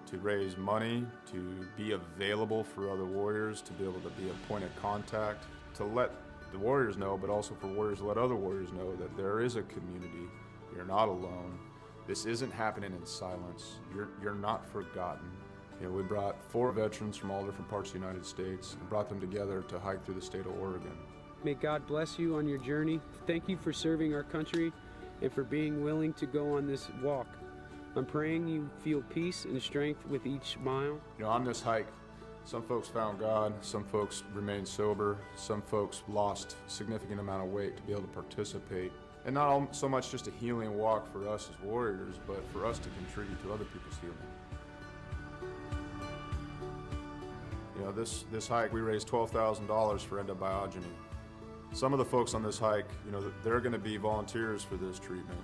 to raise money, to be available for other warriors, to be able to be a point of contact, to let the warriors know, but also for warriors to let other warriors know that there is a community. You're not alone. This isn't happening in silence. You're not forgotten. We brought 4 veterans from all different parts of the United States and brought them together to hike through the state of Oregon. May God bless you on your journey. Thank you for serving our country and for being willing to go on this walk. I'm praying you feel peace and strength with each mile. On this hike, some folks found God, some folks remained sober, some folks lost a significant amount of weight to be able to participate And not so much just a healing walk for us as warriors, but for us to contribute to other people's healing. You know, this hike, we raised $12,000 for endobiogeny. Some of the folks on this hike, you know, they're going to be volunteers for this treatment.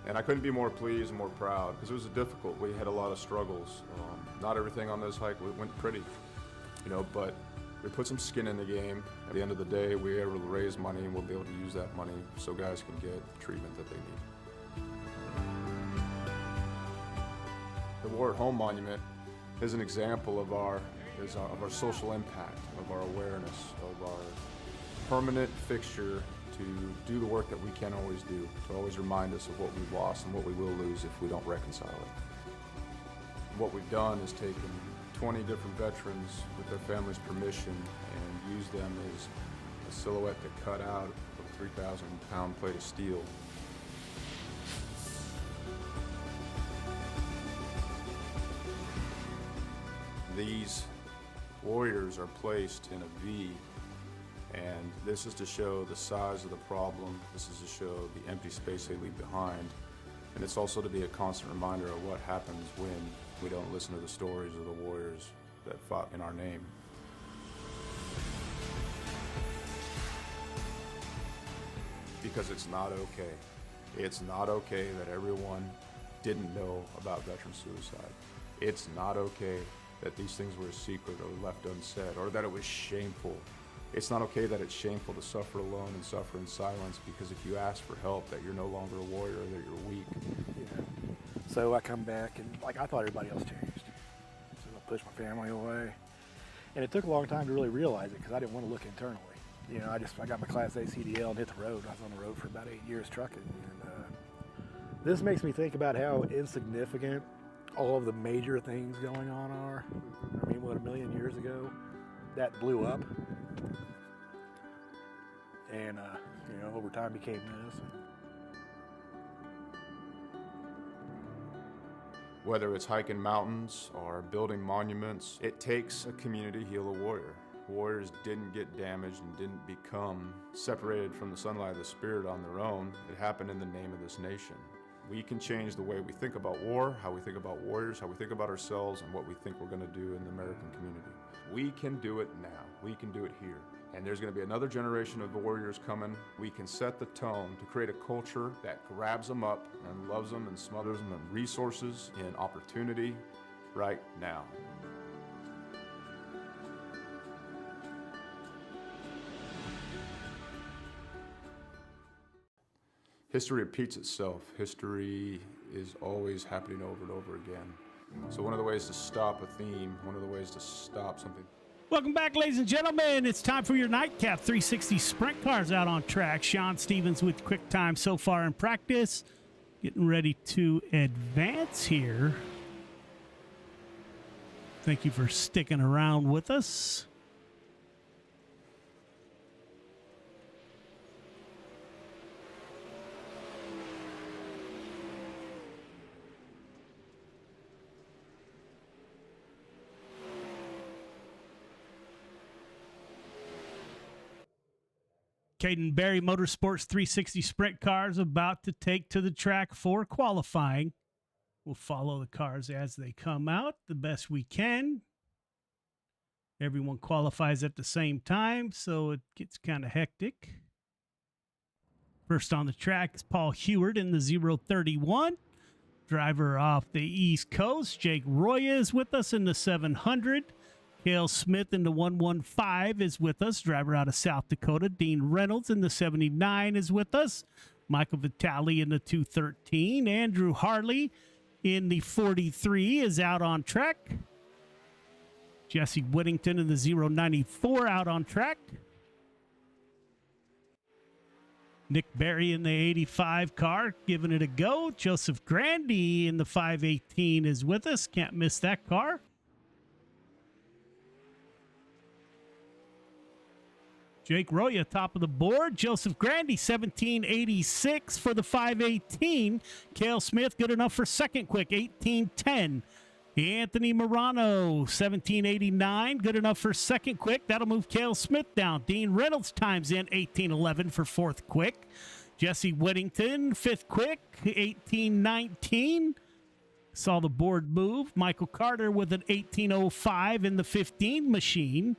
And I couldn't be more pleased and more proud, because it was difficult. We had a lot of struggles. Not everything on this hike went pretty, you know, but we put some skin in the game. At the end of the day, we were able to raise money, and we'll be able to use that money so guys can get the treatment that they need. The War at Home Monument is an example of our social impact, of our awareness, of our permanent fixture to do the work that we can't always do, to always remind us of what we've lost and what we will lose if we don't reconcile it. What we've done is taken 20 different veterans with their families' permission and used them as a silhouette to cut out of a 3,000-pound plate of steel. These warriors are placed in a V, and this is to show the size of the problem. This is to show the empty space they leave behind. And it's also to be a constant reminder of what happens when we don't listen to the stories of the warriors that fought in our name. Because it's not okay. It's not okay that everyone didn't know about veteran suicide. It's not okay that these things were a secret or left unsaid, or that it was shameful. It's not okay that it's shameful to suffer alone and suffer in silence, because if you ask for help, that you're no longer a warrior, that you're weak. Yeah. So I come back and I thought everybody else changed. So I pushed my family away. And it took a long time to really realize it, because I didn't want to look internally. You know, I got my Class A CDL and hit the road. I was on the road for about 8 years trucking. And this makes me think about how insignificant all of the major things going on are. I mean, what, 1 million years ago, that blew up. And, you know, over time became this. Whether it's hiking mountains or building monuments, it takes a community to heal a warrior. Warriors didn't get damaged and didn't become separated from the sunlight of the spirit on their own. It happened in the name of this nation. We can change the way we think about war, how we think about warriors, how we think about ourselves, and what we think we're going to do in the American community. We can do it now. We can do it here. And there's going to be another generation of warriors coming. We can set the tone to create a culture that grabs them up and loves them and smothers them in resources, in opportunity, right now. History repeats itself. History is always happening over and over again. So one of the ways to stop a theme, one of the ways to stop something. Welcome back, ladies and gentlemen. It's time for your Nightcap 360 Sprint Cars out on track. Sean Stevens with quick time so far in practice. Getting ready to advance here. Thank you for sticking around with us. Caden Berry Motorsports 360 Sprint Cars about to take to the track for qualifying. We'll follow the cars as they come out the best we can. Everyone qualifies at the same time, so it gets kind of hectic. First on the track is Paul Heward in the 031. Driver off the East Coast, Jake Roya is with us in the 700. Cale Smith in the 115 is with us. Driver out of South Dakota. Dean Reynolds in the 79 is with us. Michael Vitale in the 213. Andrew Harley in the 43 is out on track. Jesse Whittington in the 094 out on track. Nick Berry in the 85 car giving it a go. Joseph Grandy in the 518 is with us. Can't miss that car. Jake Roya, top of the board. Joseph Grandy, 1786 for the 518. Cale Smith, good enough for second quick, 1810. Anthony Morano, 1789, good enough for second quick. That'll move Cale Smith down. Dean Reynolds times in 1811 for fourth quick. Jesse Whittington, fifth quick, 18-19. Saw the board move. Michael Carter with an 18.05 in the 15 machine.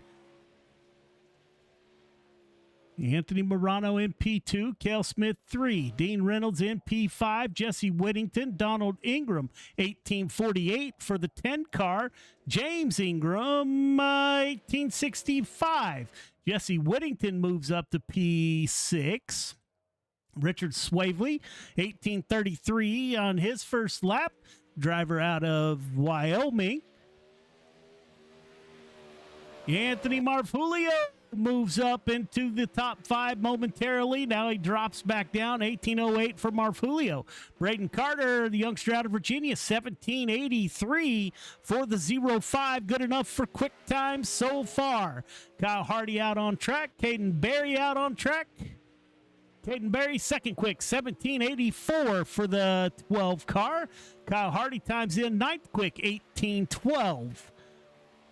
Anthony Morano in P2, Cale Smith 3, Dean Reynolds in P5, Jesse Whittington, Donald Ingram 1848 for the 10 car, James Ingram 1865. Jesse Whittington moves up to P6. Richard Swavely 1833 on his first lap, driver out of Wyoming. Anthony Marfulio moves up into the top 5 momentarily. Now he drops back down. 1808 for Marfulio. Braden Carter, the youngster out of Virginia, 1783 for the 05. Good enough for quick time so far. Kyle Hardy out on track. Caden Berry out on track. Caden Berry, second quick, 1784 for the 12 car. Kyle Hardy times in ninth quick, 1812.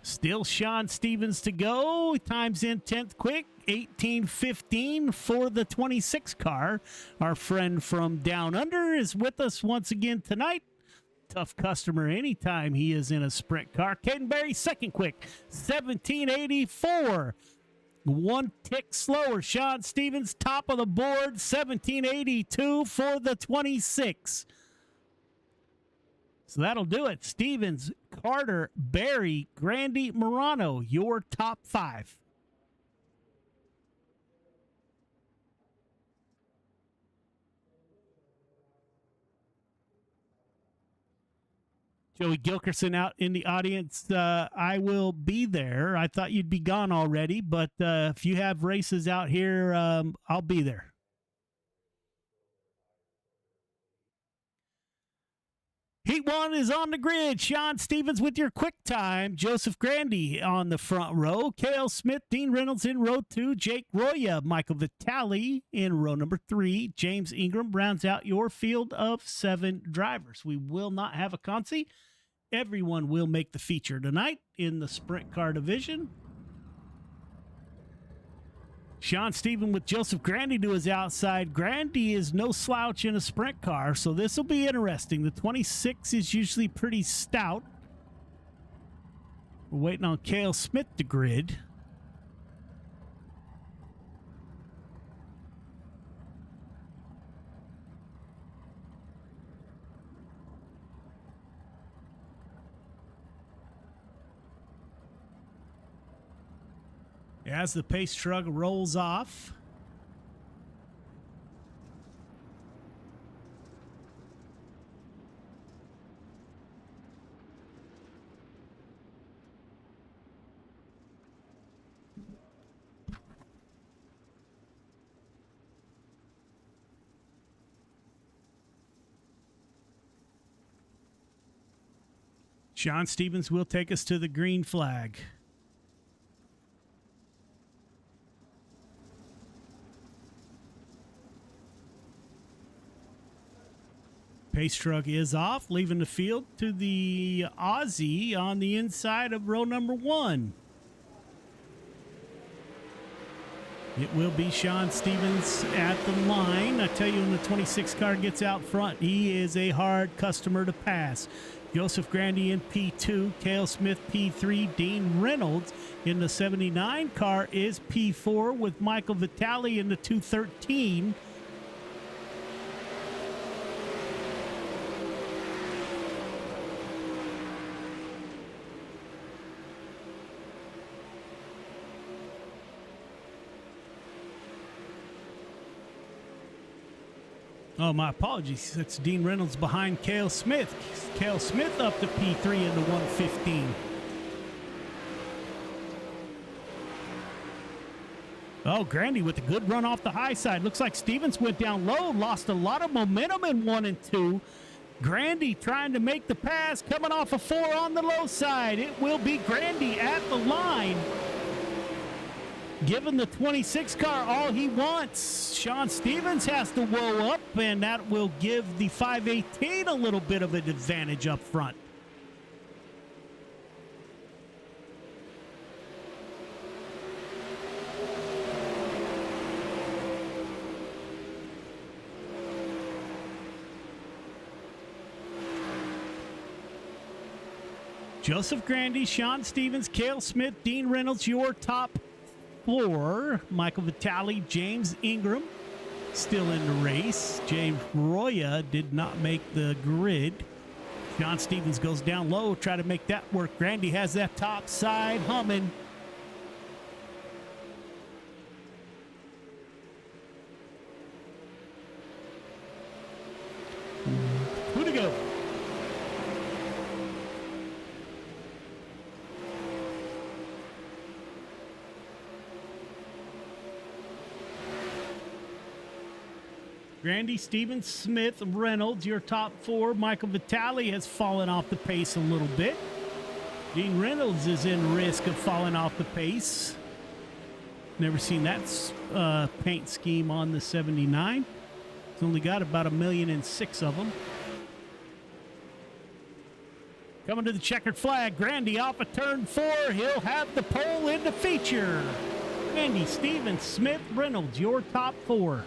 Still Sean Stevens to go. Times in 10th quick, 1815 for the 26 car. Our friend from Down Under is with us once again tonight. Tough customer anytime he is in a sprint car. Caden Berry, second quick, 1784. One tick slower. Sean Stevens, top of the board, 1782 for the 26. So that'll do it. Stevens, Carter, Berry, Grandy, Morano, your top 5. Joey Gilkerson out in the audience. I will be there. I thought you'd be gone already, but if you have races out here, I'll be there. Heat 1 is on the grid. Sean Stevens with your quick time. Joseph Grandy on the front row. Cale Smith, Dean Reynolds in row 2. Jake Roya, Michael Vitale in row number 3. James Ingram rounds out your field of 7 drivers. We will not have a consi. Everyone will make the feature tonight in the sprint car division. Sean Stevens with Joseph Grandy to his outside. Grandy is no slouch in a sprint car, so this will be interesting. The 26 is usually pretty stout. We're waiting on Cale Smith to grid. As the pace truck rolls off. Sean Stevens will take us to the green flag. Pace truck is off, leaving the field to the Aussie on the inside of row number 1. It will be Sean Stevens at the line. I tell you, when the 26 car gets out front, he is a hard customer to pass. Joseph Grandy in P2, Cale Smith P3, Dean Reynolds in the 79 car is P4 with Michael Vitale in the 213. Oh, my apologies. It's Dean Reynolds behind Cale Smith. Cale Smith up to P3 in the 115. Oh, Grandy with a good run off the high side. Looks like Stevens went down low, lost a lot of momentum in 1 and 2. Grandy trying to make the pass, coming off a 4 on the low side. It will be Grandy at the line. Giving the 26 car all he wants. Sean Stevens has to whoa up, and that will give the 518 a little bit of an advantage up front. Joseph Grandy, Sean Stevens, Cale Smith, Dean Reynolds, your top 4. Michael Vitale, James Ingram still in the race. James Roya did not make the grid. Sean Stevens goes down low, try to make that work. Grandy has that top side humming. Who to go? Grandy, Stevens, Smith, Reynolds, your top 4. Michael Vitale has fallen off the pace a little bit. Dean Reynolds is in risk of falling off the pace. Never seen that paint scheme on the 79. It's only got about 1.6 million of them. Coming to the checkered flag, Grandy off of turn 4. He'll have the pole in the feature. Grandy, Stevens, Smith, Reynolds, your top 4.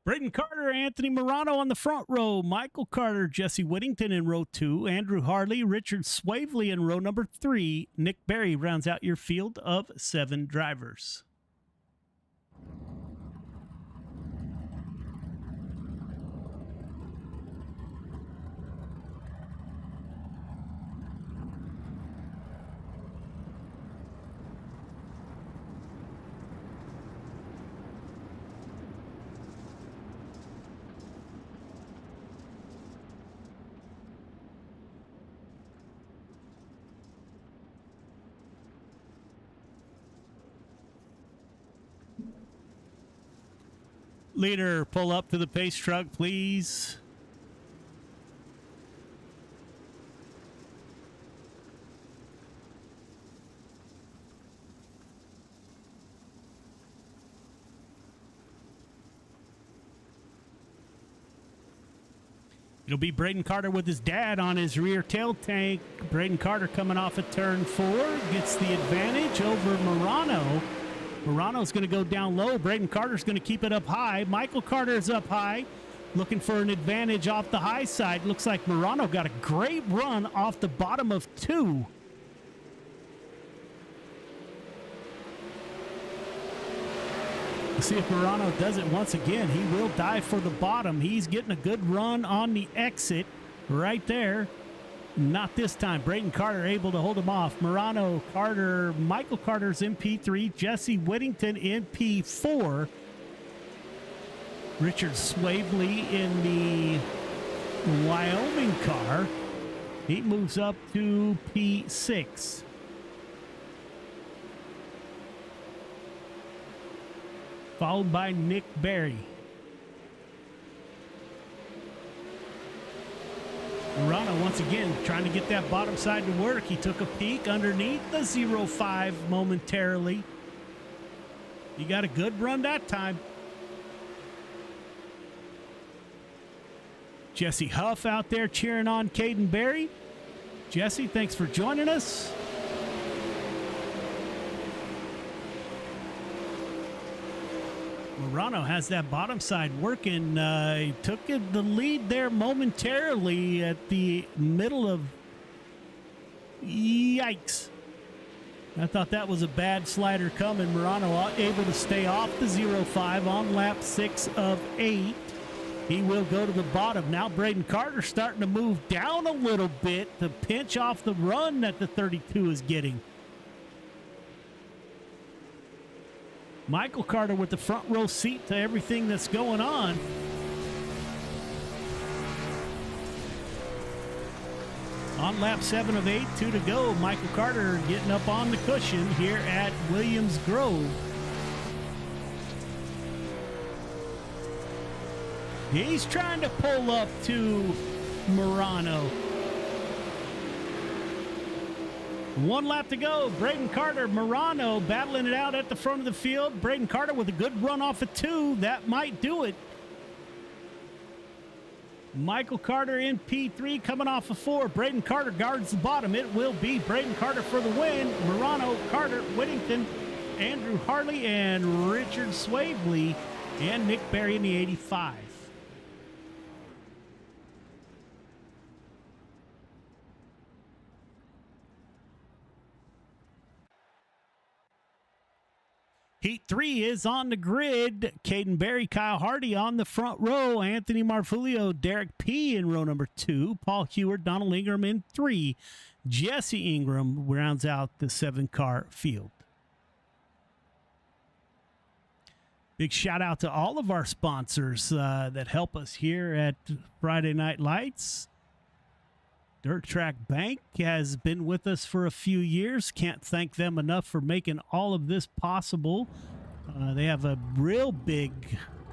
Braden Carter, Anthony Morano on the front row. Michael Carter, Jesse Whittington in row 2. Andrew Harley, Richard Swavely in row number 3. Nick Berry rounds out your field of 7 drivers. Leader, pull up to the pace truck, please. It'll be Braden Carter with his dad on his rear tail tank. Braden Carter coming off of turn 4, gets the advantage over Morano. Morano's going to go down low. Braden Carter's going to keep it up high. Michael Carter's up high, looking for an advantage off the high side. Looks like Morano got a great run off the bottom of 2. Let's see if Morano does it once again. He will dive for the bottom. He's getting a good run on the exit right there. Not this time. Braden Carter able to hold him off. Morano, Carter, Michael Carter's in P3. Jesse Whittington in P4. Richard Swavely in the Wyoming car. He moves up to P6. Followed by Nick Berry. Morano once again trying to get that bottom side to work. He took a peek underneath the 0.5 momentarily. He got a good run that time. Jesse Huff out there cheering on Caden Berry. Jesse, thanks for joining us. Morano has that bottom side working. He took the lead there momentarily at the middle of... Yikes. I thought that was a bad slider coming. Morano able to stay off the 0.5 on lap 6 of 8. He will go to the bottom. Now Braden Carter starting to move down a little bit to pinch off the run that the 32 is getting. Michael Carter with the front row seat to everything that's going on. On lap 7 of 8, 2 to go. Michael Carter getting up on the cushion here at Williams Grove. He's trying to pull up to Morano. 1 lap to go. Braden Carter, Morano battling it out at the front of the field. Braden Carter with a good run off of 2. That might do it. Michael Carter in P3 coming off of 4. Braden Carter guards the bottom. It will be Braden Carter for the win. Morano, Carter, Whittington, Andrew Harley, and Richard Swavely, and Nick Berry in the 85. Heat 3 is on the grid. Caden Berry, Kyle Hardy on the front row. Anthony Marfulio, Derek P. in row number 2. Paul Heward, Donald Ingram in 3. Jesse Ingram rounds out the 7-car field. Big shout out to all of our sponsors that help us here at Friday Night Lights. Dirt Track Bank has been with us for a few years. Can't thank them enough for making all of this possible. They have a real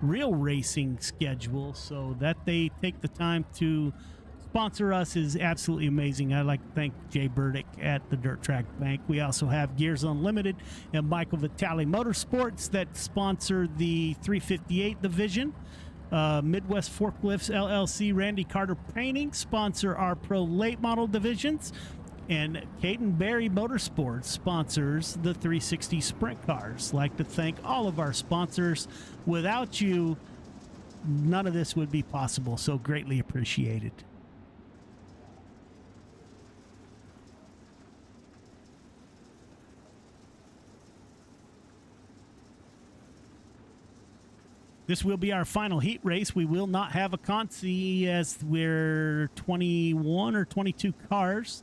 racing schedule, so that they take the time to sponsor us is absolutely amazing. I'd like to thank Jay Burdick at the Dirt Track Bank. We also have Gears Unlimited and Michael Vitale Motorsports that sponsor the 358 division. Midwest Forklifts LLC, Randy Carter Painting sponsor our Pro Late Model divisions, and Caden Berry Motorsports sponsors the 360 Sprint Cars. Like to thank all of our sponsors. Without you, none of this would be possible, so greatly appreciated. This will be our final heat race. We will not have a consi as we're 21 or 22 cars.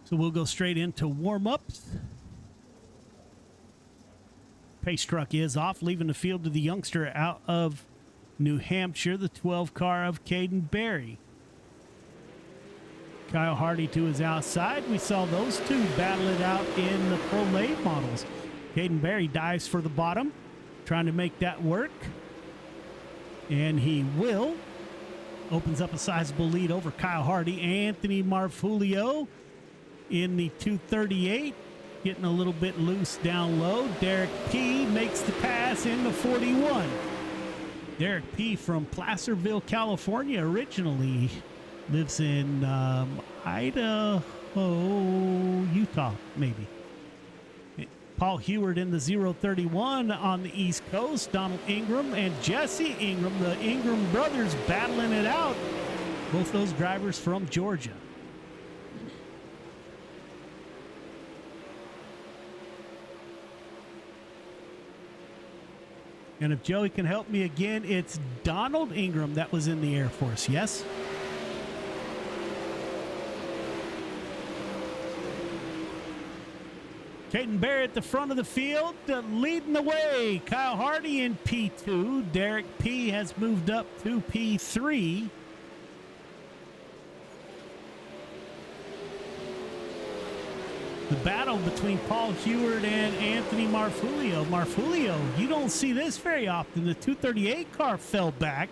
So we'll go straight into warm-ups. Pace truck is off, leaving the field to the youngster out of New Hampshire, the 12 car of Caden Berry. Kyle Hardy to his outside. We saw those two battle it out in the Pro Late models. Caden Berry dives for the bottom, trying to make that work, and he will. Opens up a sizable lead over Kyle Hardy. Anthony Marfulio in the 238, getting a little bit loose down low. Derek P. makes the pass in the 41. Derek P. from Placerville, California originally, lives in Idaho, Utah, maybe. Paul Heward in the 031 on the East Coast. Donald Ingram and Jesse Ingram, the Ingram brothers, battling it out. Both those drivers from Georgia. And if Joey can help me again, it's Donald Ingram that was in the Air Force, yes? Caden Berry at the front of the field, leading the way. Kyle Hardy in P2. Derek P. has moved up to P3. The battle between Paul Heward and Anthony Marfulio. Marfulio, you don't see this very often. The 238 car fell back.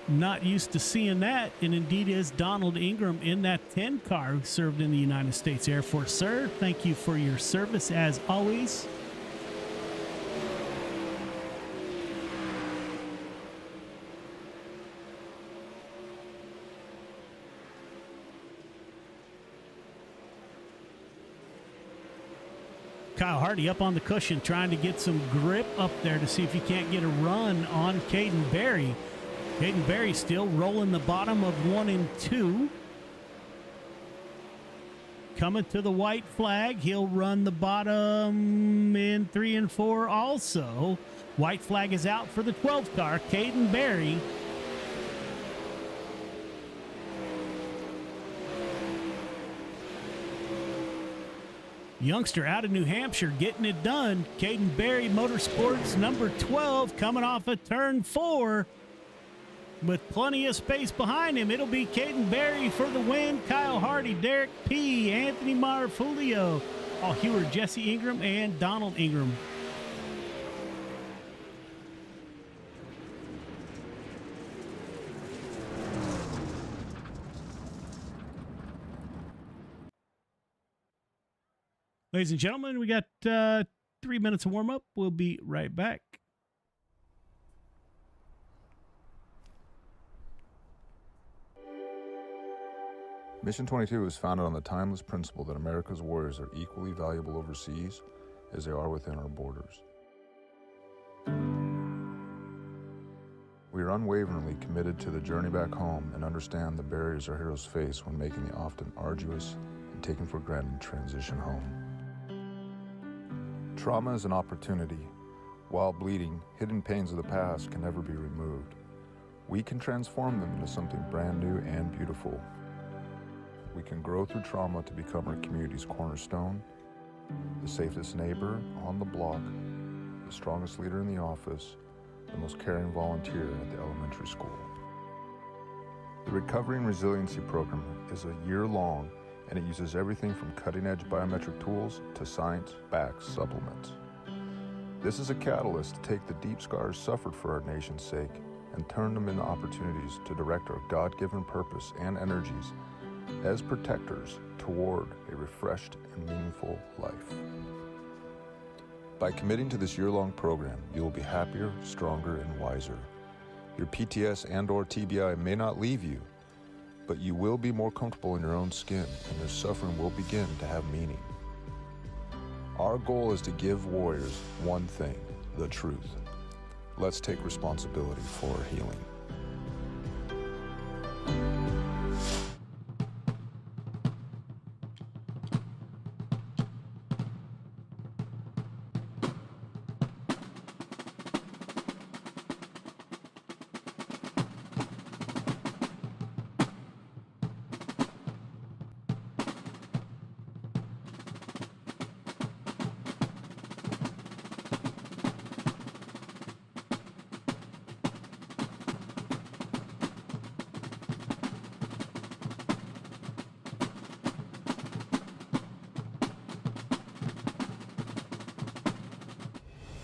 Not used to seeing that, and indeed is Donald Ingram in that 10 car who served in the United States Air Force. Sir, thank you for your service as always. Kyle Hardy up on the cushion trying to get some grip up there to see if he can't get a run on Caden Berry. Caden Berry still rolling the bottom of 1 and 2. Coming to the white flag. He'll run the bottom in 3 and 4 also. White flag is out for the 12 car, Caden Berry. Youngster out of New Hampshire getting it done. Caden Berry Motorsports number 12 coming off of turn 4. With plenty of space behind him, it'll be Caden Berry for the win. Kyle Hardy, Derek P., Anthony Marfulio, Paul Heward, Jesse Ingram, and Donald Ingram. Ladies and gentlemen, we got 3 minutes of warm-up. We'll be right back. Mission 22 was founded on the timeless principle that America's warriors are equally valuable overseas as they are within our borders. We are unwaveringly committed to the journey back home and understand the barriers our heroes face when making the often arduous and taken for granted transition home. Trauma is an opportunity. While bleeding, hidden pains of the past can never be removed. We can transform them into something brand new and beautiful. We can grow through trauma to become our community's cornerstone, the safest neighbor on the block, the strongest leader in the office, the most caring volunteer at the elementary school. The Recovery and Resiliency Program is a year-long, and it uses everything from cutting-edge biometric tools to science-backed supplements. This is a catalyst to take the deep scars suffered for our nation's sake and turn them into opportunities to direct our God-given purpose and energies as protectors toward a refreshed and meaningful life. By committing to this year-long program, you will be happier, stronger, and wiser. Your PTS and/or TBI may not leave you, but you will be more comfortable in your own skin, and your suffering will begin to have meaning. Our goal is to give warriors one thing, the truth. Let's take responsibility for our healing.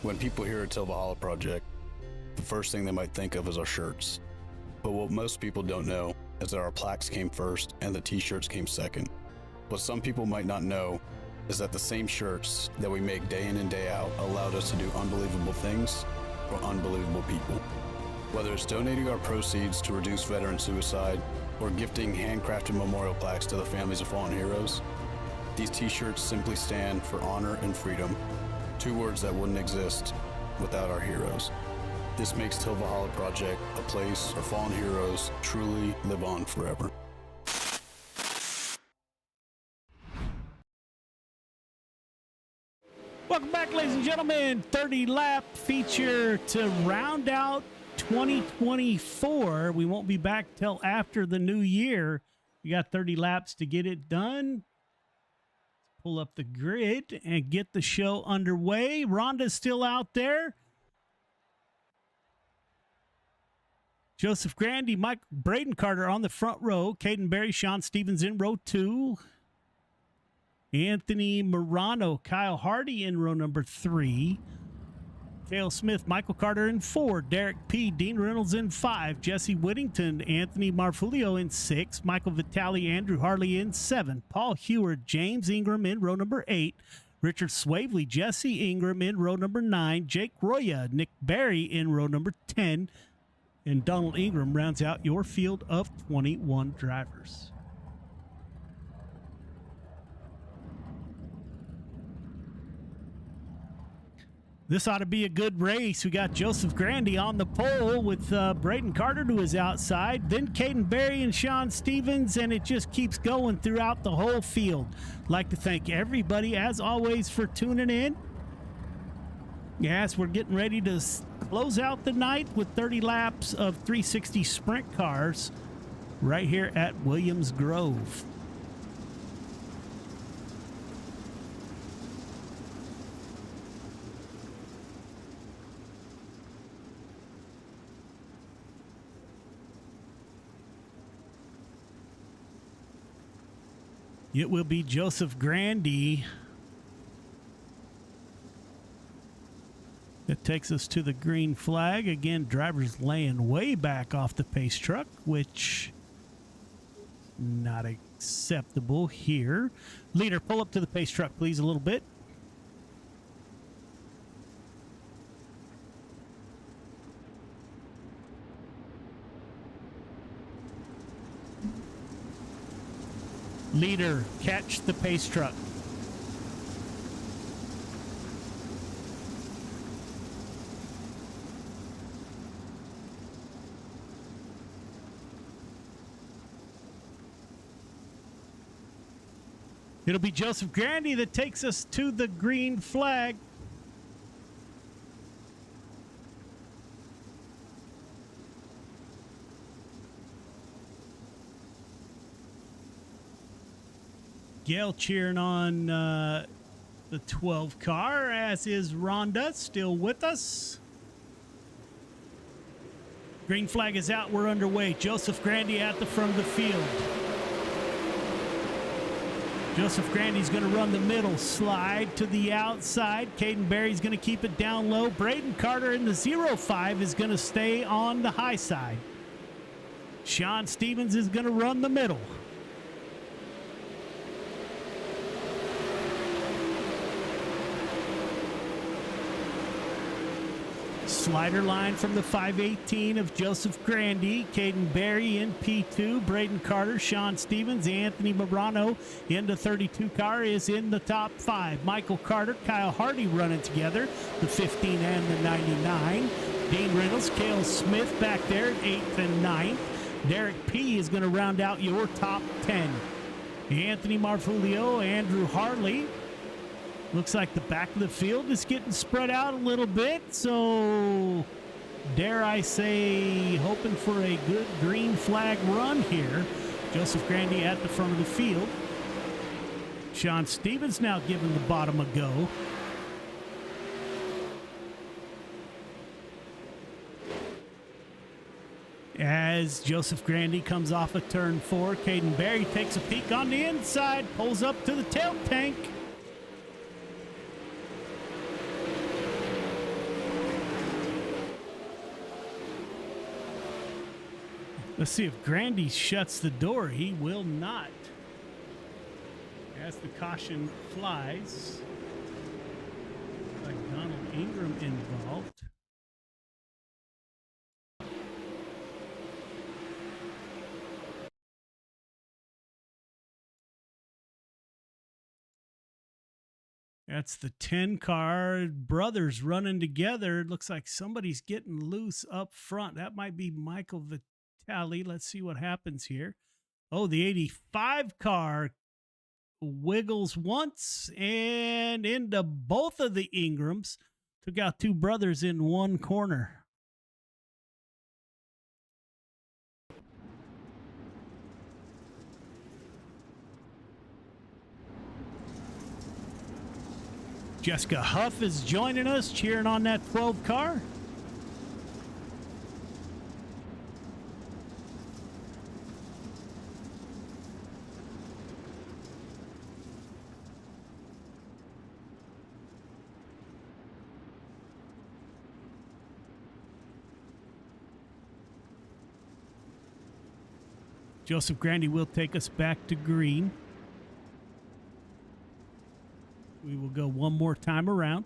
When people hear a Till Valhalla project, the first thing they might think of is our shirts. But what most people don't know is that our plaques came first and the t-shirts came second. What some people might not know is that the same shirts that we make day in and day out allowed us to do unbelievable things for unbelievable people. Whether it's donating our proceeds to reduce veteran suicide or gifting handcrafted memorial plaques to the families of fallen heroes, these t-shirts simply stand for honor and freedom. Two words that wouldn't exist without our heroes. This makes Till Valhalla Project a place our fallen heroes truly live on forever. Welcome back, ladies and gentlemen. 30 lap feature to round out 2024. We won't be back till after the new year. We got 30 laps to get it done. Pull up the grid and get the show underway. Rhonda's still out there. Joseph Grandy, Mike Braden Carter on the front row. Caden Berry, Sean Stevens in row 2. Anthony Morano, Kyle Hardy in row number 3. Cale Smith, Michael Carter in 4. Derek P. Dean Reynolds in 5. Jesse Whittington, Anthony Marfulio in 6. Michael Vitale, Andrew Harley in 7. Paul Heward, James Ingram in row number 8. Richard Swavely, Jesse Ingram in row number 9. Jake Roya, Nick Barry in row number 10. And Donald Ingram rounds out your field of 21 drivers. This ought to be a good race. We got Joseph Grandy on the pole with Braden Carter to his outside, then Caden Berry and Sean Stevens, and it just keeps going throughout the whole field. I'd like to thank everybody, as always, for tuning in. Yes, we're getting ready to close out the night with 30 laps of 360 sprint cars right here at Williams Grove. It will be Joseph Grandy that takes us to the green flag. Again, drivers laying way back off the pace truck, which not acceptable here. Leader, pull up to the pace truck, please, a little bit. Leader, catch the pace truck. It'll be Joseph Grandy that takes us to the green flag. Gail cheering on the 12 car, as is Rhonda, still with us. Green flag is out. We're underway. Joseph Grandy at the front of the field. Joseph Grandy's going to run the middle, slide to the outside. Caden Berry's going to keep it down low. Braden Carter in the 0-5 is going to stay on the high side. Sean Stevens is going to run the middle. Slider line from the 518 of Joseph Grandy. Caden Berry in P2. Braden Carter, Sean Stevens, Anthony Morano in the 32 car is in the top 5. Michael Carter, Kyle Hardy running together, the 15 and the 99. Dean Reynolds, Cale Smith back there at 8th and 9th. Derek P is going to round out your top 10. Anthony Marfulio, Andrew Harley. Looks like the back of the field is getting spread out a little bit, so dare I say, hoping for a good green flag run here. Joseph Grandy at the front of the field. Sean Stevens now giving the bottom a go. As Joseph Grandy comes off of turn 4, Caden Berry takes a peek on the inside, pulls up to the tail tank. Let's see if Grandy shuts the door. He will not. As the caution flies, like Donald Ingram involved. That's the 10 car. Brothers running together. It looks like somebody's getting loose up front. That might be Michael Vitale. Let's see what happens here. Oh, the 85 car wiggles once and into both of the Ingrams. Took out two brothers in one corner. Jessica Huff is joining us, cheering on that 12 car. Joseph Grandy will take us back to green. We will go one more time around.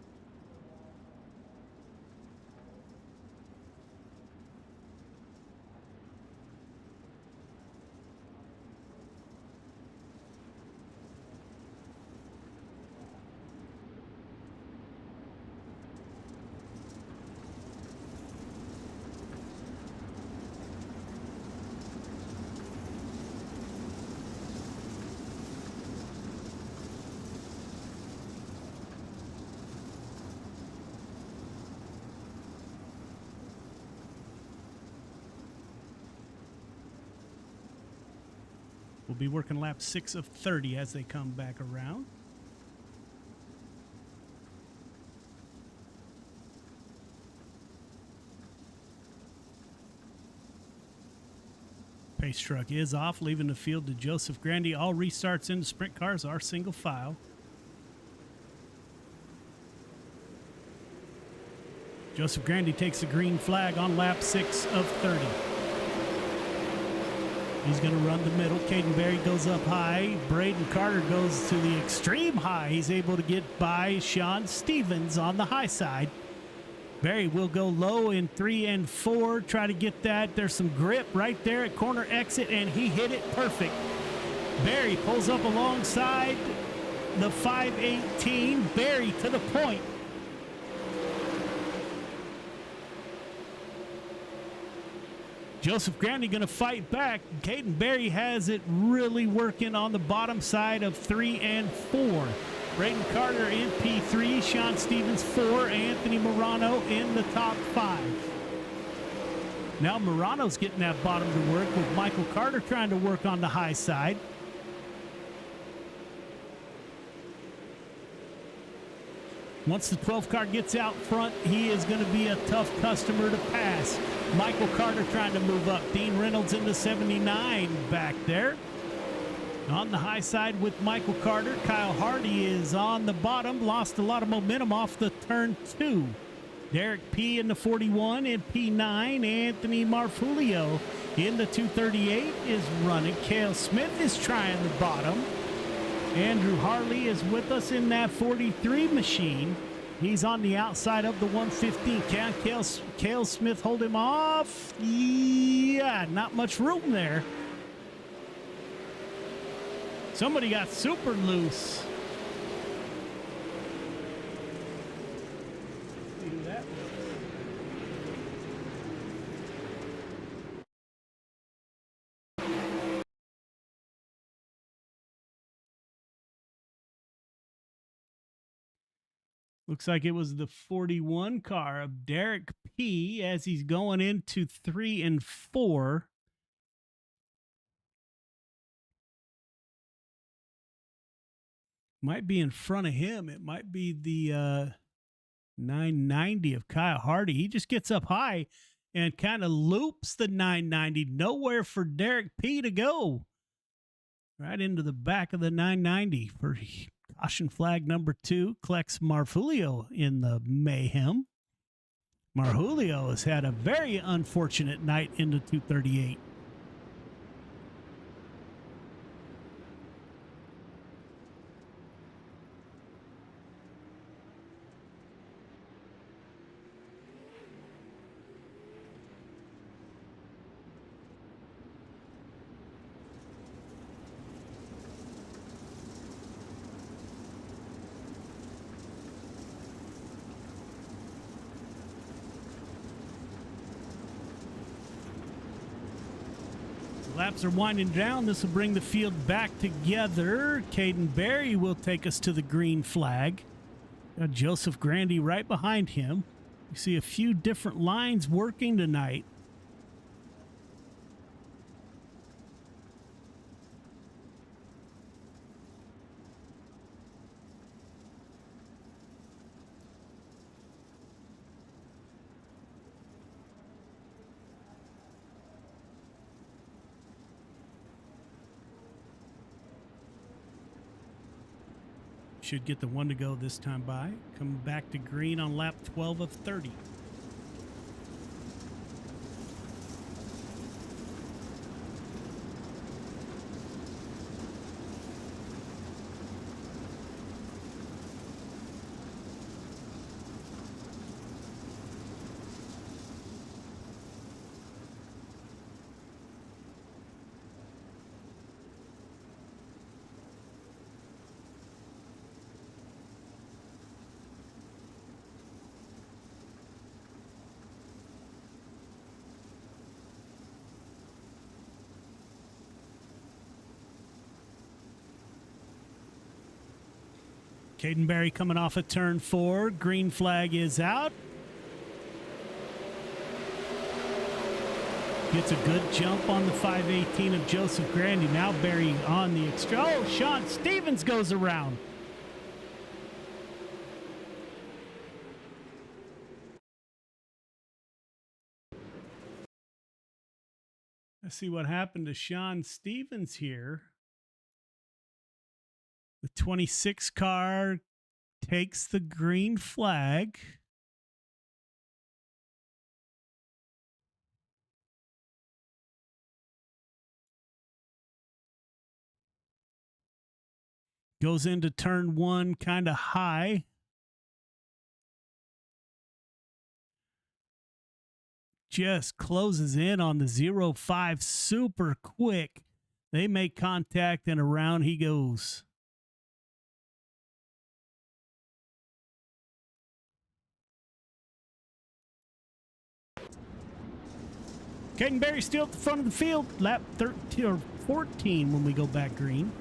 We'll be working lap 6 of 30 as they come back around. Pace truck is off, leaving the field to Joseph Grandy. All restarts in the sprint cars are single file. Joseph Grandy takes the green flag on lap 6 of 30. He's going to run the middle. Caden Berry goes up high. Braden Carter goes to the extreme high. He's able to get by Sean Stevens on the high side. Berry will go low in 3 and 4. Try to get that. There's some grip right there at corner exit, and he hit it perfect. Barry pulls up alongside the 518. Barry to the point. Joseph Grandy going to fight back. Caden Barry has it really working on the bottom side of 3 and 4. Braden Carter in P3, Sean Stevens 4, Anthony Morano in the top 5. Now Morano's getting that bottom to work with Michael Carter trying to work on the high side. Once the 12 car gets out front, he is going to be a tough customer to pass. Michael Carter trying to move up. Dean Reynolds in the 79 back there. On the high side with Michael Carter, Kyle Hardy is on the bottom. Lost a lot of momentum off the turn 2. Derek P in the 41 and P9. Anthony Marfulio in the 238 is running. Cale Smith is trying the bottom. Andrew Harley is with us in that 43 machine. He's on the outside of the 115. Can Cale Smith hold him off? Yeah, not much room there. Somebody got super loose. See who that was. Looks like it was the 41 car of Derek P as he's going into 3 and 4. Might be in front of him. It might be the 990 of Kyle Hardy. He just gets up high and kind of loops the 990. Nowhere for Derek P to go. Right into the back of the 990 for caution flag number 2. Collects Marfulio in the mayhem. Marfulio has had a very unfortunate night into 238. Laps are winding down. This will bring the field back together. Caden Barry will take us to the green flag. Got Joseph Grandy right behind him. You see a few different lines working tonight. Should get the one to go this time by. Come back to green on lap 12 of 30. Caden Barry coming off of turn 4. Green flag is out. Gets a good jump on the 518 of Joseph Grandy. Now Barry on the extra. Oh, Sean Stevens goes around. Let's see what happened to Sean Stevens here. The 26 car takes the green flag. Goes into turn 1 kind of high. Just closes in on the 0-5 super quick. They make contact, and around he goes. Caden Berry still at the front of the field, lap 13 or 14 when we go back green.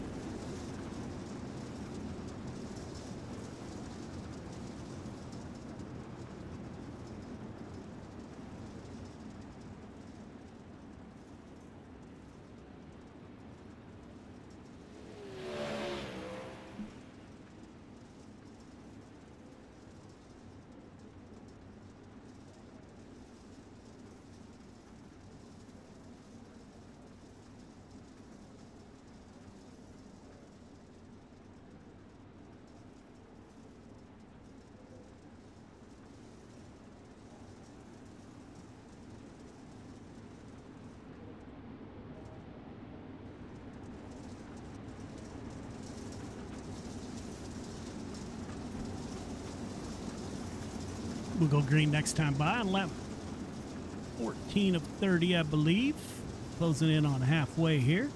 We'll go green next time by on lap 14 of 30, I believe. Closing in on halfway here.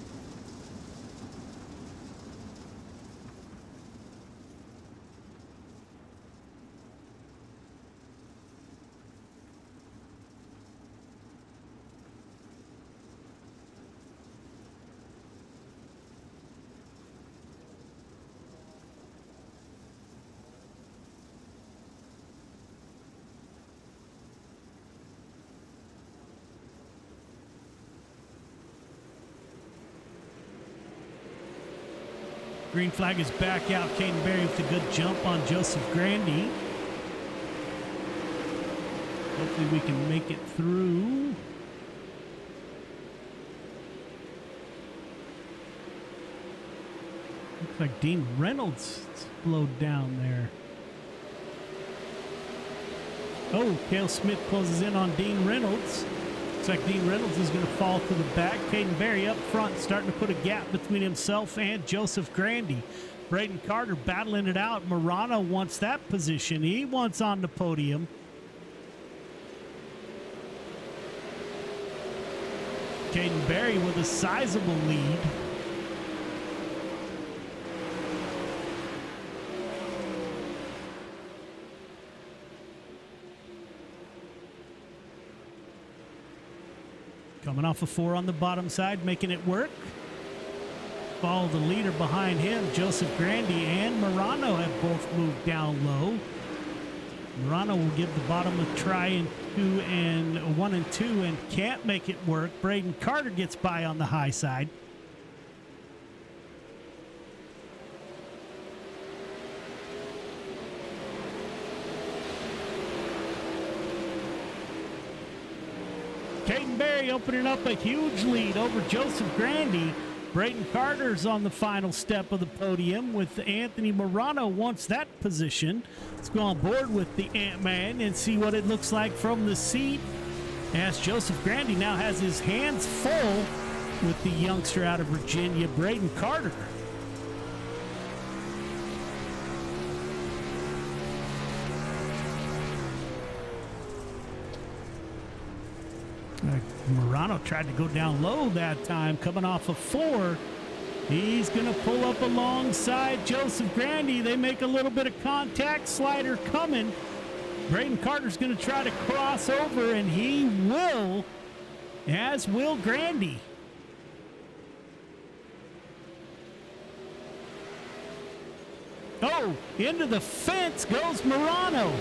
Green flag is back out. Caden Berry with a good jump on Joseph Grandy. Hopefully we can make it through. Looks like Dean Reynolds slowed down there. Oh, Cale Smith closes in on Dean Reynolds. Looks like Dean Reynolds is going to fall to the back. Caden Berry up front, starting to put a gap between himself and Joseph Grandy. Braden Carter battling it out. Morano wants that position. He wants on the podium. Caden Berry with a sizable lead. Coming off a 4 on the bottom side, making it work. Follow the leader behind him. Joseph Grandy and Morano have both moved down low. Morano will give the bottom a try in 1 and 2 and can't make it work. Braden Carter gets by on the high side. Caden Berry opening up a huge lead over Joseph Grandy. Braden Carter's on the final step of the podium with Anthony Morano wants that position. Let's go on board with the Ant-Man and see what it looks like from the seat as Joseph Grandy now has his hands full with the youngster out of Virginia, Braden Carter. Morano tried to go down low that time, coming off a 4. He's going to pull up alongside Joseph Grandy. They make a little bit of contact. Slider coming. Braden Carter's going to try to cross over, and he will, as will Grandy. Oh, into the fence goes Morano.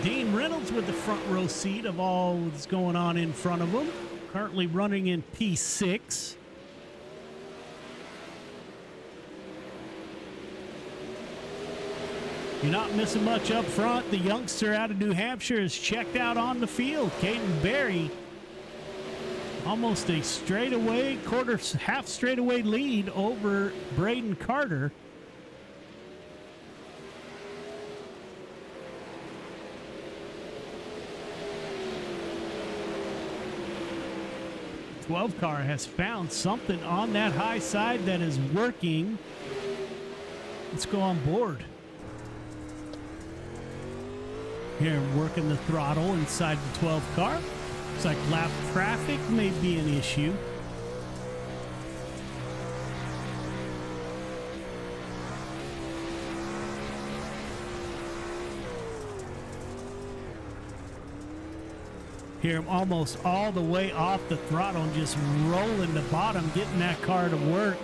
Dean Reynolds with the front row seat of all that's going on in front of him. Currently running in P6. You're not missing much up front. The youngster out of New Hampshire is checked out on the field. Caden Berry, almost a straightaway, half straightaway lead over Braden Carter. The 12 car has found something on that high side that is working. Let's go on board. Here, working the throttle inside the 12 car. Looks like lap traffic may be an issue. Hear him almost all the way off the throttle and just rolling the bottom, getting that car to work,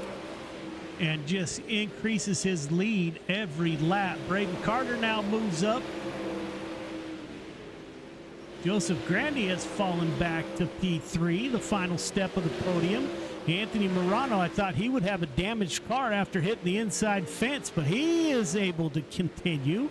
and just increases his lead every lap. Braden Carter now moves up. Joseph Grandy has fallen back to P3, the final step of the podium. Anthony Morano, I thought he would have a damaged car after hitting the inside fence, but he is able to continue.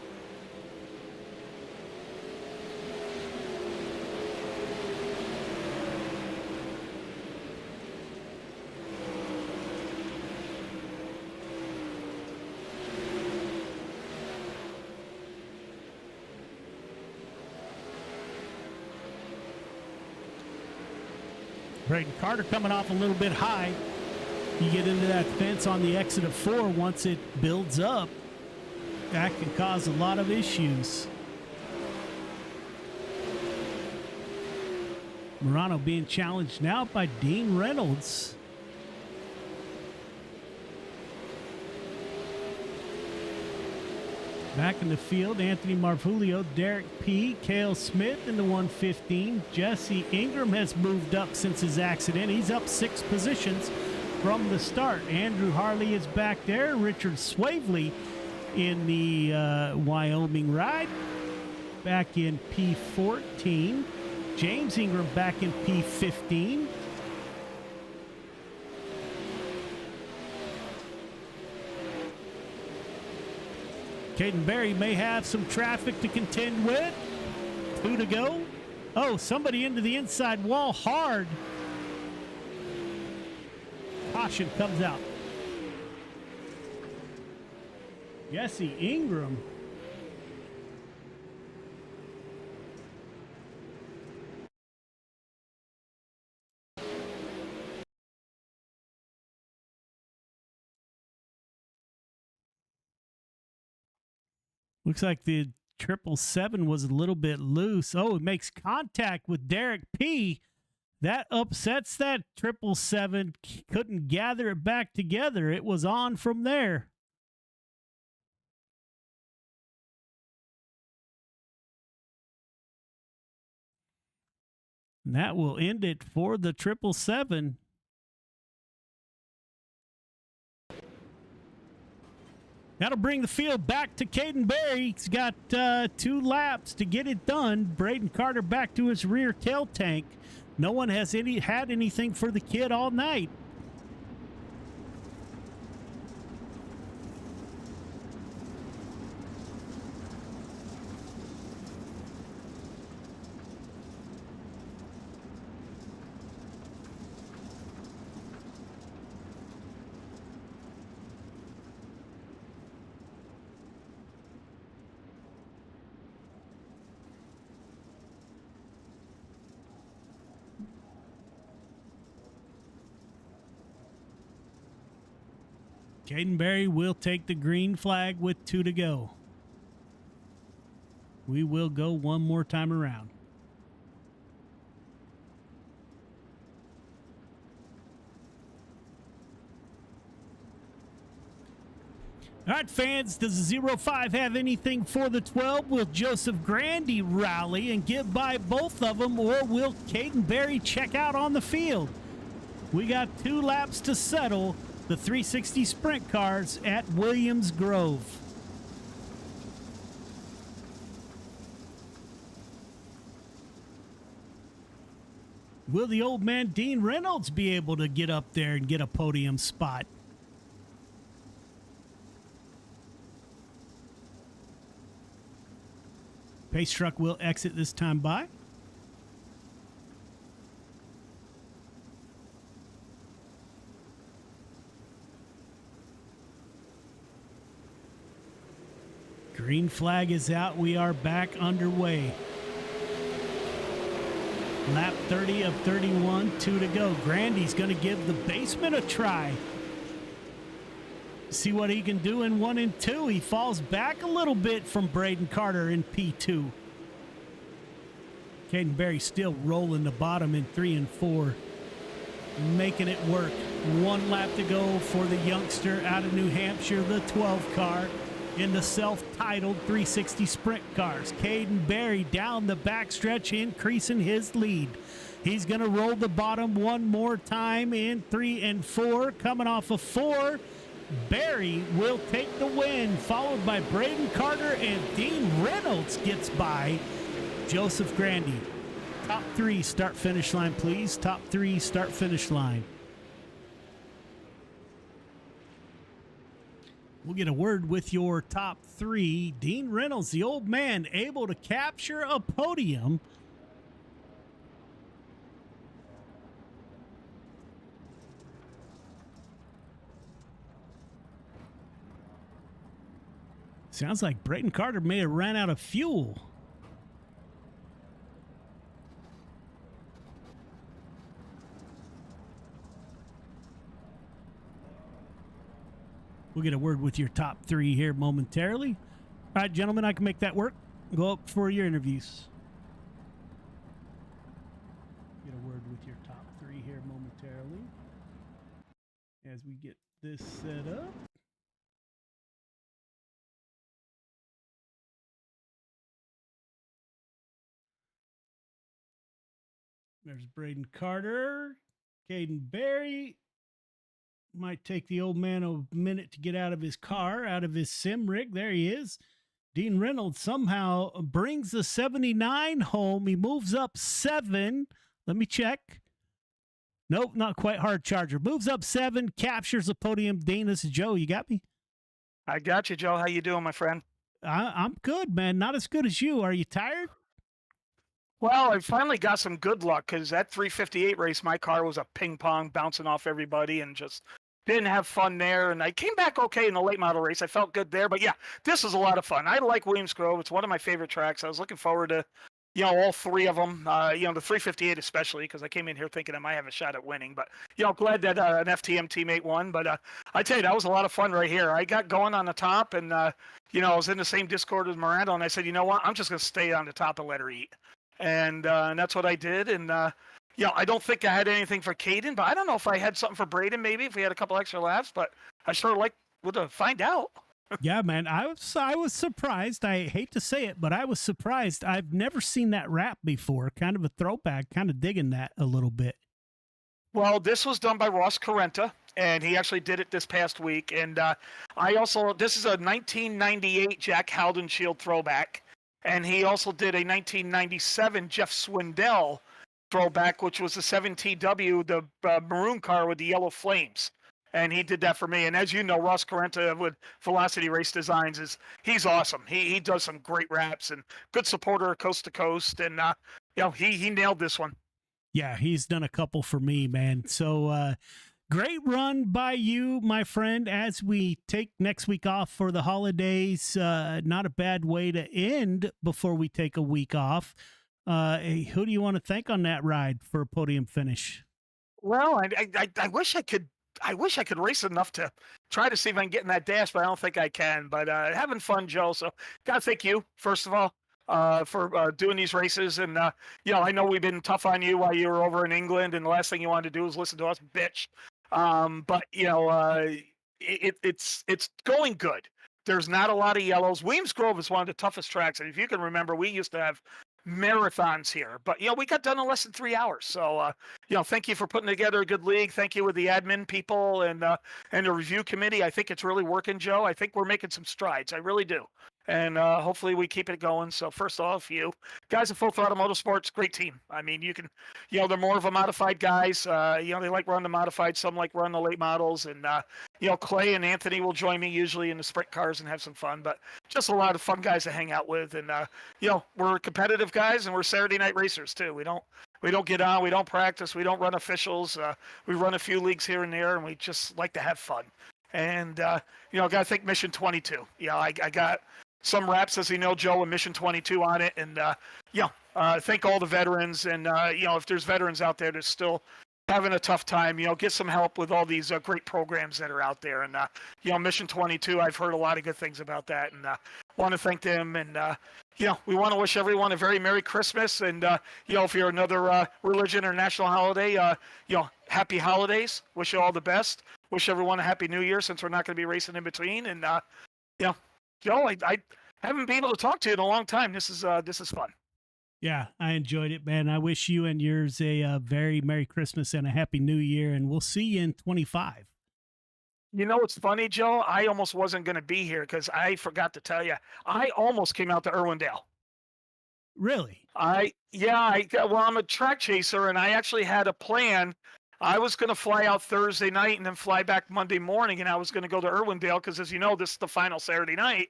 Braden Carter coming off a little bit high. You get into that fence on the exit of 4, once it builds up, that can cause a lot of issues. Morano being challenged now by Dean Reynolds. Back in the field, Anthony Marvulio, Derek P., Cale Smith in the 115. Jesse Ingram has moved up since his accident. He's up 6 positions from the start. Andrew Harley is back there. Richard Swavely in the Wyoming ride, back in P14. James Ingram back in P15. Caden Berry may have some traffic to contend with. 2 to go. Oh, somebody into the inside wall hard. Caution comes out. Jesse Ingram. Looks like the 777 was a little bit loose. Oh, it makes contact with Derek P. That upsets that 777. Couldn't gather it back together. It was on from there. And that will end it for the 777. That'll bring the field back to Caden Berry. He's got 2 laps to get it done. Braden Carter back to his rear tail tank. No one has had anything for the kid all night. Caden Berry will take the green flag with 2 to go. We will go one more time around. All right, fans, does the 05 have anything for the 12? Will Joseph Grandy rally and get by both of them, or will Caden Berry check out on the field? We got 2 laps to settle the 360 sprint cars at Williams Grove. Will the old man Dean Reynolds be able to get up there and get a podium spot? Pace truck will exit this time by. Green flag is out. We are back underway. Lap 30 of 31, 2 to go. Grandy's going to give the basement a try. See what he can do in 1 and 2. He falls back a little bit from Braden Carter in P2. Caden Berry still rolling the bottom in 3 and 4, making it work. 1 lap to go for the youngster out of New Hampshire, the 12 car in the self-titled 360 sprint cars. Caden Berry down the backstretch, increasing his lead. He's going to roll the bottom one more time in 3 and 4, coming off of 4. Berry will take the win, followed by Braden Carter, and Dean Reynolds gets by Joseph Grandy. Top 3 start finish line, please. Top 3 start finish line. We'll get a word with your top 3. Dean Reynolds, the old man, able to capture a podium. Sounds like Braden Carter may have ran out of fuel. We'll get a word with your top 3 here momentarily. All right, gentlemen, I can make that work. Go up for your interviews. Get a word with your top 3 here momentarily as we get this set up. There's Braden Carter, Caden Berry. Might take the old man a minute to get out of his car, out of his sim rig. There he is. Dean Reynolds somehow brings the 79 home. He moves up 7. Let me check. Nope, not quite hard charger. Moves up 7, captures the podium. Dean, this is Joe. You got me? I got you, Joe. How you doing, my friend? I'm good, man. Not as good as you. Are you tired? Well, I finally got some good luck because that 358 race, my car was a ping pong bouncing off everybody and just didn't have fun there. And I came back okay in the late model race. I felt good there. But yeah, this was a lot of fun. I like Williams Grove. It's one of my favorite tracks. I was looking forward to, all 3 of them. The 358 especially because I came in here thinking I might have a shot at winning. But, glad that an FTM teammate won. But I tell you, that was a lot of fun right here. I got going on the top and, I was in the same Discord as Miranda and I said, you know what? I'm just going to stay on the top and let her eat. And that's what I did. And, I don't think I had anything for Caden, but I don't know if I had something for Braden maybe if we had a couple extra laps, but I sure would find out. Yeah, man, I was surprised. I hate to say it, but I was surprised. I've never seen that rap before. Kind of a throwback, kind of digging that a little bit. Well, this was done by Ross Carenta, and he actually did it this past week. And this is a 1998 Jack Haldenshield throwback. And he also did a 1997 Jeff Swindell throwback, which was the 7TW, the maroon car with the yellow flames. And he did that for me. And as you know, Ross Carenta with Velocity Race Designs, he's awesome. He does some great raps and good supporter coast to coast. And, he nailed this one. Yeah, he's done a couple for me, man. So, great run by you, my friend, as we take next week off for the holidays. Not a bad way to end before we take a week off. Who do you want to thank on that ride for a podium finish? Well, I wish I could race enough to try to see if I can get in that dash, but I don't think I can. But having fun, Joe. So got to thank you, first of all, for doing these races. And, I know we've been tough on you while you were over in England, and the last thing you wanted to do was listen to us bitch. But it's going good. There's not a lot of yellows. Williams Grove is one of the toughest tracks, and if you can remember, we used to have marathons here, but we got done in less than 3 hours. So thank you for putting together a good league. Thank you with the admin people and the review committee. I think it's really working, Joe. I think we're making some strides. I really do. And hopefully we keep it going. So first off, you guys at Full Throttle Motorsports, great team. I mean, you can, they're more of a modified guys. They like run the modified. Some like run the late models. And, Clay and Anthony will join me usually in the sprint cars and have some fun. But just a lot of fun guys to hang out with. And, we're competitive guys and we're Saturday night racers too. We don't get on. We don't practice. We don't run officials. We run a few leagues here and there, and we just like to have fun. And, got to thank Mission 22. I got some wraps, as you know, Joe, and Mission 22 on it. And, thank all the veterans. And, if there's veterans out there that's still having a tough time, get some help with all these great programs that are out there. And, Mission 22, I've heard a lot of good things about that. And want to thank them. And, we want to wish everyone a very Merry Christmas, and if you're another religion or national holiday, happy holidays. Wish you all the best. Wish everyone a happy New Year, since we're not going to be racing in between. And I haven't been able to talk to you in a long time. This is fun. Yeah, I enjoyed it, man. I wish you and yours a very Merry Christmas and a Happy New Year, and we'll see you in 25. You know what's funny, Joe? I almost wasn't going to be here because I forgot to tell you. I almost came out to Irwindale. Really? I'm a track chaser, and I actually had a plan. I was going to fly out Thursday night and then fly back Monday morning, and I was going to go to Irwindale because, as you know, this is the final Saturday night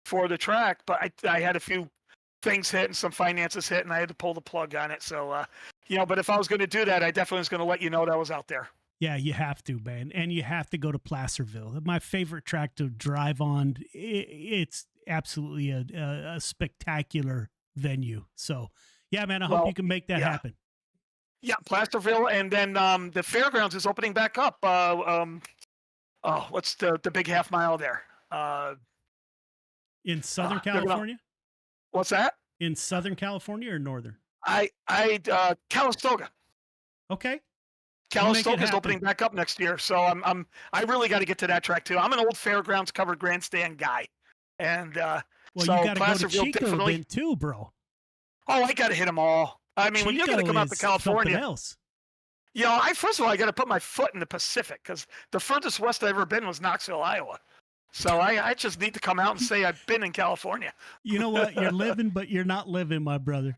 for the track. But I had a few things hit and some finances hit, and I had to pull the plug on it. So, but if I was going to do that, I definitely was going to let you know that I was out there. Yeah, you have to, man. And you have to go to Placerville. My favorite track to drive on. It's absolutely a spectacular venue. So, yeah, man, I hope you can make that happen. Yeah, Placerville. And then the fairgrounds is opening back up. What's the big half mile there? In Southern California? What's that? In Southern California or Northern? Calistoga. Okay. Calistoga is opening back up next year, so I really got to get to that track too. I'm an old fairgrounds covered grandstand guy, and well, so you got to go to Placerville Chico definitely. then too, bro. Oh, I got to hit them all. I mean, when you're going to come out to Chico is California, something else. First of all, I got to put my foot in the Pacific because the furthest west I've ever been was Knoxville, Iowa. So I just need to come out and say I've been in California. You know what? You're living, but you're not living, my brother.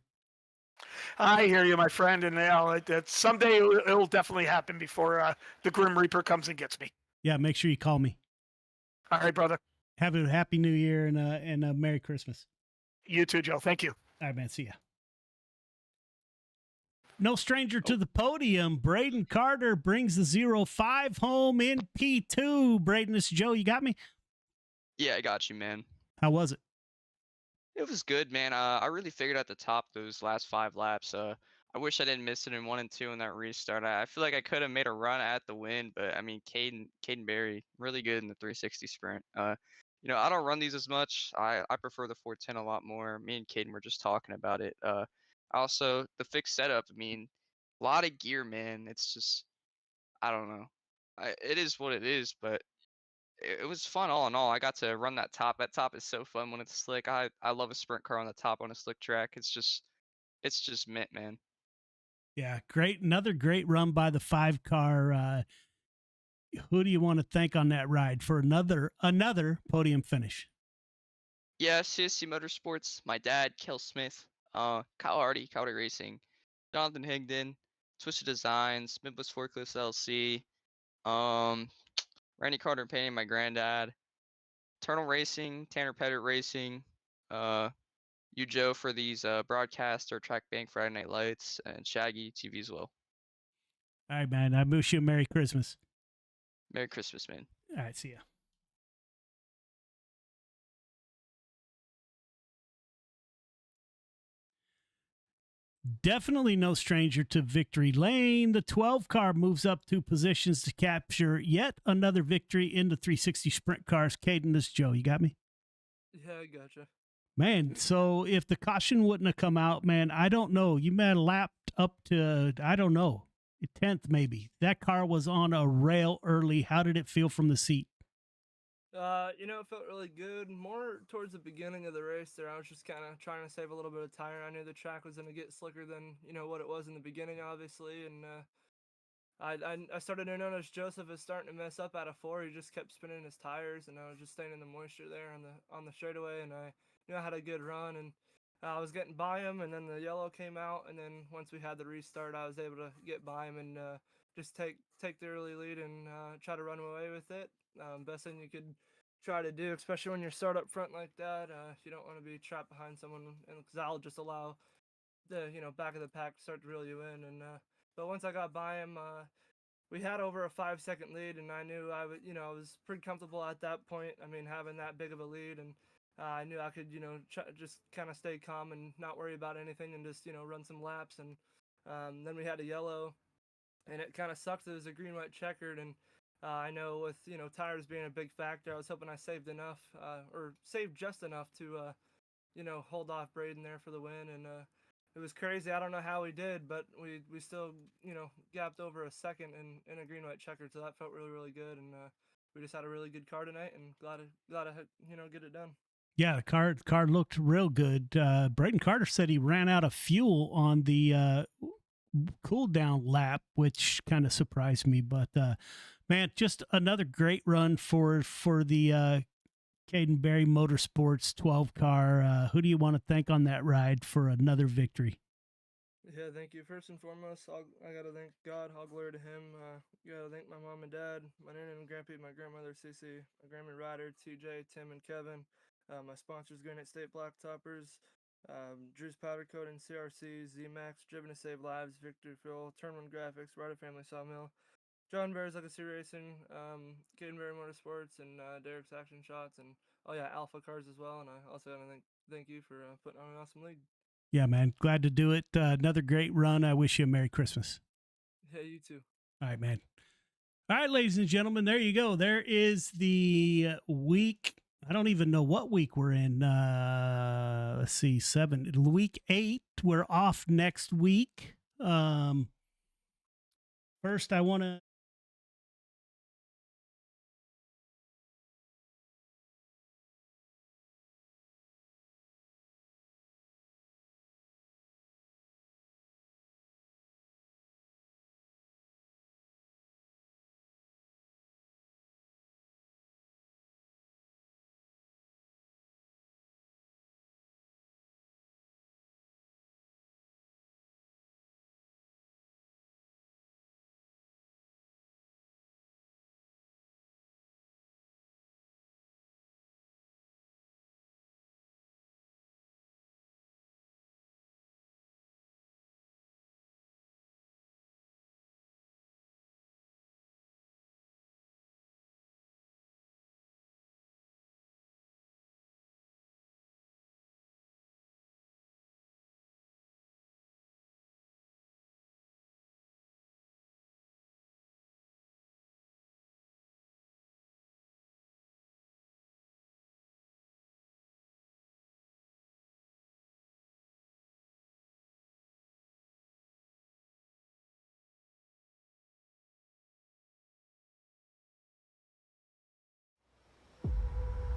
I hear you, my friend, and someday it'll definitely happen before the Grim Reaper comes and gets me. Yeah, make sure you call me. All right, brother. Have a Happy New Year and a Merry Christmas. You too, Joe. Thank you. All right, man. See ya. No stranger to the podium. Braden Carter brings the 05 home in P2. Braden, this is Joe. You got me? Yeah, I got you, man. How was it? It was good, man. I really figured at the top those last 5 laps. I wish I didn't miss it in 1 and 2 in that restart. I feel like I could have made a run at the win, but I mean, Caden Berry, really good in the 360 sprint. I don't run these as much. I prefer the 410 a lot more. Me and Caden were just talking about it. Also, the fixed setup. I mean, a lot of gear, man. It's just, I don't know. It is what it is, but it was fun all in all. I got to run that top. That top is so fun when it's slick. I love a sprint car on the top on a slick track. It's just mint, man. Yeah, great. Another great run by the 5 car. Who do you want to thank on that ride for another podium finish? Yeah, CSC Motorsports, my dad, Kel Smith, Kyle Hardy Racing, Jonathan Higdon, Twisted Designs, Midwest Forklifts LLC, Randy Carter Painting, my granddad, Eternal Racing, Tanner Pettit Racing, you, Joe, for these broadcasts or Track Bank Friday Night Lights, and Shaggy TV as well. All right, man. I wish you a Merry Christmas. Merry Christmas, man. All right, see ya. Definitely no stranger to victory lane. The 12 car moves up 2 positions to capture yet another victory in the 360 sprint cars. Caden, this is Joe. You got me? Yeah, I gotcha. Man, so if the caution wouldn't have come out, man, I don't know. You might have lapped up to, I don't know, 10th maybe. That car was on a rail early. How did it feel from the seat? It felt really good. More towards the beginning of the race there, I was just kind of trying to save a little bit of tire. I knew the track was going to get slicker than, what it was in the beginning, obviously. And I started to notice Joseph is starting to mess up out of 4. He just kept spinning his tires, and I was just staying in the moisture there on the straightaway. And I knew I had a good run, and I was getting by him. And then the yellow came out, and then once we had the restart, I was able to get by him and just take the early lead and try to run away with it. Best thing you could try to do, especially when you're start up front like that. You don't want to be trapped behind someone, and because that'll just allow the back of the pack to start to reel you in. And but once I got by him, we had over a 5-second lead, and I knew I was pretty comfortable at that point. I mean, having that big of a lead, and I knew I could just kind of stay calm and not worry about anything, and just run some laps. And then we had a yellow, and it kind of sucked. It was a green, white, checkered, and I know with tires being a big factor, I was hoping I saved enough or saved just enough to hold off Braden there for the win. And it was crazy. I don't know how we did, but we still, gapped over a second in a green-white checker. So that felt really, really good. And we just had a really good car tonight, and glad to get it done. Yeah, the car looked real good. Braden Carter said he ran out of fuel on the cool down lap, which kind of surprised me. But man, just another great run for the Caden Berry Motorsports 12 car. Who do you want to thank on that ride for another victory? Yeah, thank you. First and foremost, I gotta thank God. All glory to Him. Gotta thank my mom and dad, my nana and grandpa, my grandmother Cece, my grandma Ryder, TJ, Tim, and Kevin. My sponsors, Granite State Blacktoppers, Drew's Powder Coating, CRC, ZMAX, Driven to Save Lives, Victor Fuel, Turn One Graphics, Ryder Family Sawmill, John Bear's Legacy Racing, Caden Berry Motorsports, and Derek's Action Shots, and Alpha Cars as well. And I also want to thank you for putting on an awesome league. Yeah, man, glad to do it. Another great run. I wish you a Merry Christmas. Yeah, you too. All right, man. All right, ladies and gentlemen, there you go. There is the week. I don't even know what week we're in. Let's see, week 8. We're off next week. First, I want to.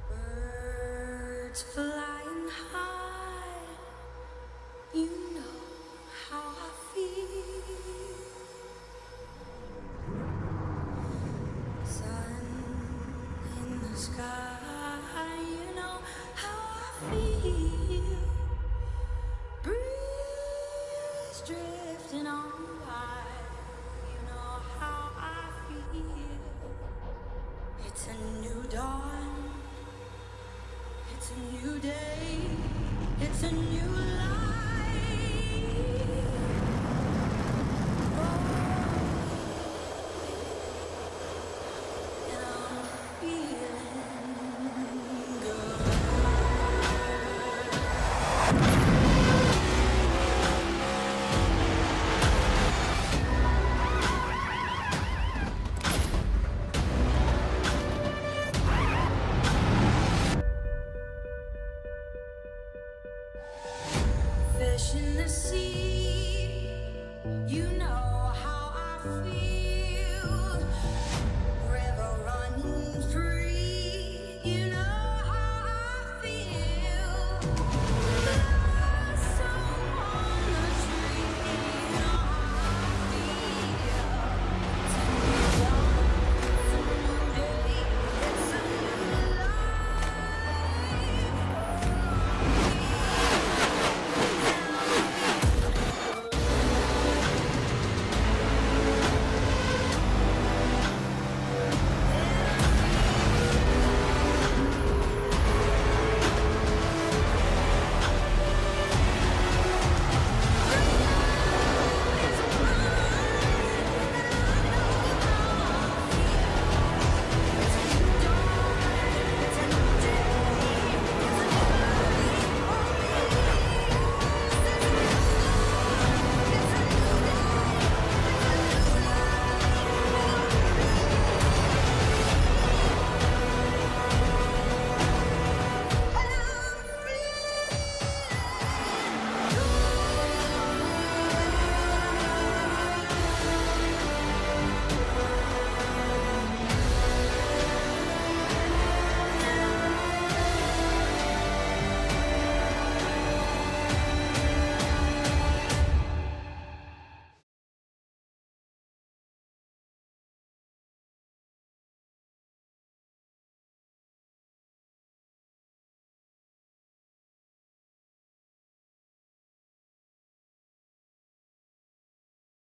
Birds flying high, you know how I feel. Sun in the sky, you know how I feel. Breeze drifting on by, you know how I feel. It's a new dawn. It's a new day, it's a new life. And I'm feeling fish in the sea, you